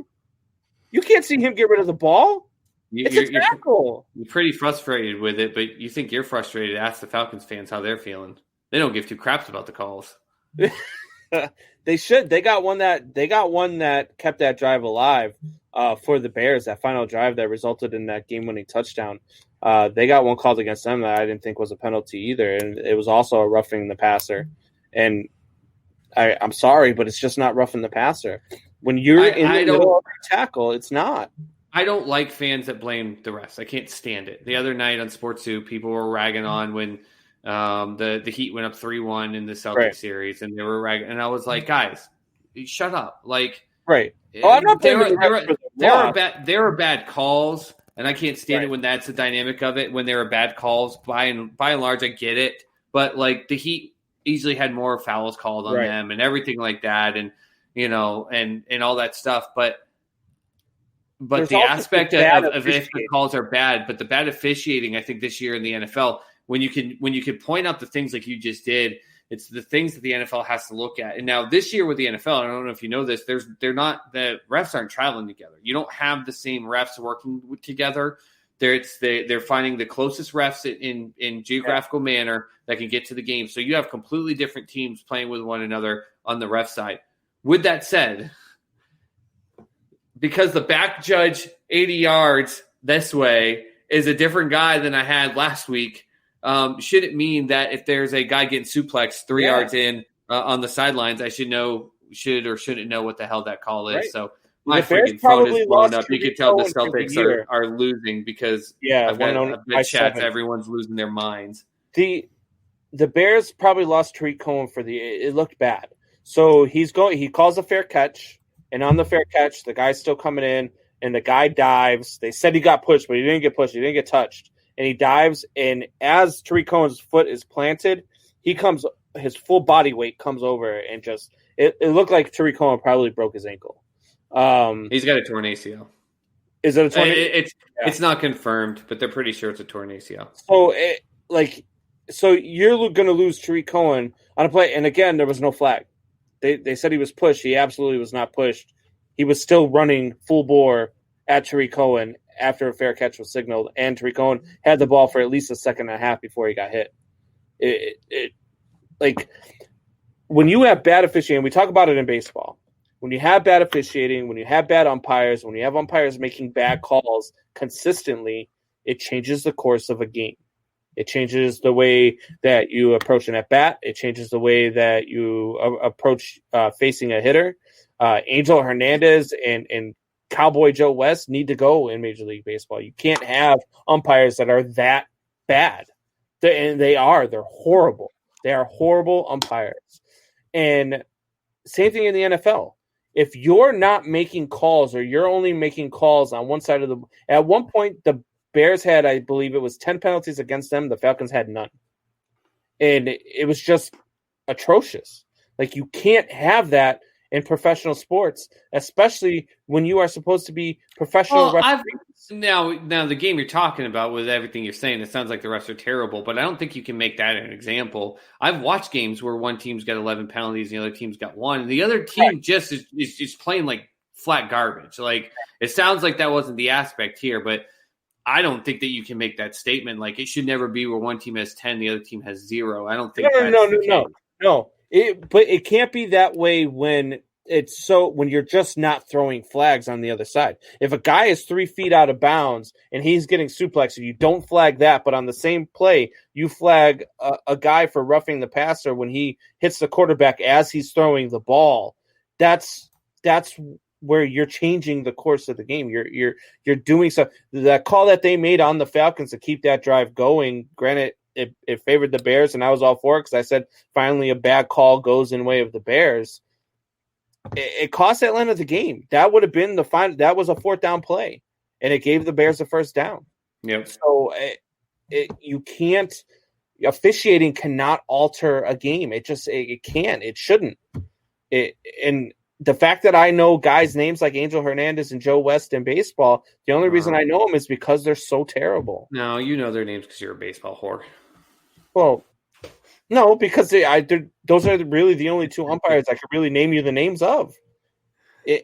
You can't see him get rid of the ball. It's a tackle. You're pretty frustrated with it, but you think you're frustrated. Ask the Falcons fans how they're feeling. They don't give 2 craps about the calls. They should. They got one that kept that drive alive for the Bears. That final drive that resulted in that game-winning touchdown. They got one called against them that I didn't think was a penalty either, and it was also a roughing the passer. And I'm sorry, but it's just not roughing the passer. When you're in the middle of a tackle, it's not. I don't like fans that blame the refs. I can't stand it. The other night on Sports 2, people were ragging on when the Heat went up 3-1 in the Celtics series, and they were ragging. And I was like, guys, shut up. Like, right. Oh, I'm not blaming there are bad calls, and I can't stand it when that's the dynamic of it. When there are bad calls, by and large, I get it. But like the Heat easily had more fouls called on them and everything like that, and and all that stuff. But There's the aspect of if the calls are bad, but the bad officiating, I think this year in the NFL, when you can point out the things like you just did, it's the things that the NFL has to look at. And now this year with the NFL, I don't know if you know this, the refs aren't traveling together. You don't have the same refs working together. They're finding the closest refs in geographical manner that can get to the game. So you have completely different teams playing with one another on the ref side. With that said, because the back judge 80 yards this way is a different guy than I had last week, should it mean that if there's a guy getting suplexed 3 yards in on the sidelines, I should or shouldn't know what the hell that call is? Right. So my freaking phone is blown up. You can tell the Celtics are losing because I've got chats. Everyone's losing their minds. The Bears probably lost Tariq Cohen it looked bad. So he calls a fair catch, and on the fair catch, the guy's still coming in, and the guy dives. They said he got pushed, but he didn't get pushed. He didn't get touched. And he dives, and as Tariq Cohen's foot is planted, his full body weight comes over, and just it looked like Tariq Cohen probably broke his ankle. He's got a torn ACL. Is it a torn ACL? It's not confirmed, but they're pretty sure it's a torn ACL. So you're going to lose Tariq Cohen on a play, and again, there was no flag. They said he was pushed. He absolutely was not pushed. He was still running full bore at Tariq Cohen after a fair catch was signaled, and Tariq Cohen had the ball for at least a second and a half before he got hit. When you have bad officiating, we talk about it in baseball. When you have bad officiating, when you have bad umpires, when you have umpires making bad calls consistently, it changes the course of a game. It changes the way that you approach an at-bat. It changes the way that you approach facing a hitter. Angel Hernandez and Cowboy Joe West need to go in Major League Baseball. You can't have umpires that are that bad. They're horrible. They are horrible umpires. And same thing in the NFL. If you're not making calls or you're only making calls on one side of at one point, the Bears had, I believe it was 10 penalties against them. The Falcons had none. And it was just atrocious. Like, you can't have that in professional sports, especially when you are supposed to be professional referees. Now the game you're talking about, with everything you're saying, it sounds like the refs are terrible, but I don't think you can make that an example. I've watched games where one team's got 11 penalties and the other team's got 1, and the other team just is playing like flat garbage. Like, it sounds like that wasn't the aspect here, but I don't think that you can make that statement. Like, it should never be where one team has 10, the other team has 0. I don't think No. But it can't be that way when it's so when you're just not throwing flags on the other side. If a guy is 3 feet out of bounds and he's getting suplexed, you don't flag that, but on the same play, you flag a guy for roughing the passer when he hits the quarterback as he's throwing the ball. That's where you're changing the course of the game. You're doing so. That call that they made on the Falcons to keep that drive going, granted, it favored the Bears, and I was all for it because I said finally a bad call goes in the way of the Bears. It cost Atlanta the game. That would have been the final. That was a 4th down play, and it gave the Bears the 1st down. Yep. So you can't. Officiating cannot alter a game. It can't. It shouldn't. And the fact that I know guys' names like Angel Hernandez and Joe West in baseball, the only reason I know them is because they're so terrible. No, you know their names because you're a baseball whore. Well, no, because those are really the only 2 umpires I could really name you the names of.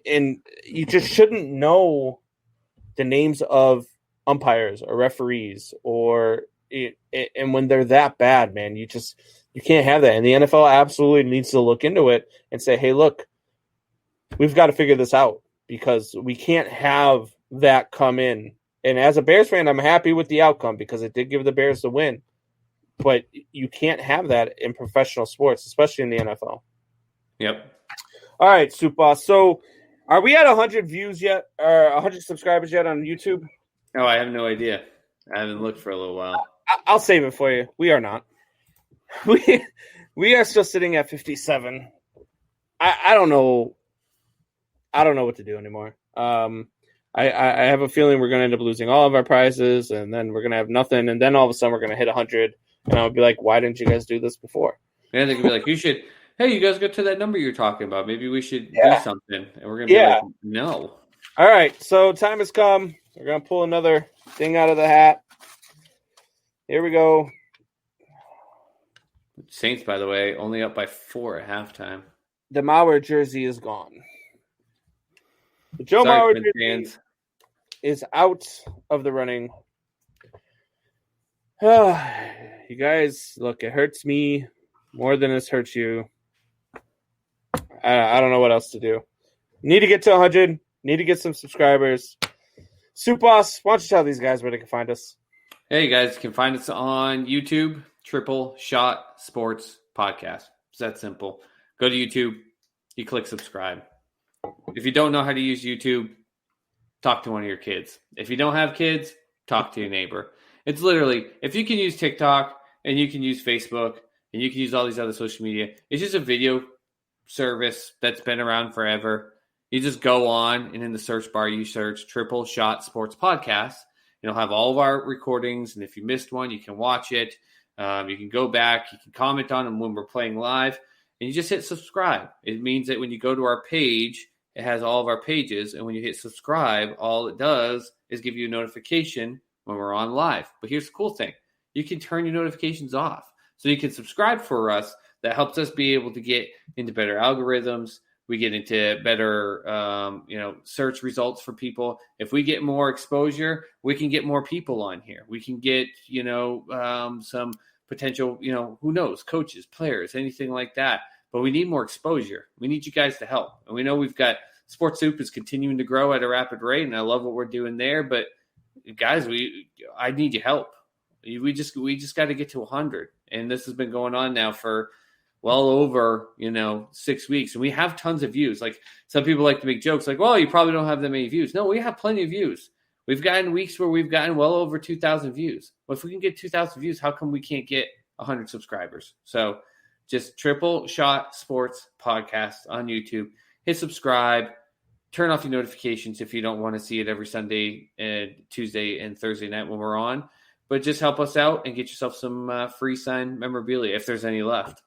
And you just shouldn't know the names of umpires or referees and when they're that bad, man, you can't have that. And the NFL absolutely needs to look into it and say, hey, look, we've got to figure this out because we can't have that come in. And as a Bears fan, I'm happy with the outcome because it did give the Bears the win. But you can't have that in professional sports, especially in the NFL. Yep. All right, Soup Boss. So are we at 100 views yet or 100 subscribers yet on YouTube? Oh, I have no idea. I haven't looked for a little while. I'll save it for you. We are not. We are still sitting at 57. I don't know. I don't know what to do anymore. I have a feeling we're going to end up losing all of our prizes, and then we're going to have nothing, and then all of a sudden we're going to hit 100, and I'll be like, why didn't you guys do this before? Yeah, they could be like, hey, you guys get to that number you're talking about. Maybe we should do something. And we're going to be like, no. All right, so time has come. We're going to pull another thing out of the hat. Here we go. Saints, by the way, only up by 4 at halftime. The Mauer jersey is gone. The Joe Mauer jersey is out of the running. You guys, look, it hurts me more than it's hurt you. I don't know what else to do. Need to get to 100. Need to get some subscribers. Soup Boss, why don't you tell these guys where they can find us? Hey, you guys can find us on YouTube, Triple Shot Sports Podcast. It's that simple. Go to YouTube. You click subscribe. If you don't know how to use YouTube, talk to one of your kids. If you don't have kids, talk to your neighbor. It's literally, if you can use TikTok and you can use Facebook and you can use all these other social media, it's just a video service that's been around forever. You just go on and in the search bar, you search Triple Shot Sports Podcast. You'll have all of our recordings. And if you missed one, you can watch it. You can go back. You can comment on them when we're playing live. And you just hit subscribe. It means that when you go to our page, it has all of our pages. And when you hit subscribe, all it does is give you a notification when we're on live. But here's the cool thing. You can turn your notifications off. So you can subscribe for us. That helps us be able to get into better algorithms. We get into better, search results for people. If we get more exposure, we can get more people on here. We can get, some potential, who knows, coaches, players, anything like that. But we need more exposure. We need you guys to help. And we know we've got Sports Soup is continuing to grow at a rapid rate, and I love what we're doing there. But guys, I need your help. We just got to get to 100, and this has been going on now for well over 6 weeks, and we have tons of views. Like some people like to make jokes, like, "Well, you probably don't have that many views." No, we have plenty of views. We've gotten weeks where we've gotten well over 2,000 views. Well, if we can get 2,000 views, how come we can't get 100 subscribers? So, just Triple Shot Sports Podcast on YouTube. Hit subscribe. Turn off your notifications if you don't want to see it every Sunday and Tuesday and Thursday night when we're on. But just help us out and get yourself some free signed memorabilia if there's any left.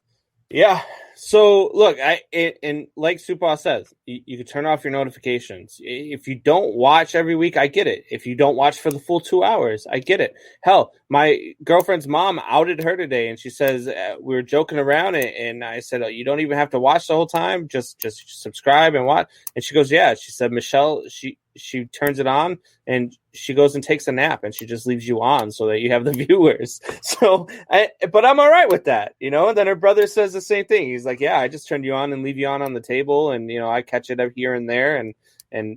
Yeah. So look, and like Supa says, you can turn off your notifications. If you don't watch every week, I get it. If you don't watch for the full 2 hours, I get it. Hell, my girlfriend's mom outed her today, and she says we were joking around, and I said, you don't even have to watch the whole time. Just subscribe and watch. And she goes, yeah. She said, Michelle, she turns it on and she goes and takes a nap and she just leaves you on so that you have the viewers. So, but I'm all right with that, And then her brother says the same thing. He's like, like, yeah, I just turned you on and leave you on the table, and I catch it up here and there, and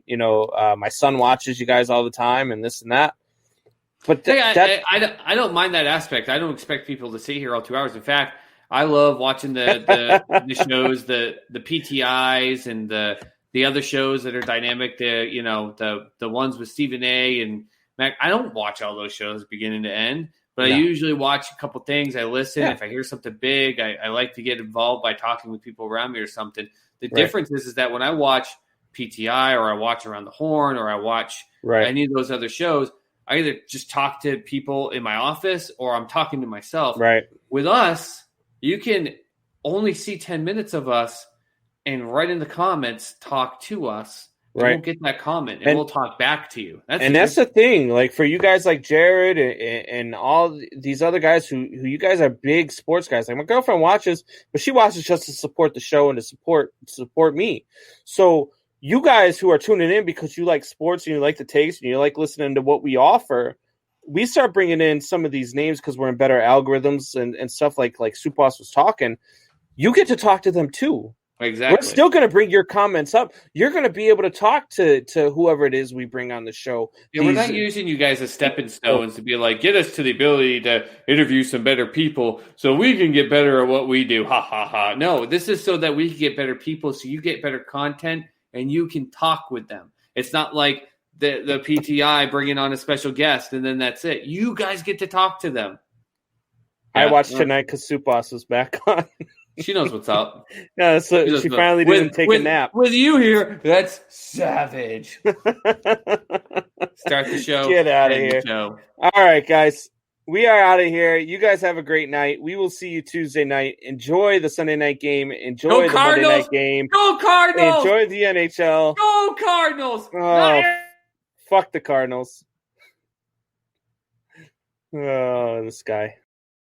my son watches you guys all the time, and this and that. But I don't mind that aspect. I don't expect people to sit here all 2 hours. In fact, I love watching the shows, the PTIs and the other shows that are dynamic. The ones with Stephen A. and Mac. I don't watch all those shows beginning to end, but I usually watch a couple things. I listen. If I hear something big, I like to get involved by talking with people around me or something. The difference is that when I watch PTI or I watch Around the Horn or I watch any of those other shows, I either just talk to people in my office or I'm talking to myself. Right. With us, you can only see 10 minutes of us and right in the comments talk to us. Right. We'll get that comment and we'll talk back to you. That's the thing. Like for you guys like Jared and all these other guys who you guys are big sports guys. Like my girlfriend watches, but she watches just to support the show and to support me. So you guys who are tuning in because you like sports and you like the takes and you like listening to what we offer, we start bringing in some of these names because we're in better algorithms and stuff like Supas was talking. You get to talk to them too. Exactly. We're still going to bring your comments up. You're going to be able to talk to whoever it is we bring on the show. Yeah, we're not using you guys as stepping stones to be like, get us to the ability to interview some better people so we can get better at what we do. Ha, ha, ha. No, this is so that we can get better people so you get better content and you can talk with them. It's not like the PTI bringing on a special guest and then that's it. You guys get to talk to them. I watched tonight because Supas was back on. She knows what's up. Yeah, so she finally didn't take a nap. With you here, that's savage. Start the show. Get out of here. All right, guys. We are out of here. You guys have a great night. We will see you Tuesday night. Enjoy the Sunday night game. Enjoy the Monday night game. Go Cardinals! Enjoy the NHL. Go Cardinals! Oh, fuck the Cardinals. Oh, this guy.